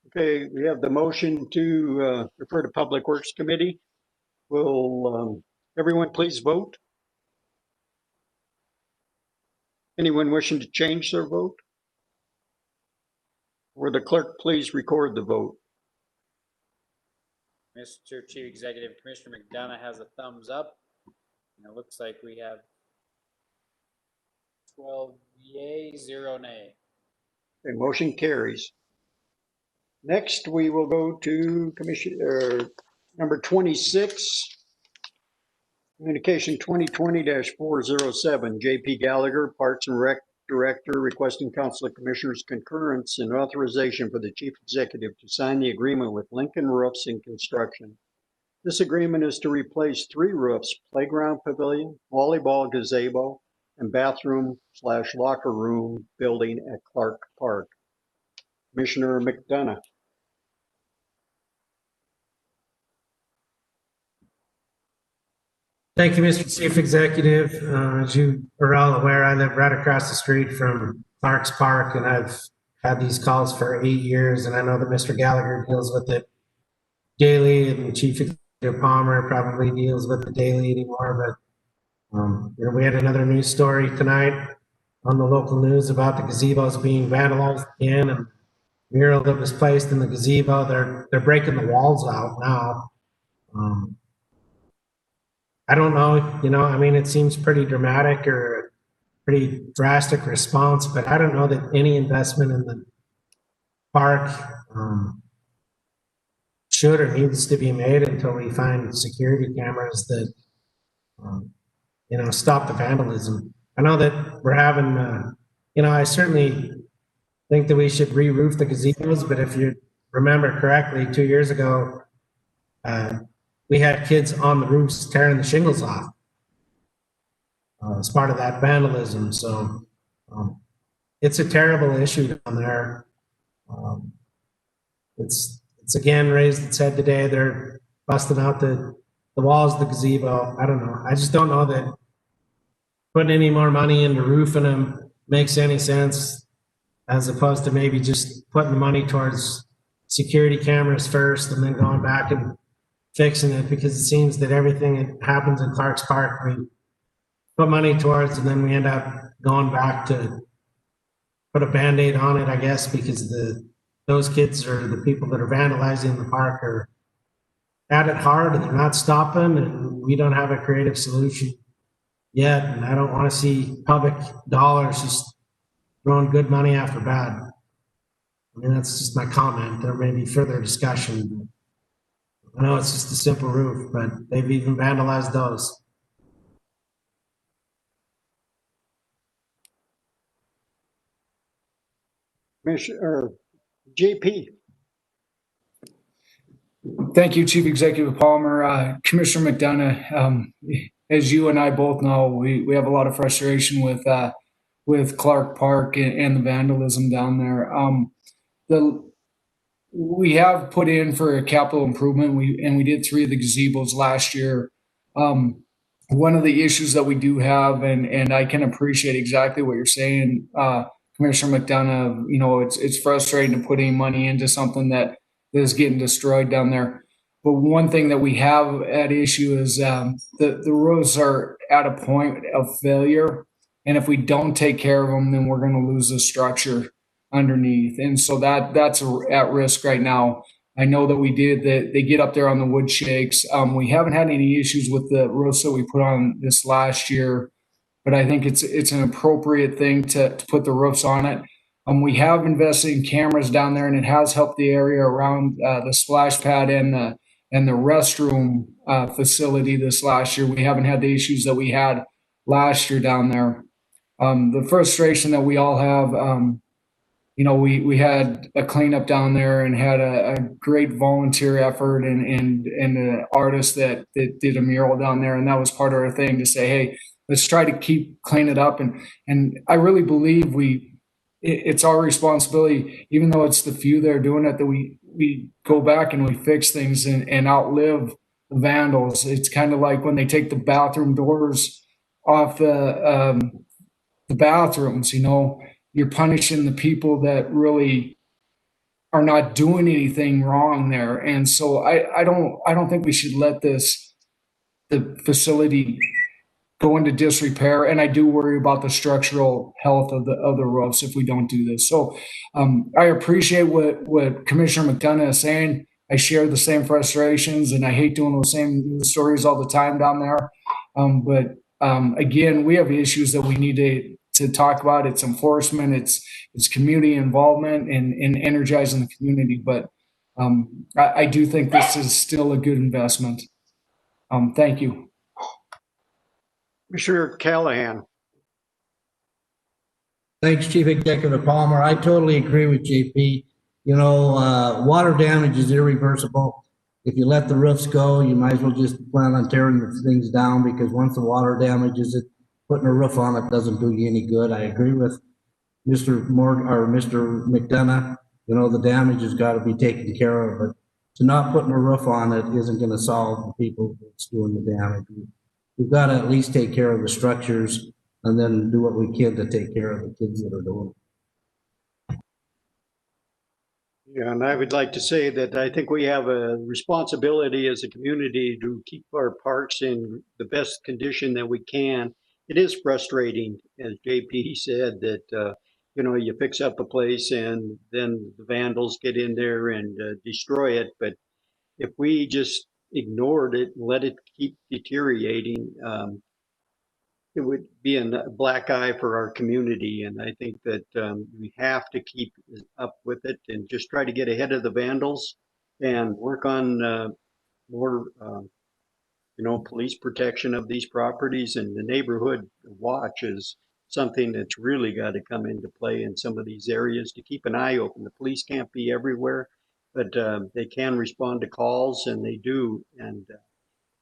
Okay, we have the motion to refer to Public Works Committee. Will everyone please vote? Anyone wishing to change their vote? Will the clerk please record the vote? Mr. Chief Executive, Commissioner McDonough has a thumbs up. And it looks like we have 12 yay, 0 nay. Okay, motion carries. Next, we will go to number 26, Communication 2020-407, JP Gallagher, Parks and Rec Director, requesting Council of Commissioners concurrence and authorization for the Chief Executive to sign the agreement with Lincoln Roofs and Construction. This agreement is to replace 3 roofs: playground pavilion, volleyball gazebo, and bathroom/locker room building at Clark Park. Commissioner McDonough. Thank you, Mr. Chief Executive. As you are all aware, I live right across the street from Clark's Park, and I've had these calls for 8 years, and I know that Mr. Gallagher deals with it daily, and Chief Executive Palmer probably deals with it daily anymore, but we had another news story tonight on the local news about the gazebos being vandalized again, and mural that was placed in the gazebo, they're breaking the walls out now. I don't know, I mean, it seems pretty dramatic or a pretty drastic response, but I don't know that any investment in the park should or needs to be made until we find security cameras that, stop the vandalism. I know that we're having, I certainly think that we should re-roof the gazebos, but if you remember correctly, 2 years ago, we had kids on the roofs tearing the shingles off as part of that vandalism. So it's a terrible issue down there. It's again raised its head today. They're busting out the walls of the gazebo. I don't know. I just don't know that putting any more money into roofing them makes any sense, as opposed to maybe just putting the money towards security cameras first and then going back and fixing it, because it seems that everything that happens in Clark's Park, we put money towards and then we end up going back to put a Band-Aid on it, I guess, because those kids or the people that are vandalizing the park are at it hard and they're not stopping, and we don't have a creative solution yet. And I don't want to see public dollars just throwing good money after bad. I mean, that's just my comment. There may be further discussion. I know it's just a simple roof, but they've even vandalized those. Commissioner JP. Thank you, Chief Executive Palmer. Commissioner McDonough, as you and I both know, we have a lot of frustration with Clark Park and the vandalism down there. We have put in for a capital improvement. We did 3 of the gazebos last year. One of the issues that we do have, and I can appreciate exactly what you're saying, Commissioner McDonough, it's frustrating to put any money into something that that is getting destroyed down there. But one thing that we have at issue is the roads are at a point of failure. And if we don't take care of them, then we're going to lose the structure underneath. And so that's at risk right now. I know that they get up there on the wood shakes. We haven't had any issues with the roofs that we put on this last year, but I think it's an appropriate thing to put the roofs on it. We have invested in cameras down there, and it has helped the area around the splash pad and the restroom facility this last year. We haven't had the issues that we had last year down there. The frustration that we all have, we had a cleanup down there and had a great volunteer effort and an artist that did a mural down there. And that was part of our thing to say, hey, let's try to keep clean it up. And I really believe it's our responsibility, even though it's the few that are doing it, that we go back and we fix things and outlive the vandals. It's kind of like when they take the bathroom doors off the bathrooms, you're punishing the people that really are not doing anything wrong there. And so I don't think we should let the facility go into disrepair. And I do worry about the structural health of the roofs if we don't do this. So I appreciate what Commissioner McDonough is saying. I share the same frustrations, and I hate doing those same stories all the time down there. But again, we have issues that we need to talk about. It's enforcement, it's community involvement and energizing the community. But I do think this is still a good investment. Thank you. Commissioner Callahan. Thanks, Chief Executive Palmer. I totally agree with JP. Water damage is irreversible. If you let the roofs go, you might as well just plan on tearing the things down, because once the water damages it, putting a roof on it doesn't do you any good. I agree with Mr. McDonough. The damage has got to be taken care of, but to not putting a roof on it isn't going to solve the people that's doing the damage. We've got to at least take care of the structures and then do what we can to take care of the kids that are doing it. Yeah, and I would like to say that I think we have a responsibility as a community to keep our parks in the best condition that we can. It is frustrating, as JP said, that you fix up a place and then the vandals get in there and destroy it. But if we just ignored it and let it keep deteriorating, it would be a black eye for our community. And I think that we have to keep up with it and just try to get ahead of the vandals and work on more, police protection of these properties. And the neighborhood watch is something that's really got to come into play in some of these areas to keep an eye open. The police can't be everywhere, but they can respond to calls, and they do. And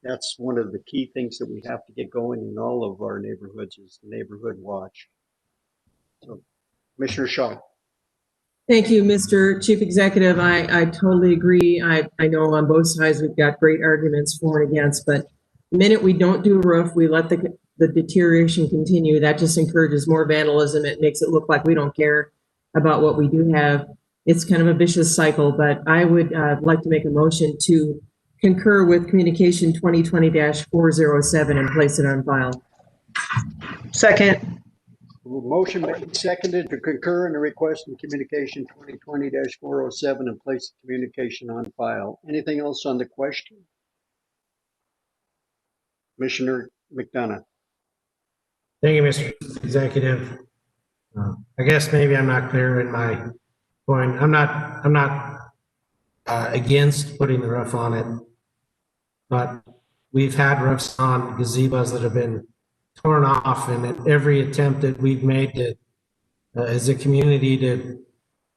that's one of the key things that we have to get going in all of our neighborhoods is the neighborhood watch. So, Commissioner Shaw. Thank you, Mr. Chief Executive. I totally agree. I know on both sides we've got great arguments for and against, but the minute we don't do a roof, we let the deterioration continue. That just encourages more vandalism. It makes it look like we don't care about what we do have. It's kind of a vicious cycle, but I would like to make a motion to concur with communication 2020-407 and place it on file. Second. Motion made and seconded to concur in the request in communication 2020-407 and place the communication on file. Anything else on the question? Commissioner McDonough. Thank you, Mr. Executive. I guess maybe I'm not clear in my point. I'm not against putting the roof on it, but we've had roofs on gazebos that have been torn off, and at every attempt that we've made to, as a community, to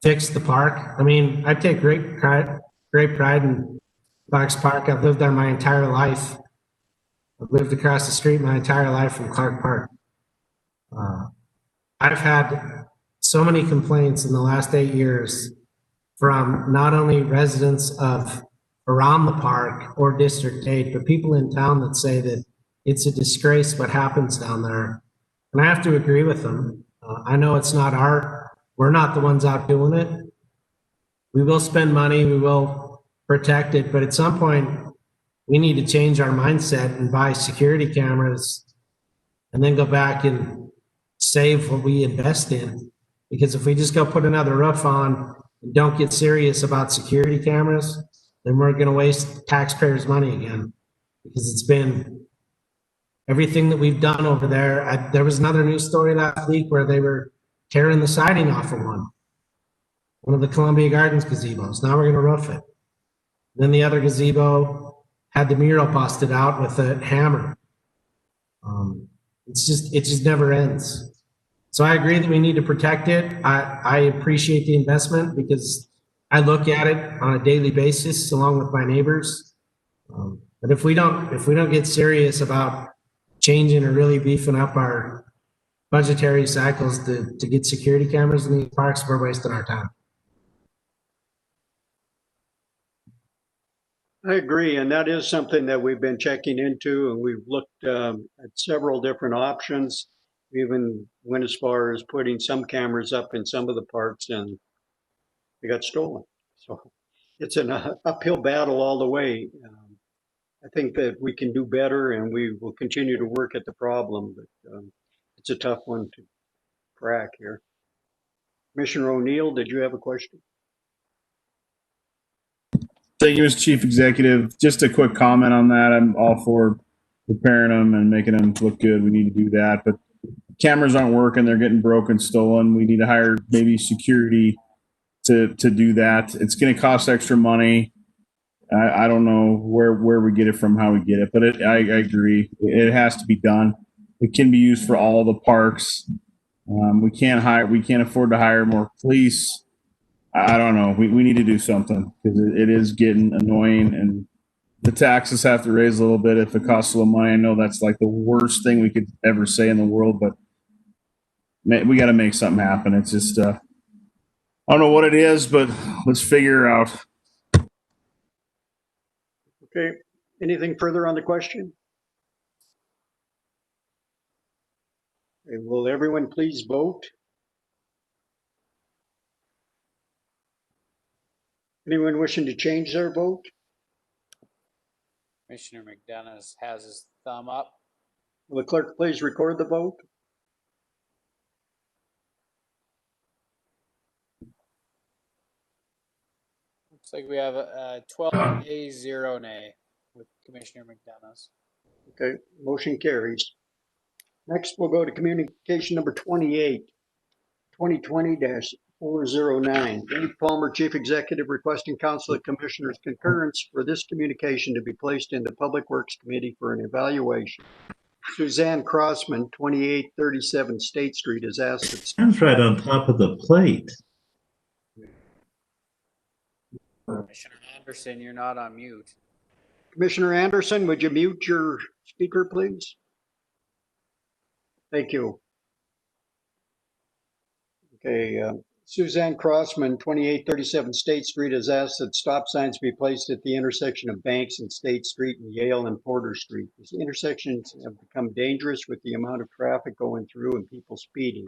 fix the park. I mean, I take great pride in Clark's Park. I've lived there my entire life. I've lived across the street my entire life from Clark Park. I've had so many complaints in the last 8 years from not only residents of around the park or District 8, but people in town that say that it's a disgrace what happens down there. And I have to agree with them. I know it's not we're not the ones out doing it, we will spend money, we will protect it, but at some point, we need to change our mindset and buy security cameras and then go back and save what we invest in. Because if we just go put another roof on and don't get serious about security cameras, then we're gonna waste taxpayers' money again. Because it's been everything that we've done over there. There was another news story last week where they were tearing the siding off of one of the Columbia Gardens gazebos. Now we're gonna roof it. Then the other gazebo had the mural busted out with a hammer. It just never ends. So I agree that we need to protect it. I appreciate the investment because I look at it on a daily basis along with my neighbors. But if we don't get serious about changing or really beefing up our budgetary cycles to get security cameras in these parks, we're wasting our time. I agree, and that is something that we've been checking into, and we've looked at several different options. We even went as far as putting some cameras up in some of the parks, and they got stolen. So it's an uphill battle all the way. I think that we can do better, and we will continue to work at the problem, but it's a tough one to crack here. Commissioner O'Neill, did you have a question? Thank you, Mr. Chief Executive. Just a quick comment on that. I'm all for repairing them and making them look good. We need to do that, but cameras aren't working. They're getting broken, stolen. We need to hire maybe security to do that. It's going to cost extra money. I don't know where we get it from, how we get it, but I agree. It has to be done. It can be used for all the parks. We can't afford to hire more police. I don't know. We need to do something because it is getting annoying, and the taxes have to raise a little bit if it costs a little money. I know that's like the worst thing we could ever say in the world, but we got to make something happen. It's just, I don't know what it is, but let's figure it out. Okay, anything further on the question? Okay, will everyone please vote? Anyone wishing to change their vote? Commissioner McDonough has his thumb up. Will the clerk please record the vote? Looks like we have 12 A, 0 nay with Commissioner McDonough's. Okay, motion carries. Next, we'll go to communication number 28, 2020-409. Dave Palmer, Chief Executive, requesting Council of Commissioners concurrence for this communication to be placed in the Public Works Committee for an evaluation. Suzanne Crossman, 2837 State Street, has asked. Sounds right on top of the plate. Commissioner Anderson, you're not on mute. Commissioner Anderson, would you mute your speaker, please? Thank you. Okay, Suzanne Crossman, 2837 State Street, has asked that stop signs be placed at the intersection of Banks and State Street and Yale and Porter Street. These intersections have become dangerous with the amount of traffic going through and people speeding.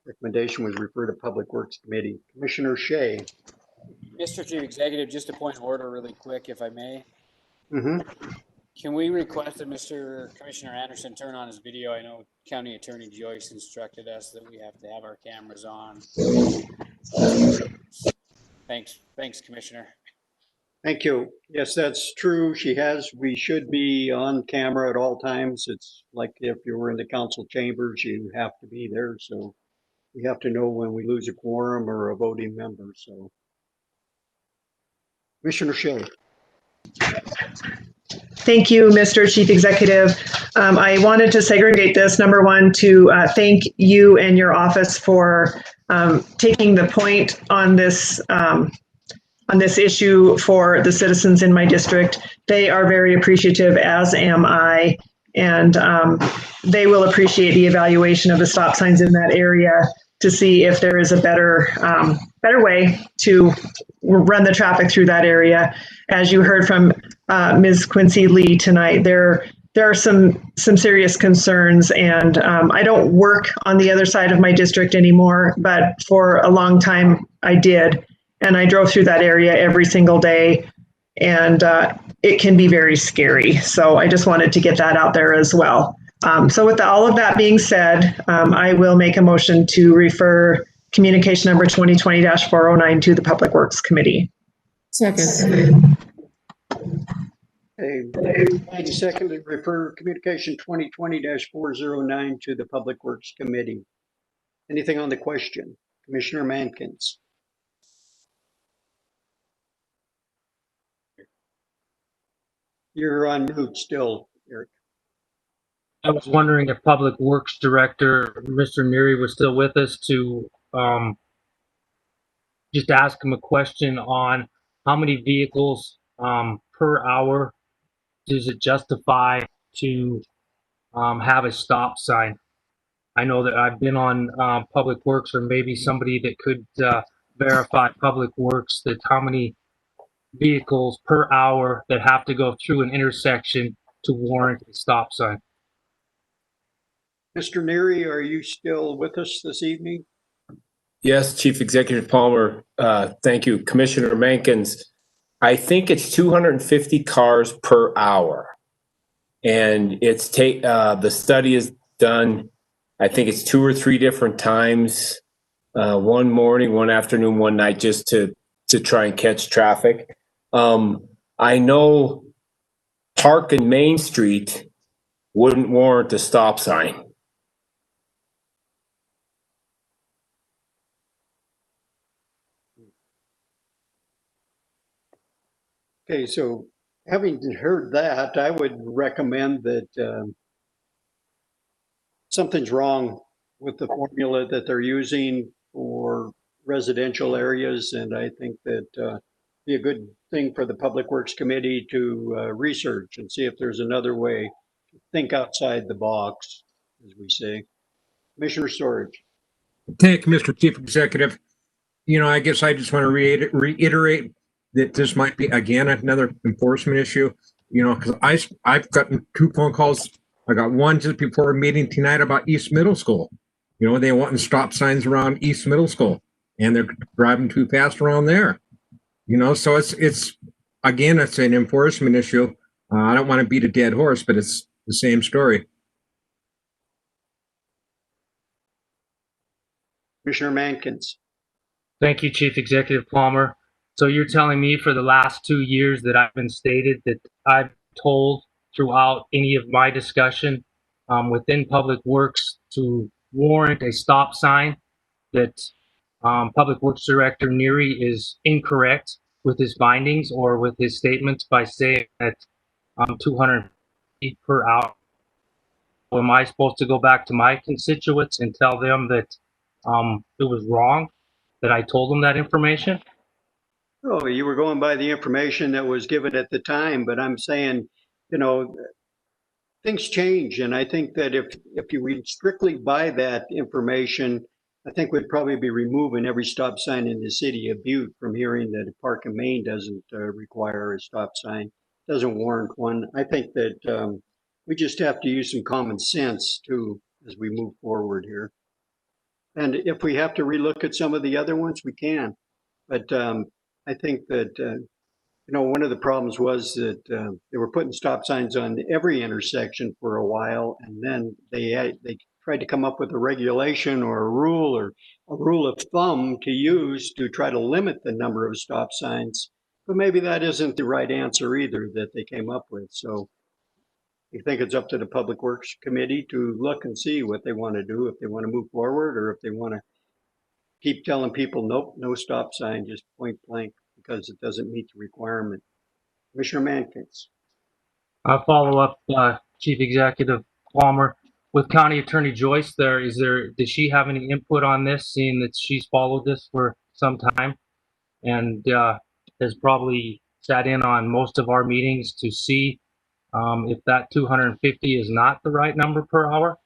Recommendation was referred to Public Works Committee. Commissioner Shea. Mr. Chief Executive, just a point of order really quick, if I may. Mm-hmm. Can we request that Commissioner Anderson turn on his video? I know County Attorney Joyce instructed us that we have to have our cameras on. Thanks, Commissioner. Thank you. Yes, that's true. We should be on camera at all times. It's like if you were in the council chambers, you have to be there. So we have to know when we lose a quorum or a voting member. So Commissioner Shea. Thank you, Mr. Chief Executive. I wanted to segregate this, number one, to thank you and your office for taking the point on this issue for the citizens in my district. They are very appreciative, as am I, and they will appreciate the evaluation of the stop signs in that area to see if there is a better way to run the traffic through that area. As you heard from Ms. Quincy Lee tonight, there are some serious concerns, and I don't work on the other side of my district anymore, but for a long time I did. and I drove through that area every single day, and it can be very scary. So I just wanted to get that out there as well. So with all of that being said, I will make a motion to refer communication number 2020-409 to the Public Works Committee. Second. Okay, second to refer communication 2020-409 to the Public Works Committee. Anything on the question? Commissioner Mankins. You're on mute still, Eric. I was wondering if Public Works Director, Mr. Neary, was still with us to just ask him a question on how many vehicles per hour does it justify to have a stop sign? I know that I've been on Public Works, or maybe somebody that could verify Public Works, that how many vehicles per hour that have to go through an intersection to warrant a stop sign. Mr. Neary, are you still with us this evening? Yes, Chief Executive Palmer. Thank you. Commissioner Mankins, I think it's 250 cars per hour. And it's the study is done, I think it's 2 or 3 different times, one morning, one afternoon, one night, just to try and catch traffic. I know Park and Main Street wouldn't warrant a stop sign. Okay, so having heard that, I would recommend that something's wrong with the formula that they're using for residential areas, and I think that be a good thing for the Public Works Committee to research and see if there's another way to think outside the box, as we say. Commissioner Storage. Thank you, Mr. Chief Executive. I guess I just want to reiterate that this might be, again, another enforcement issue, because I've gotten 2 phone calls. I got one just before a meeting tonight about East Middle School. They want stop signs around East Middle School, and they're driving too fast around there. So it's again, it's an enforcement issue. I don't want to beat a dead horse, but it's the same story. Commissioner Mankins. Thank you, Chief Executive Palmer. So you're telling me for the last 2 years that I've been stated that I've told throughout any of my discussion within Public Works to warrant a stop sign, that Public Works Director Neary is incorrect with his findings or with his statements by saying that 200 feet per hour? Am I supposed to go back to my constituents and tell them that it was wrong, that I told them that information? Oh, you were going by the information that was given at the time, but I'm saying, things change. And I think that if you read strictly by that information, I think we'd probably be removing every stop sign in the city of Butte from hearing that Park and Main doesn't require a stop sign, doesn't warrant one. I think that we just have to use some common sense too as we move forward here. And if we have to relook at some of the other ones, we can. But I think that, one of the problems was that they were putting stop signs on every intersection for a while, and then they tried to come up with a regulation or a rule of thumb to use to try to limit the number of stop signs. But maybe that isn't the right answer either that they came up with. So I think it's up to the Public Works Committee to look and see what they want to do, if they want to move forward or if they want to keep telling people, nope, no stop sign, just point blank, because it doesn't meet the requirement. Commissioner Mankins. I'll follow up, Chief Executive Palmer, with County Attorney Joyce there. Does she have any input on this, seeing that she's followed this for some time and has probably sat in on most of our meetings to see if that 250 is not the right number per hour?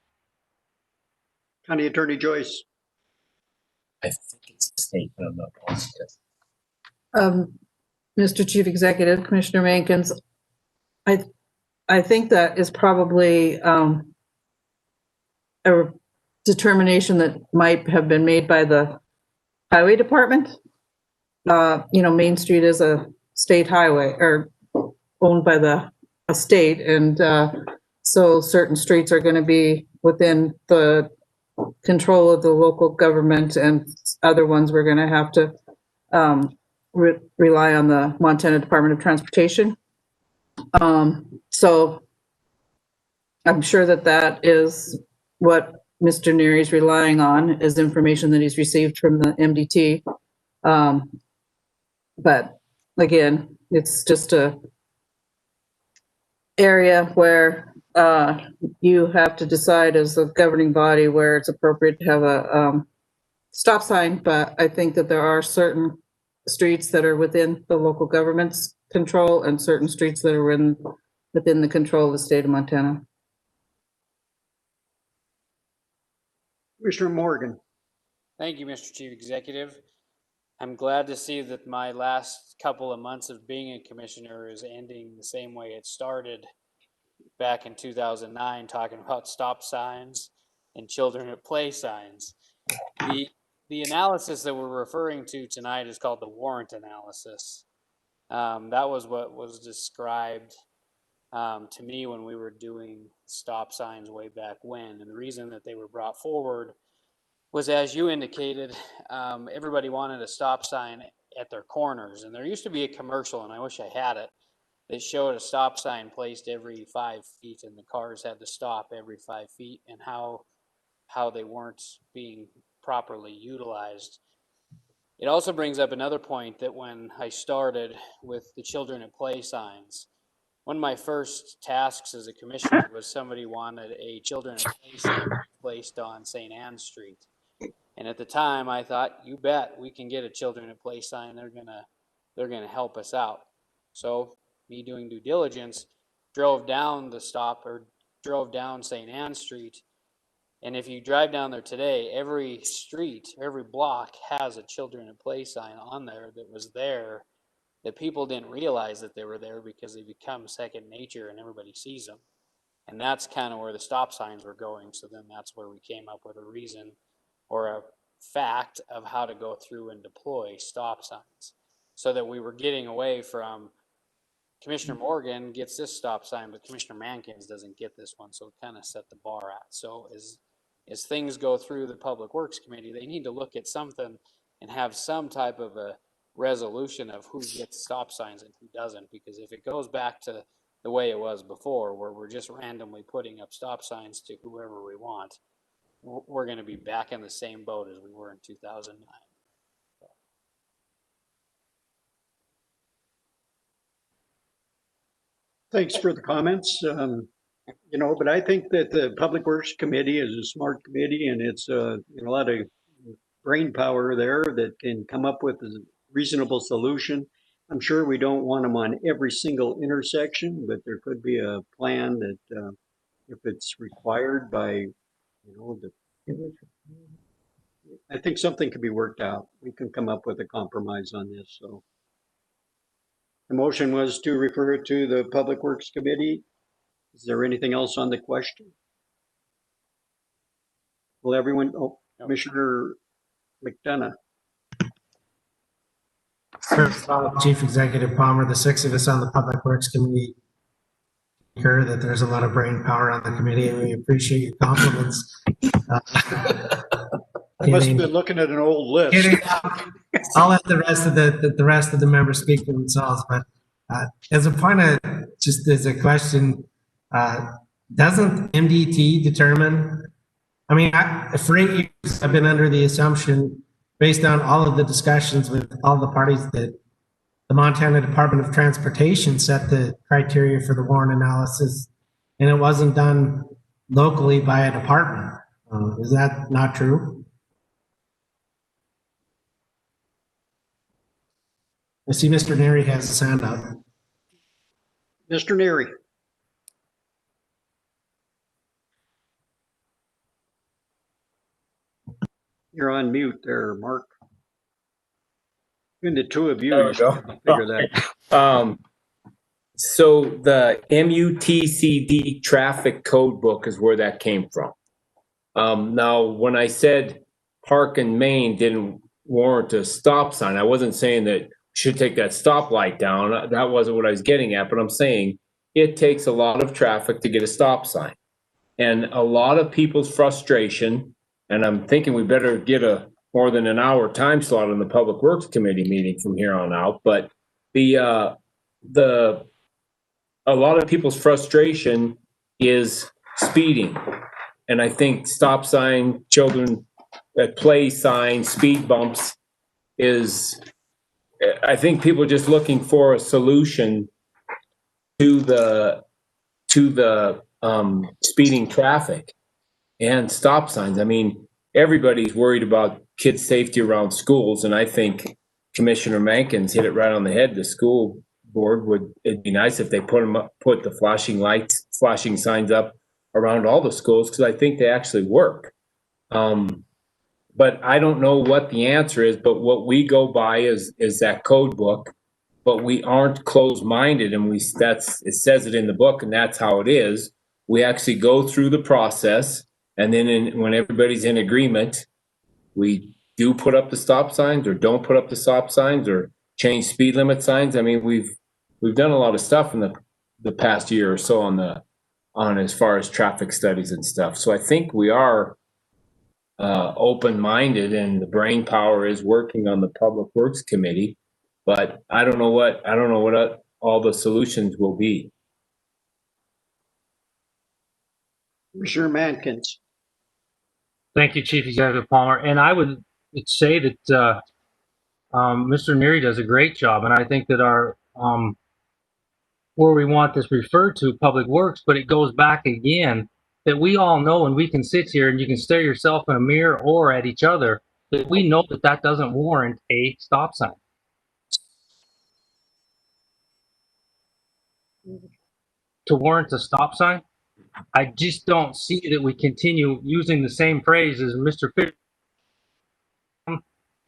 County Attorney Joyce. I think it's the state, but I'm not positive. Mr. Chief Executive, Commissioner Mankins, I think that is probably a determination that might have been made by the Highway Department. Main Street is a state highway or owned by a state. And so certain streets are going to be within the control of the local government, and other ones we're going to have to rely on the Montana Department of Transportation. So I'm sure that is what Mr. Neary is relying on, is information that he's received from the MDT. But again, it's just a area where you have to decide as a governing body where it's appropriate to have a stop sign. But I think that there are certain streets that are within the local government's control and certain streets that are within the control of the state of Montana. Commissioner Morgan. Thank you, Mr. Chief Executive. I'm glad to see that my last couple of months of being a commissioner is ending the same way it started back in 2009, talking about stop signs and children at play signs. The analysis that we're referring to tonight is called the warrant analysis. That was what was described to me when we were doing stop signs way back when. And the reason that they were brought forward was, as you indicated, everybody wanted a stop sign at their corners. And there used to be a commercial, and I wish I had it, that showed a stop sign placed every 5 feet, and the cars had to stop every 5 feet, and how they weren't being properly utilized. It also brings up another point, that when I started with the children at play signs, one of my first tasks as a commissioner was somebody wanted a children at play sign placed on St. Anne Street. And at the time I thought, you bet we can get a children at play sign. They're gonna help us out. So me doing due diligence, drove down St. Anne Street. And if you drive down there today, every street, every block has a children at play sign on there that was there, that people didn't realize that they were there because they become second nature and everybody sees them. And that's kind of where the stop signs were going. So then that's where we came up with a reason or a fact of how to go through and deploy stop signs, so that we were getting away from Commissioner Morgan gets this stop sign, but Commissioner Mankins doesn't get this one. So it kind of set the bar at. So as things go through the Public Works Committee, they need to look at something and have some type of a resolution of who gets stop signs and who doesn't. Because if it goes back to the way it was before, where we're just randomly putting up stop signs to whoever we want, we're going to be back in the same boat as we were in 2009. Thanks for the comments. But I think that the Public Works Committee is a smart committee, and it's a lot of brain power there that can come up with a reasonable solution. I'm sure we don't want them on every single intersection, but there could be a plan that if it's required by, I think something could be worked out. We can come up with a compromise on this. So the motion was to refer it to the Public Works Committee. Is there anything else on the question? Will everyone, Commissioner McDonough. First of all, Chief Executive Palmer, the 6 of us on the Public Works Committee hear that there's a lot of brain power on the committee, and we appreciate your compliments. I must have been looking at an old list. I'll let the rest of the members speak for themselves, but as a point of, just as a question, doesn't MDT determine, I mean, for 8 years, I've been under the assumption, based on all of the discussions with all the parties, that the Montana Department of Transportation set the criteria for the warrant analysis, and it wasn't done locally by a department. Is that not true? I see Mr. Neary has his hand up. Mr. Neary. You're on mute there, Mark. Between the two of you, There we go. figure that. So the MUTCD traffic code book is where that came from. Now, when I said Park and Main didn't warrant a stop sign. I wasn't saying that we should take that stoplight down. That wasn't what I was getting at, but I'm saying it takes a lot of traffic to get a stop sign. And a lot of people's frustration, and I'm thinking we better get a more than an hour time slot on the Public Works Committee meeting from here on out, but a lot of people's frustration is speeding. And I think stop sign, children at play signs, speed bumps I think people are just looking for a solution to the speeding traffic and stop signs. I mean, everybody's worried about kids' safety around schools, and I think Commissioner Mankins hit it right on the head. The school board it'd be nice if they put the flashing signs up around all the schools, because I think they actually work. But I don't know what the answer is, but what we go by is that code book, but we aren't closed-minded, and it says it in the book, and that's how it is. We actually go through the process, and then when everybody's in agreement, we do put up the stop signs or don't put up the stop signs or change speed limit signs. I mean, we've done a lot of stuff in the past year or so on as far as traffic studies and stuff. So I think we are open-minded, and the brain power is working on the Public Works Committee, but I don't know what all the solutions will be. Commissioner Mankins. Thank you, Chief Executive Palmer. And I would say that Mr. Neary does a great job, and I think that our where we want this referred to, Public Works, but it goes back again that we all know, and we can sit here and you can stare yourself in a mirror or at each other, that we know that doesn't warrant a stop sign. To warrant a stop sign, I just don't see that we continue using the same phrase as Mr. Fisher,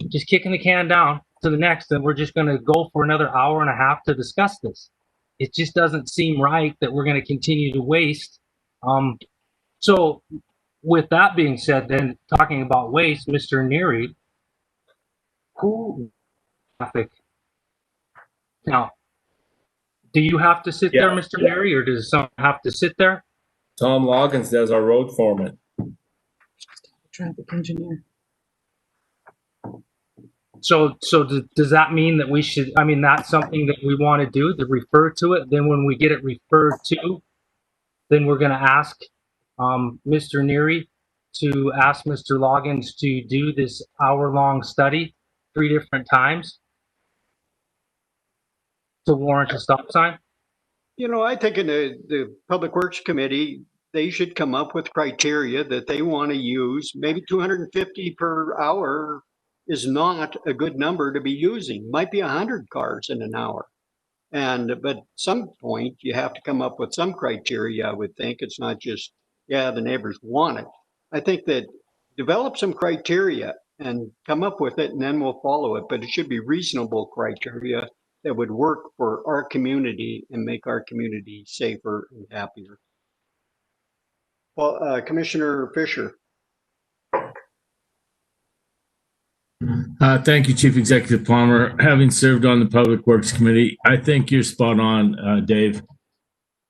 just kicking the can down to the next, and we're just going to go for another hour and a half to discuss this. It just doesn't seem right that we're going to continue to waste. So with that being said, then talking about waste, Mr. Neary, who traffic? Now, do you have to sit there, Mr. Neary, or does someone have to sit there? Tom Loggins does, our road foreman. Traffic engineer. So does that mean that we should, I mean, that's something that we want to do, to refer to it? Then when we get it referred to, then we're going to ask Mr. Neary to ask Mr. Loggins to do this hour-long study 3 different times to warrant a stop sign? You know, I think in the Public Works Committee, they should come up with criteria that they want to use. Maybe 250 per hour is not a good number to be using. Might be 100 cars in an hour. But at some point, you have to come up with some criteria, I would think. It's not just, yeah, the neighbors want it. I think that develop some criteria and come up with it, and then we'll follow it. But it should be reasonable criteria that would work for our community and make our community safer and happier. Well, Commissioner Fisher. Thank you, Chief Executive Palmer. Having served on the Public Works Committee, I think you're spot on, Dave.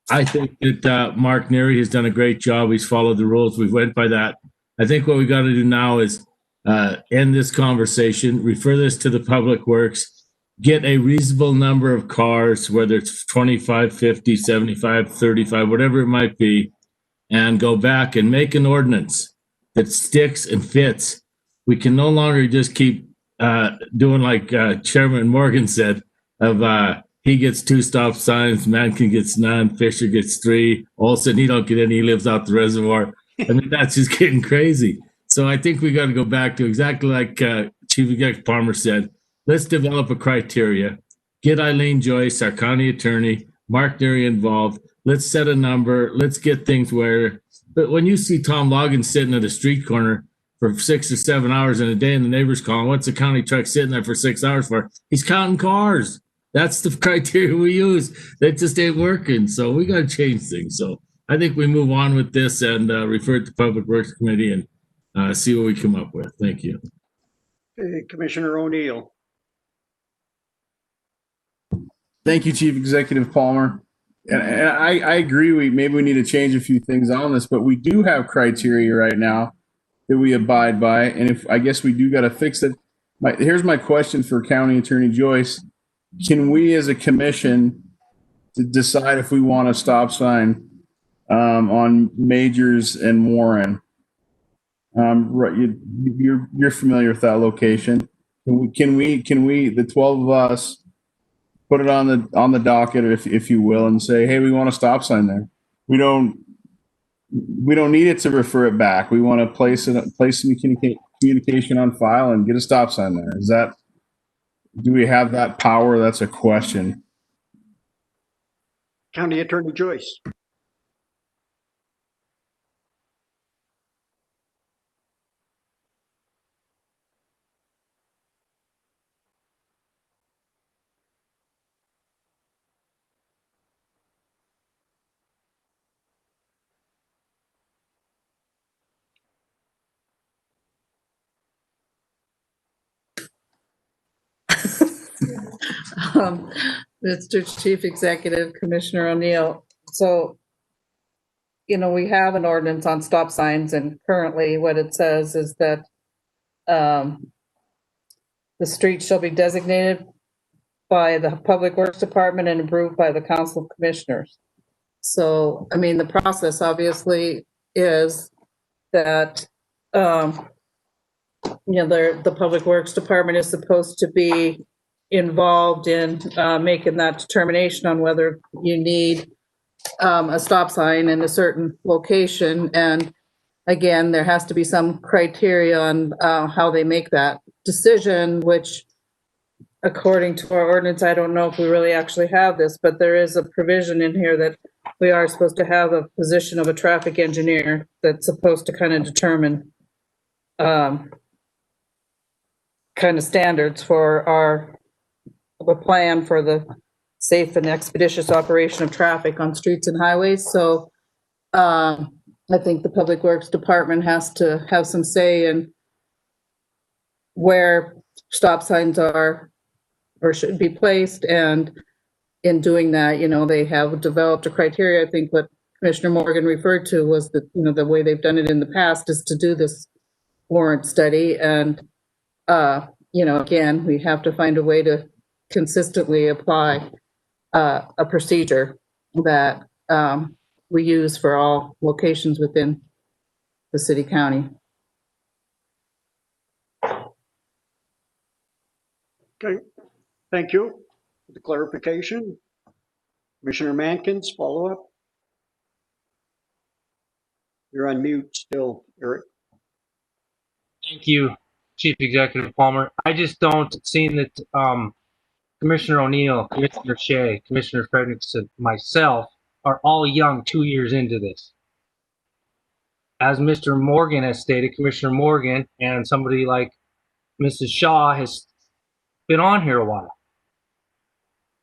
I think that Mark Neary has done a great job. He's followed the rules. We've went by that. I think what we got to do now is end this conversation, refer this to the Public Works, get a reasonable number of cars, whether it's 25, 50, 75, 35, whatever it might be, and go back and make an ordinance that sticks and fits. We can no longer just keep doing like Chairman Morgan said, of he gets 2 stop signs, Mankin gets none, Fisher gets 3. Olson, he don't get any, he lives out the reservoir. I mean, that's just getting crazy. So I think we got to go back to exactly like Chief Executive Palmer said. Let's develop a criteria. Get Eileen Joyce, our county attorney, Mark Neary involved. Let's set a number. Let's get things where. But when you see Tom Loggins sitting at a street corner for 6 or 7 hours in a day, and the neighbors calling, what's the county truck sitting there for 6 hours for? He's counting cars. That's the criteria we use. That just ain't working. So we got to change things. So I think we move on with this and refer it to Public Works Committee and see what we come up with. Thank you. Okay, Commissioner O'Neill. Thank you, Chief Executive Palmer. And I agree. Maybe we need to change a few things on this, but we do have criteria right now that we abide by, and if I guess we do got to fix it. Here's my question for County Attorney Joyce: can we, as a commission, to decide if we want a stop sign on Majors and Warren? Right, you're familiar with that location. Can we, the 12 of us, put it on the docket, if you will, and say, hey, we want a stop sign there. We don't need it to refer it back. We want to place some communication on file and get a stop sign there. Do we have that power? That's a question. County Attorney Joyce. Mr. Chief Executive, Commissioner O'Neill. So, we have an ordinance on stop signs, and currently what it says is that the street shall be designated by the Public Works Department and approved by the Council of Commissioners. So, the process obviously is that, the Public Works Department is supposed to be involved in making that determination on whether you need a stop sign in a certain location. And again, there has to be some criteria on how they make that decision, which according to our ordinance, I don't know if we really actually have this, but there is a provision in here that we are supposed to have a position of a traffic engineer that's supposed to kind of determine kind of standards for a plan for the safe and expeditious operation of traffic on streets and highways. So I think the Public Works Department has to have some say in where stop signs are or should be placed. And in doing that, they have developed a criteria. I think what Commissioner Morgan referred to was that, the way they've done it in the past is to do this warrant study. And, again, we have to find a way to consistently apply a procedure that we use for all locations within the city county. Okay, thank you for the clarification. Commissioner Mankins, follow up. You're on mute still, Eric. Thank you, Chief Executive Palmer. I just don't see that Commissioner O'Neill, Commissioner Shea, Commissioner Frederickson, myself are all young 2 years into this. As Mr. Morgan has stated, Commissioner Morgan and somebody like Mrs. Shaw has been on here a while.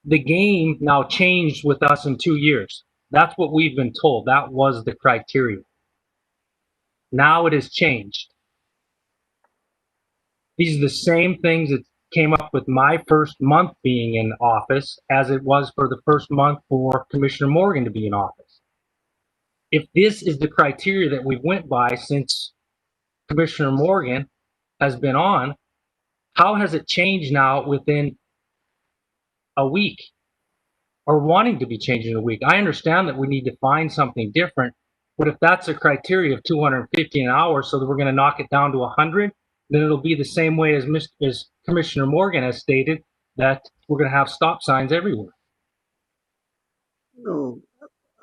The game now changed with us in 2 years. That's what we've been told. That was the criteria. Now it has changed. These are the same things that came up with my first month being in office as it was for the first month for Commissioner Morgan to be in office. If this is the criteria that we went by since Commissioner Morgan has been on, how has it changed now within a week or wanting to be changed in a week? I understand that we need to find something different, but if that's a criteria of 250 an hour so that we're going to knock it down to 100, then it'll be the same way as Commissioner Morgan has stated, that we're going to have stop signs everywhere. No,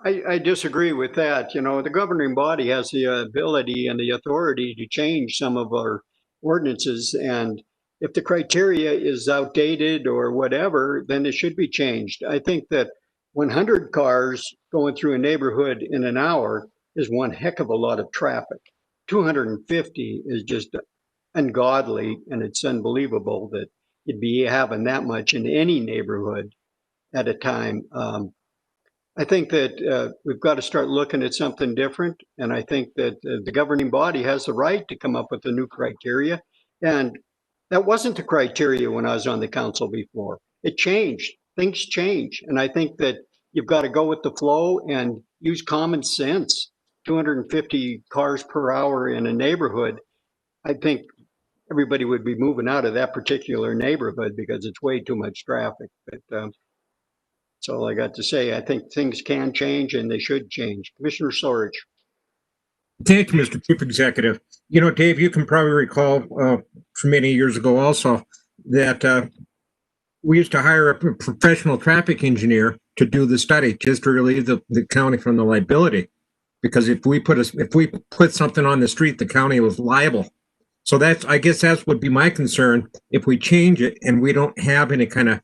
I disagree with that. The governing body has the ability and the authority to change some of our ordinances. And if the criteria is outdated or whatever, then it should be changed. I think that 100 cars going through a neighborhood in an hour is one heck of a lot of traffic. 250 is just ungodly, and it's unbelievable that you'd be having that much in any neighborhood at a time. I think that we've got to start looking at something different, and I think that the governing body has the right to come up with a new criteria. And That wasn't the criteria when I was on the council before. It changed. Things change. And I think that you've got to go with the flow and use common sense. 250 cars per hour in a neighborhood, I think everybody would be moving out of that particular neighborhood because it's way too much traffic. But that's all I got to say. I think things can change and they should change. Commissioner Sorge. Thank you, Mr. Chief Executive. You know, Dave, you can probably recall from many years ago also that we used to hire a professional traffic engineer to do the study just to relieve the county from the liability. Because if we put something on the street, the county was liable. So I guess that would be my concern. If we change it and we don't have any kind of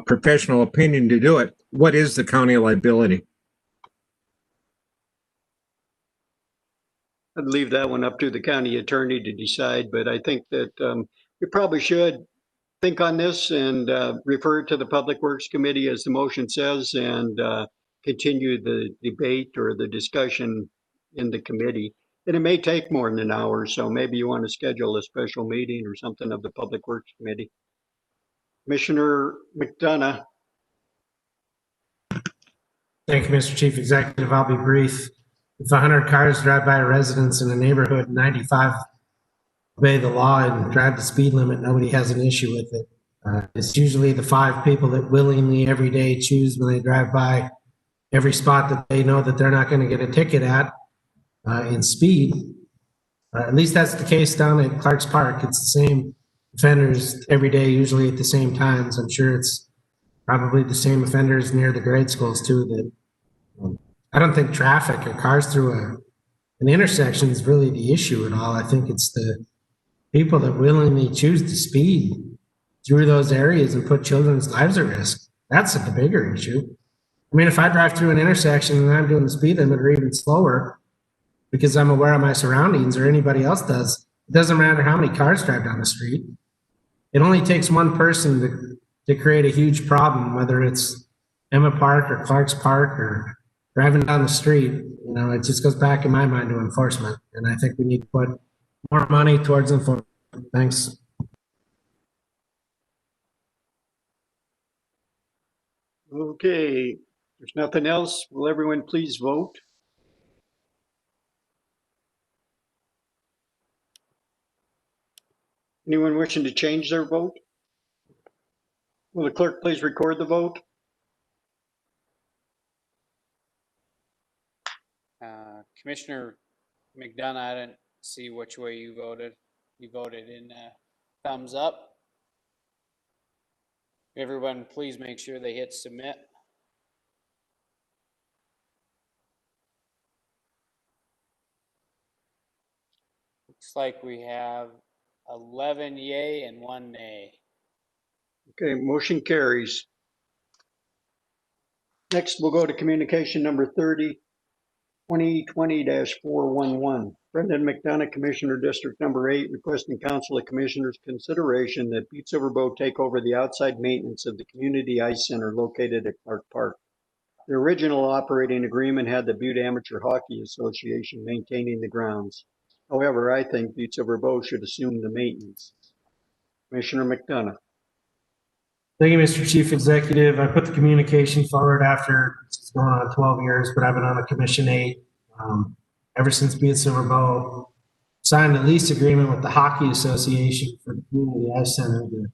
professional opinion to do it, what is the county liability? I'd leave that one up to the county attorney to decide, but I think that we probably should think on this and refer it to the Public Works Committee as the motion says and continue the debate or the discussion in the committee. And it may take more than an hour, so maybe you want to schedule a special meeting or something of the Public Works Committee. Commissioner McDonough. Thank you, Mr. Chief Executive. I'll be brief. If 100 cars drive by a residence in a neighborhood, 95 obey the law and drive the speed limit, nobody has an issue with it. It's usually the 5 people that willingly every day choose when they drive by every spot that they know that they're not going to get a ticket at in speed. At least that's the case down at Clark's Park. It's the same offenders every day, usually at the same times. I'm sure it's probably the same offenders near the grade schools too. That I don't think traffic or cars through an intersection is really the issue at all. I think it's the people that willingly choose to speed through those areas and put children's lives at risk. That's the bigger issue. I mean, if I drive through an intersection and I'm doing the speed limit or even slower because I'm aware of my surroundings or anybody else does, it doesn't matter how many cars drive down the street. It only takes one person to create a huge problem, whether it's Emma Park or Clark's Park or driving down the street. You know, it just goes back in my mind to enforcement. And I think we need to put more money towards enforcement. Thanks. Okay, there's nothing else. Will everyone please vote? Anyone wishing to change their vote? Will the clerk please record the vote? Commissioner McDonough, I didn't see which way you voted. You voted in thumbs up. Everyone, please make sure they hit submit. Looks like we have 11 yay and 1 nay. Okay, motion carries. Next, we'll go to communication number 30, 2020-411. Brendan McDonough, Commissioner District Number 8, requesting Council of Commissioners consideration that Butte-Silver take over the outside maintenance of the Community Ice Center located at Clark Park. The original operating agreement had the Butte Amateur Hockey Association maintaining the grounds. However, I think Butte-Silver should assume the maintenance. Commissioner McDonough. Thank you, Mr. Chief Executive. I put the communication forward after it's going on 12 years, but I've been on the Commission 8 ever since Butte-Silver signed a lease agreement with the Hockey Association for the Community Ice Center. The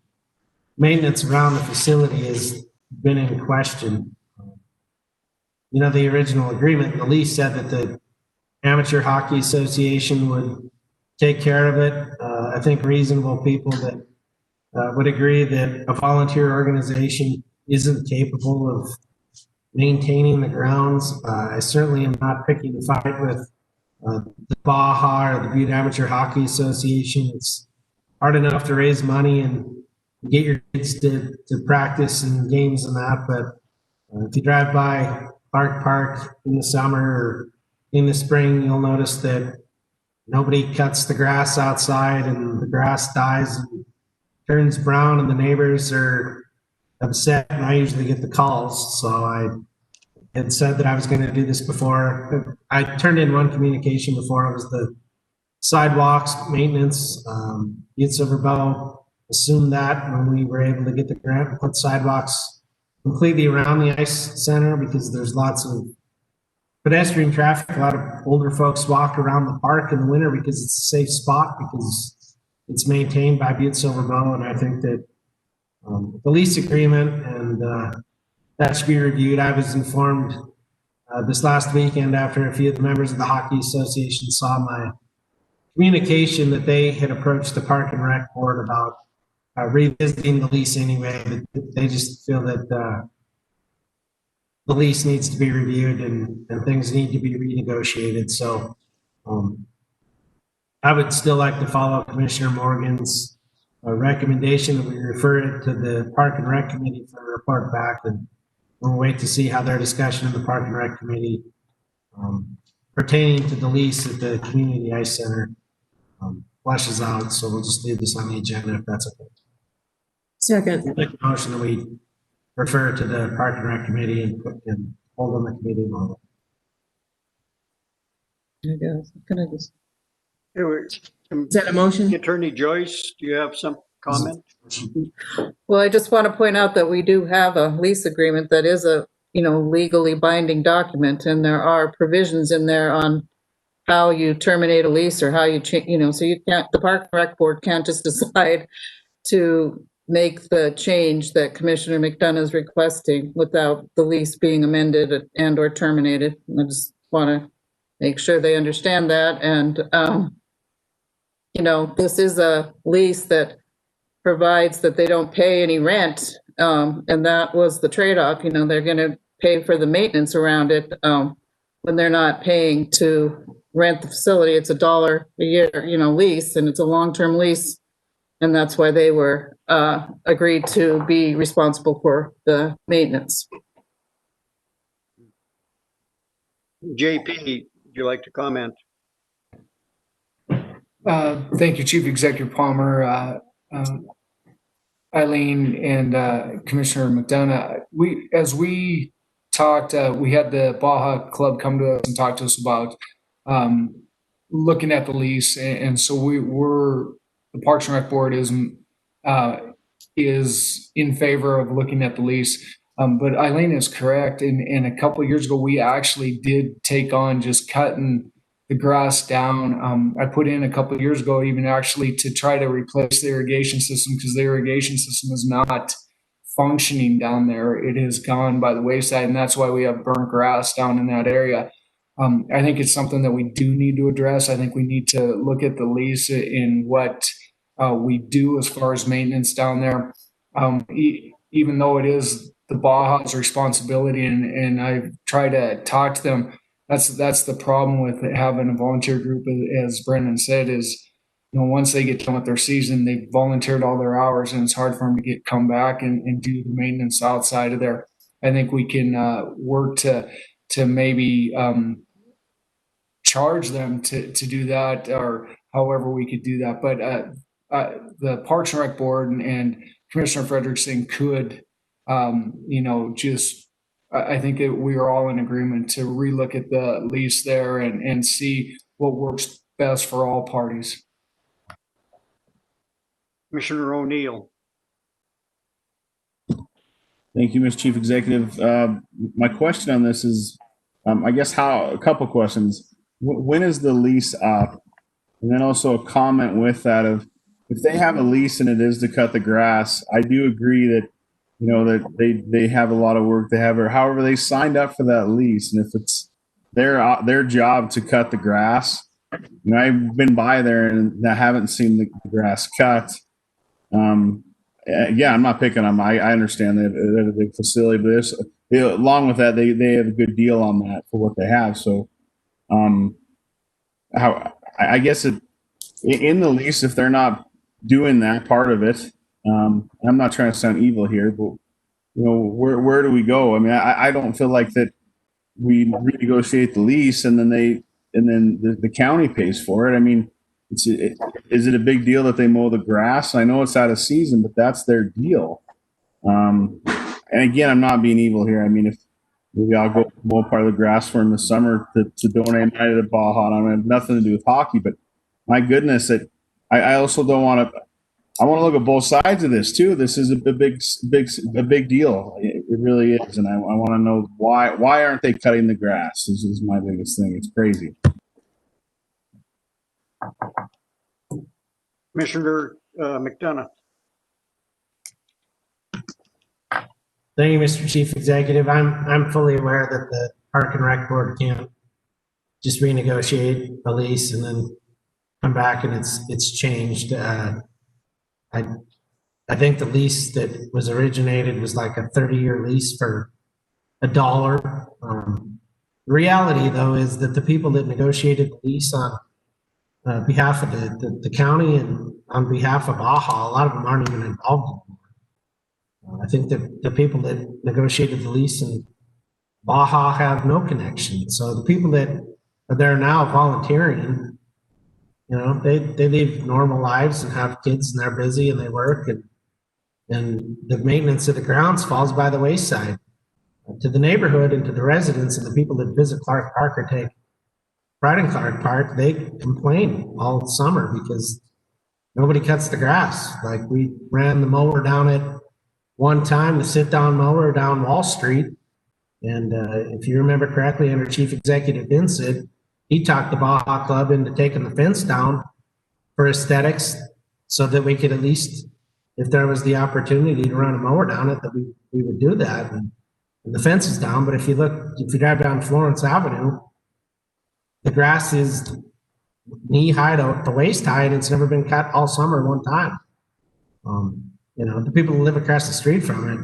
maintenance around the facility has been in question. You know, the original agreement, the lease said that the Amateur Hockey Association would take care of it. I think reasonable people that would agree that a volunteer organization isn't capable of maintaining the grounds. I certainly am not picking a fight with the Baja or the Butte Amateur Hockey Association. It's hard enough to raise money and get your kids to practice in games and that, but if you drive by Clark Park in the summer or in the spring, you'll notice that nobody cuts the grass outside and the grass dies and turns brown and the neighbors are upset, and I usually get the calls. So I had said that I was going to do this before. I turned in one communication before. It was the sidewalks maintenance. Butte-Silver assumed that when we were able to get the grant and put sidewalks completely around the ice center, because there's lots of pedestrian traffic. A lot of older folks walk around the park in the winter because it's a safe spot, because it's maintained by Butte-Silver Bow. And I think that the lease agreement and that should be reviewed. I was informed this last weekend after a few of the members of the Hockey Association saw my communication that they had approached the Park and Rec Board about revisiting the lease anyway. But they just feel that the lease needs to be reviewed and things need to be renegotiated. So I would still like to follow Commissioner Morgan's recommendation that we refer it to the Park and Rec Committee for a report back, and we'll wait to see how their discussion in the Park and Rec Committee pertaining to the lease at the Community Ice Center flushes out. So we'll just leave this on the agenda if that's okay. Second. Make a motion that we refer to the Park and Rec Committee and hold on the committee level. I guess. Can I just? Is that a motion? Attorney Joyce, do you have some comment? Well, I just want to point out that we do have a lease agreement that is a, legally binding document, and there are provisions in there on how you terminate a lease or how you change, so you can't, the Park and Rec Board can't just decide to make the change that Commissioner McDonough is requesting without the lease being amended and or terminated. I just want to make sure they understand that. And, this is a lease that provides that they don't pay any rent. And that was the trade-off. They're going to pay for the maintenance around it when they're not paying to rent the facility. It's $1 a year, lease, and it's a long-term lease. And that's why they were agreed to be responsible for the maintenance. JP, would you like to comment? Thank you, Chief Executive Palmer, Eileen, and Commissioner McDonough. As we talked, we had the Baja Club come to us and talk to us about looking at the lease, and so the Parks and Rec Board is in favor of looking at the lease. But Eileen is correct. And a couple of years ago, we actually did take on just cutting the grass down. I put in a couple of years ago, even actually to try to replace the irrigation system, because the irrigation system is not functioning down there. It has gone by the wayside, and that's why we have burnt grass down in that area. I think it's something that we do need to address. I think we need to look at the lease in what we do as far as maintenance down there. Even though it is the Baja's responsibility, and I try to talk to them, that's the problem with having a volunteer group, as Brendan said, is once they get done with their season, they've volunteered all their hours, and it's hard for them to come back and do the maintenance outside of there. I think we can work to maybe charge them to do that, or however we could do that. But the Parks and Rec Board and Commissioner Frederickson could, I think that we are all in agreement to relook at the lease there and see what works best for all parties. Commissioner O'Neill. Thank you, Mr. Chief Executive. My question on this is, I guess a couple questions. When is the lease up? And then also a comment with that of, if they have a lease and it is to cut the grass, I do agree that, that they have a lot of work to have, or however they signed up for that lease. And if it's their job to cut the grass, I've been by there and I haven't seen the grass cut. Yeah, I'm not picking on them. I understand that they have a big facility, but along with that, they have a good deal on that for what they have. So, I guess in the lease, if they're not doing that part of it, I'm not trying to sound evil here, but where do we go? I mean, I don't feel like that we renegotiate the lease and then the county pays for it. I mean, is it a big deal that they mow the grass? I know it's out of season, but that's their deal. And again, I'm not being evil here. I mean, if maybe I'll go mow part of the grass for in the summer to donate money to the Baja. I have nothing to do with hockey, but my goodness, I also don't want to. I want to look at both sides of this too. This is a big deal. It really is. And I want to know why aren't they cutting the grass? This is my biggest thing. It's crazy. Commissioner McDonough. Thank you, Mr. Chief Executive. I'm fully aware that the Park and Rec Board can't just renegotiate a lease and then come back and it's changed. I think the lease that was originated was like a 30-year lease for $1. The reality, though, is that the people that negotiated the lease on behalf of the county and on behalf of Baja, a lot of them aren't even involved anymore. I think that the people that negotiated the lease in Baja have no connection. So the people that are there now volunteering, you know, they live normal lives and have kids and they're busy and they work and the maintenance of the grounds falls by the wayside. To the neighborhood and to the residents and the people that visit Clark Park or take pride in Clark Park, they complain all summer because nobody cuts the grass. Like we ran the mower down at one time, the sit-down mower down Wall Street. And if you remember correctly, under Chief Executive Vincent, he talked the Baja Club into taking the fence down for aesthetics so that we could at least, if there was the opportunity to run a mower down it, that we would do that. And the fence is down, but if you drive down Florence Avenue, the grass is knee high to waist high and it's never been cut all summer one time. You know, the people who live across the street from it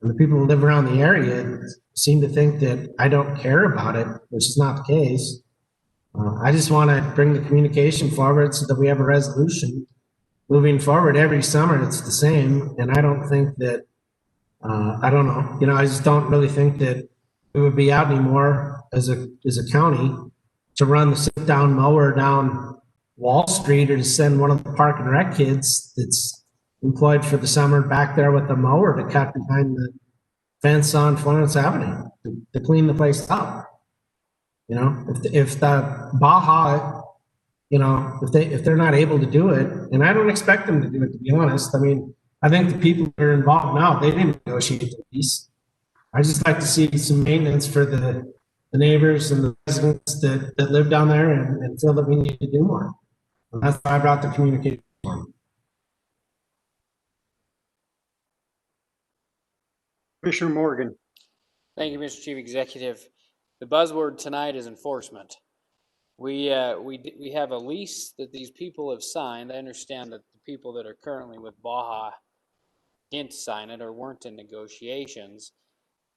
and the people who live around the area seem to think that I don't care about it, which is not the case. I just want to bring the communication forward so that we have a resolution moving forward. Every summer it's the same, and I don't think that I don't know. You know, I just don't really think that we would be out anymore as a county to run the sit-down mower down Wall Street or to send one of the Park and Rec kids that's employed for the summer back there with the mower to cut behind the fence on Florence Avenue to clean the place up. You know, if the Baja, you know, if they're not able to do it, and I don't expect them to do it, to be honest. I mean, I think the people that are involved now, they didn't negotiate the lease. I just like to see some maintenance for the neighbors and the residents that live down there and feel that we need to do more. And that's why I brought the communication. Commissioner Morgan. Thank you, Mr. Chief Executive. The buzzword tonight is enforcement. We have a lease that these people have signed. I understand that the people that are currently with Baja didn't sign it or weren't in negotiations,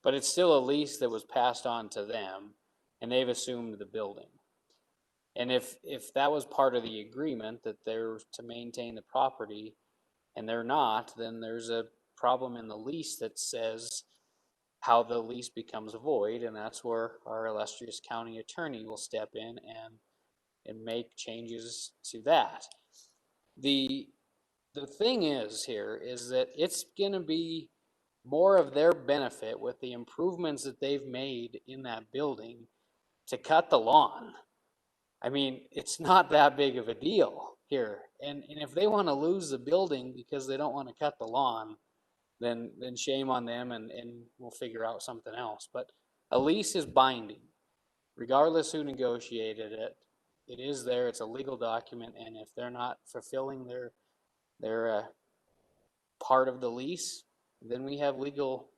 but it's still a lease that was passed on to them, and they've assumed the building. And if that was part of the agreement that they're to maintain the property, and they're not, then there's a problem in the lease that says how the lease becomes void, and that's where our illustrious county attorney will step in and make changes to that. The thing is here is that it's going to be more of their benefit with the improvements that they've made in that building to cut the lawn. I mean, it's not that big of a deal here. And if they want to lose the building because they don't want to cut the lawn, then shame on them and we'll figure out something else. But a lease is binding. Regardless who negotiated it, it is there, it's a legal document, and if they're not fulfilling their part of the lease, then we have legal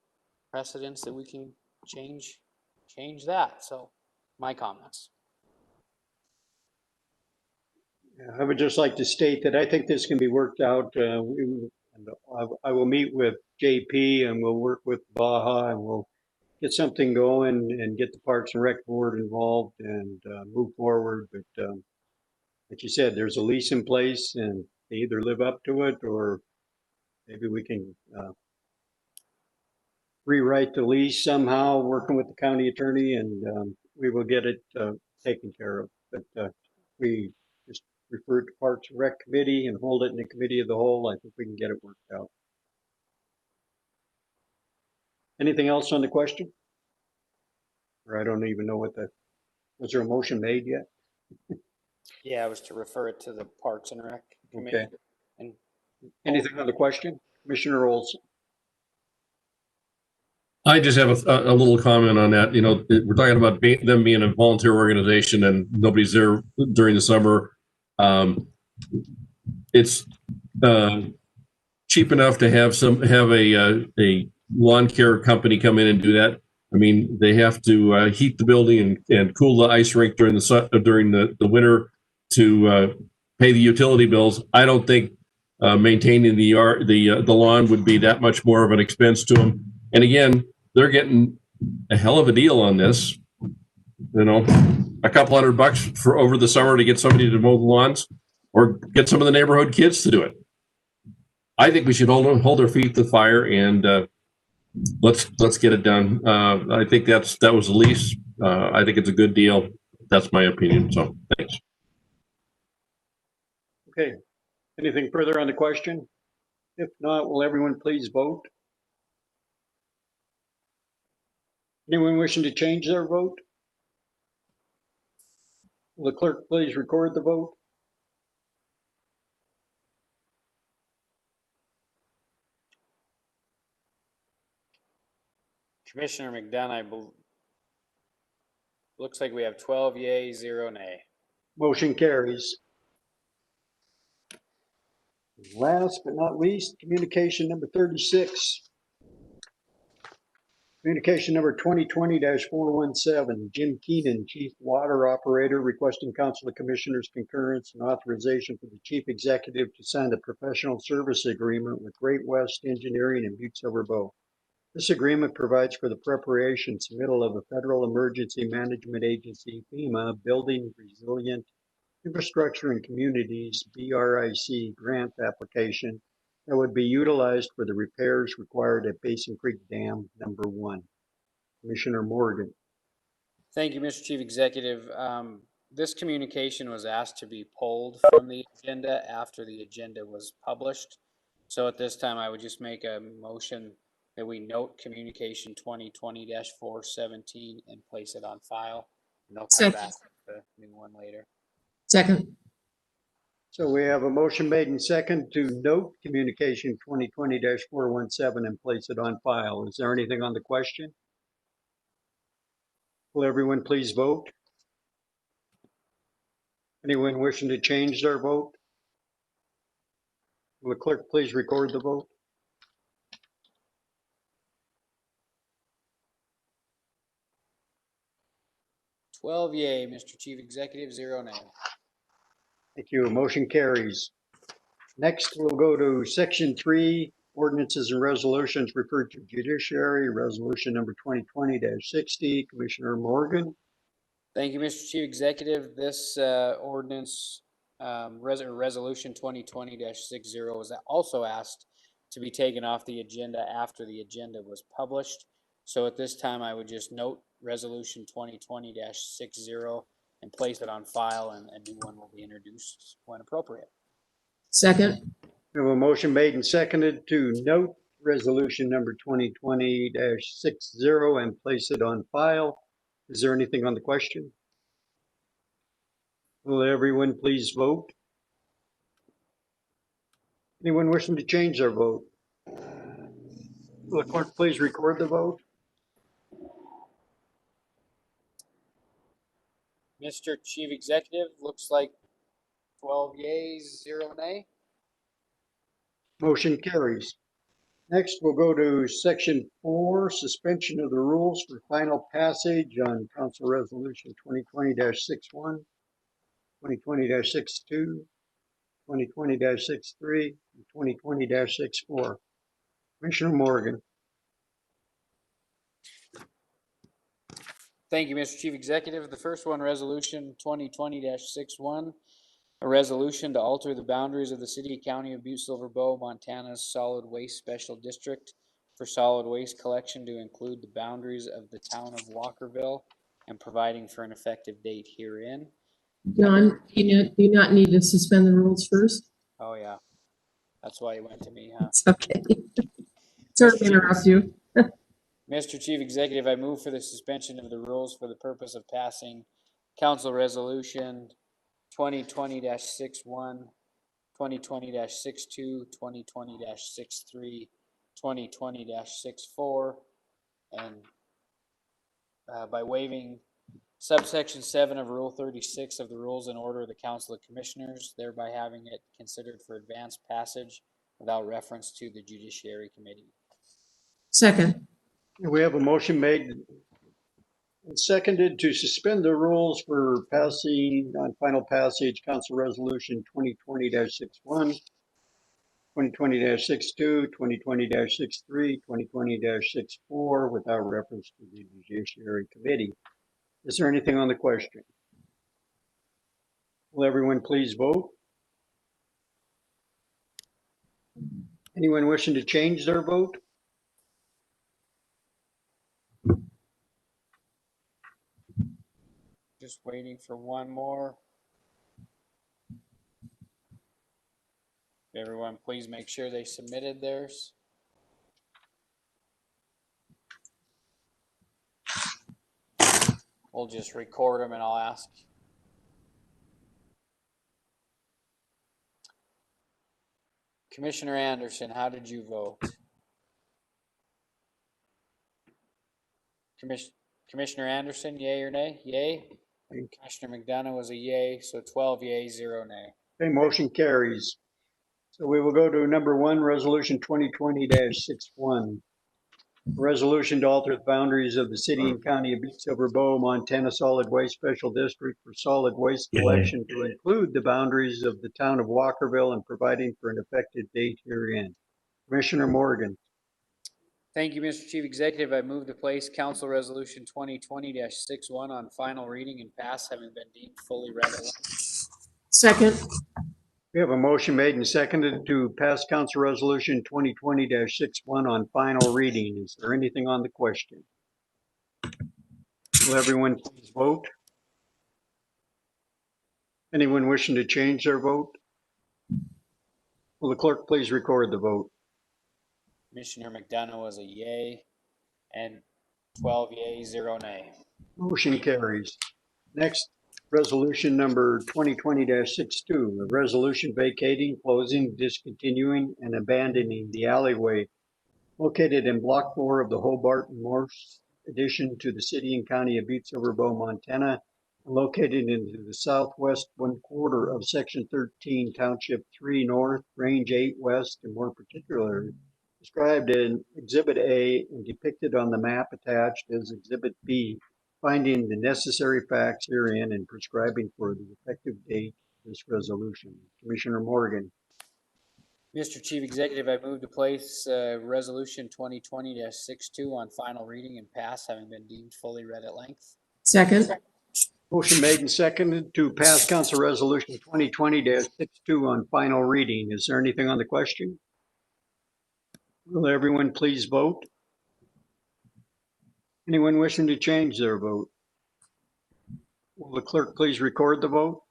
precedents that we can change that. So my comments. I would just like to state that I think this can be worked out. I will meet with JP and we'll work with Baja and we'll get something going and get the Parks and Rec Board involved and move forward. But like you said, there's a lease in place and they either live up to it or maybe we can rewrite the lease somehow, working with the county attorney, and we will get it taken care of. But we just refer it to Parks and Rec Committee and hold it in the Committee of the Whole. I think we can get it worked out. Anything else on the question? Or I don't even know was there a motion made yet? Yeah, I was to refer it to the Parks and Rec Committee. Okay. And Anything on the question? Commissioner Olson? I just have a little comment on that. You know, we're talking about them being a volunteer organization and nobody's there during the summer. It's cheap enough to have a lawn care company come in and do that. I mean, they have to heat the building and cool the ice rink during the winter to pay the utility bills. I don't think maintaining the lawn would be that much more of an expense to them. And again, they're getting a hell of a deal on this. You know, a couple $100 for over the summer to get somebody to mow the lawns, or get some of the neighborhood kids to do it. I think we should hold our feet to the fire and let's get it done. I think that was the least. I think it's a good deal. That's my opinion. So thanks. Okay. Anything further on the question? If not, will everyone please vote? Anyone wishing to change their vote? Will the clerk please record the vote? Commissioner McDonough, looks like we have 12 yay, 0 nay. Motion carries. Last but not least, communication number 36. Communication number 2020-417, Jim Keenan, Chief Water Operator, requesting Council of Commissioners concurrence and authorization for the Chief Executive to sign the professional service agreement with Great West Engineering and Butte-Silver Bow. This agreement provides for the preparation and submittal of a Federal Emergency Management Agency, FEMA, Building Resilient Infrastructure and Communities, BRIC, grant application that would be utilized for the repairs required at Basin Creek Dam number 1. Commissioner Morgan. Thank you, Mr. Chief Executive. This communication was asked to be pulled from the agenda after the agenda was published. So at this time, I would just make a motion that we note communication 2020-417 and place it on file. And they'll come back with the new one later. Second. So we have a motion made and second to note communication 2020-417 and place it on file. Is there anything on the question? Will everyone please vote? Anyone wishing to change their vote? Will the clerk please record the vote? $12 yay, Mr. Chief Executive, 0 nay. Thank you. Motion carries. Next, we'll go to section 3, ordinances and resolutions referred to judiciary, resolution number 2020-60. Commissioner Morgan. Thank you, Mr. Chief Executive. This ordinance, resolution 2020-60 was also asked to be taken off the agenda after the agenda was published. So at this time, I would just note resolution 2020-60 and place it on file, and a new one will be introduced when appropriate. Second. We have a motion made and seconded to note resolution number 2020-60 and place it on file. Is there anything on the question? Will everyone please vote? Anyone wishing to change their vote? Will the clerk please record the vote? Mr. Chief Executive, looks like 12 yeas, 0 nay. Motion carries. Next, we'll go to section 4, suspension of the rules for final passage on Council Resolution 2020-61, 2020-62, 2020-63, and 2020-64. Commissioner Morgan. Thank you, Mr. Chief Executive. The first one, resolution 2020-61, a resolution to alter the boundaries of the city and county of Butte-Silver Bow, Montana's solid waste special district for solid waste collection to include the boundaries of the town of Walkerville and providing for an effective date herein. John, do you not need to suspend the rules first? Oh, yeah. That's why he went to me, huh? It's okay. Sorry to interrupt you. Mr. Chief Executive, I move for the suspension of the rules for the purpose of passing Council Resolution 2020-61 2020-62, 2020-63, 2020-64, and by waiving subsection 7 of Rule 36 of the Rules and Order of the Council of Commissioners, thereby having it considered for advanced passage without reference to the Judiciary Committee. Second. We have a motion made and seconded to suspend the rules for passing on final passage, Council Resolution 2020-61, 2020-62, 2020-63, 2020-64 without reference to the Judiciary Committee. Is there anything on the question? Will everyone please vote? Anyone wishing to change their vote? Just waiting for one more. Everyone, please make sure they submitted theirs. We'll just record them and I'll ask. Commissioner Anderson, how did you vote? Commissioner Anderson, yay or nay? Yay. Commissioner McDonough was a yay, so 12 yay, 0 nay. Okay, motion carries. So we will go to number 1, Resolution 2020-61. Resolution to alter the boundaries of the city and county of Butte-Silver Bow, Montana Solid Waste Special District for solid waste collection to include the boundaries of the town of Walkerville and providing for an effective date herein. Commissioner Morgan. Thank you, Mr. Chief Executive. I move to place Council Resolution 2020-61 on final reading and pass, having been deemed fully read. Second. We have a motion made and seconded to pass Council Resolution 2020-61 on final reading. Is there anything on the question? Will everyone please vote? Anyone wishing to change their vote? Will the clerk please record the vote? Commissioner McDonough was a yay, and 12 yay, 0 nay. Motion carries. Next, resolution number 2020-62, a resolution vacating, closing, discontinuing, and abandoning the alleyway located in Block 4 of the Hobart and Morse addition to the city and county of Butte-Silver Bow, Montana, located into the southwest 1/4 of Section 13, Township 3 North, Range 8 West, and more particularly described in Exhibit A and depicted on the map attached as Exhibit B, finding the necessary facts herein and prescribing for the effective date of this resolution. Commissioner Morgan. Mr. Chief Executive, I move to place Resolution 2020-62 on final reading and pass, having been deemed fully read at length. Second. Motion made and seconded to pass Council Resolution 2020-62 on final reading. Is there anything on the question? Will everyone please vote? Anyone wishing to change their vote? Will the clerk please record the vote?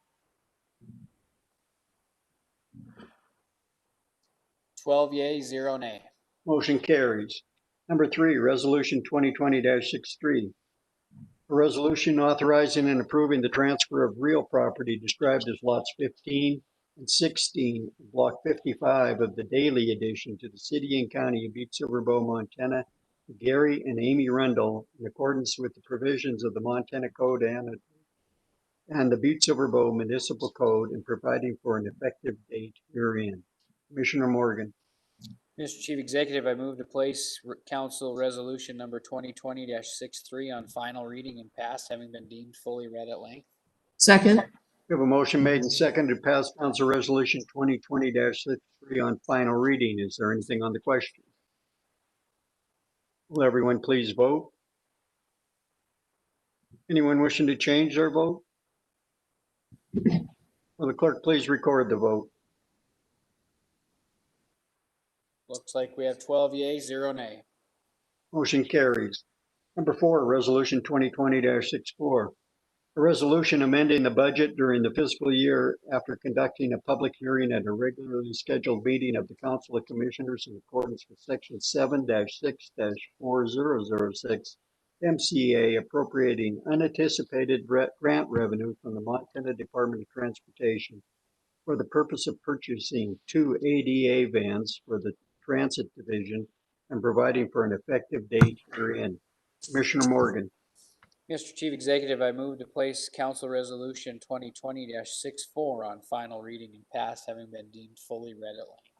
12 yea, 0 nay. Motion carries. Number 3, Resolution 2020-63. A resolution authorizing and approving the transfer of real property described as lots 15 and 16, Block 55 of the Daily Edition to the city and county of Butte-Silver Bow, Montana, to Gary and Amy Rundle in accordance with the provisions of the Montana Code and the Butte-Silver Bow Municipal Code and providing for an effective date herein. Commissioner Morgan. Mr. Chief Executive, I move to place Council Resolution number 2020-63 on final reading and pass, having been deemed fully read at length. Second. We have a motion made and seconded to pass Council Resolution 2020-63 on final reading. Is there anything on the question? Will everyone please vote? Anyone wishing to change their vote? Will the clerk please record the vote? Looks like we have 12 yea, 0 nay. Motion carries. Number 4, Resolution 2020-64. A resolution amending the budget during the fiscal year after conducting a public hearing at a regularly scheduled meeting of the Council of Commissioners in accordance with Section 7-6-4006 MCA, appropriating unanticipated grant revenue from the Montana Department of Transportation for the purpose of purchasing 2 ADA vans for the Transit Division and providing for an effective date herein. Commissioner Morgan. Mr. Chief Executive, I move to place Council Resolution 2020-64 on final reading and pass, having been deemed fully read at length.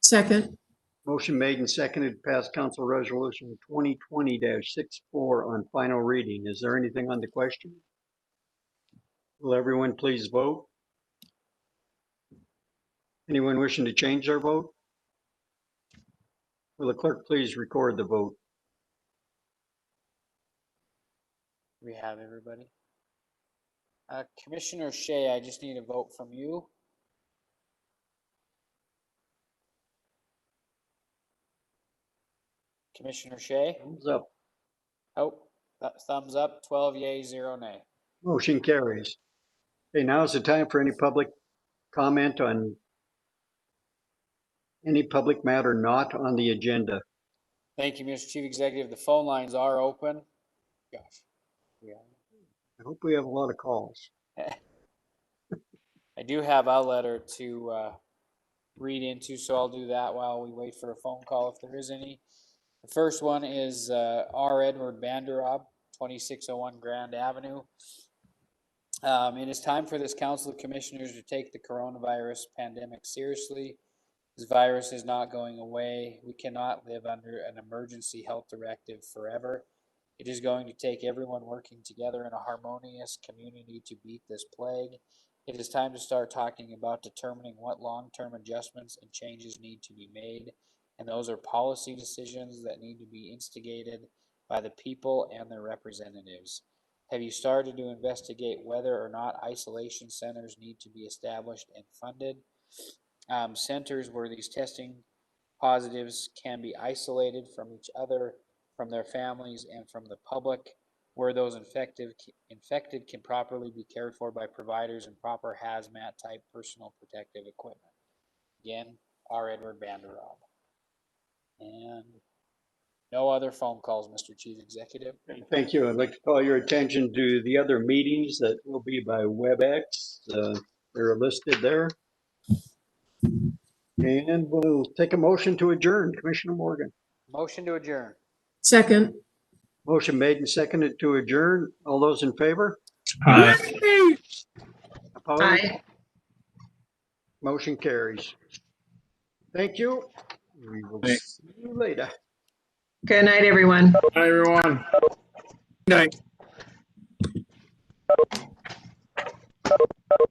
Second. Motion made and seconded to pass Council Resolution 2020-64 on final reading. Is there anything on the question? Will everyone please vote? Anyone wishing to change their vote? Will the clerk please record the vote? We have everybody. Commissioner Shea, I just need a vote from you. Commissioner Shea? Thumbs up. Oh, thumbs up, 12 yea, 0 nay. Motion carries. Okay, now is the time for any public comment on any public matter not on the agenda. Thank you, Mr. Chief Executive. The phone lines are open. Gosh. Yeah. I hope we have a lot of calls. I do have a letter to read into, so I'll do that while we wait for a phone call if there is any. The first one is R. Edward Banderob, 2601 Grand Avenue. It is time for this Council of Commissioners to take the coronavirus pandemic seriously. This virus is not going away. We cannot live under an emergency health directive forever. It is going to take everyone working together in a harmonious community to beat this plague. It is time to start talking about determining what long-term adjustments and changes need to be made, and those are policy decisions that need to be instigated by the people and their representatives. Have you started to investigate whether or not isolation centers need to be established and funded? Centers where these testing positives can be isolated from each other, from their families, and from the public, where those infected can properly be cared for by providers and proper hazmat type personal protective equipment. Again, R. Edward Banderob. And no other phone calls, Mr. Chief Executive. Thank you. I'd like to call your attention to the other meetings that will be by WebEx. They're listed there. And we'll take a motion to adjourn. Commissioner Morgan. Motion to adjourn. Second. Motion made and seconded to adjourn. All those in favor? Aye. Opposed? Aye. Motion carries. Thank you. We will see you later. Good night, everyone. Hi, everyone. Good night.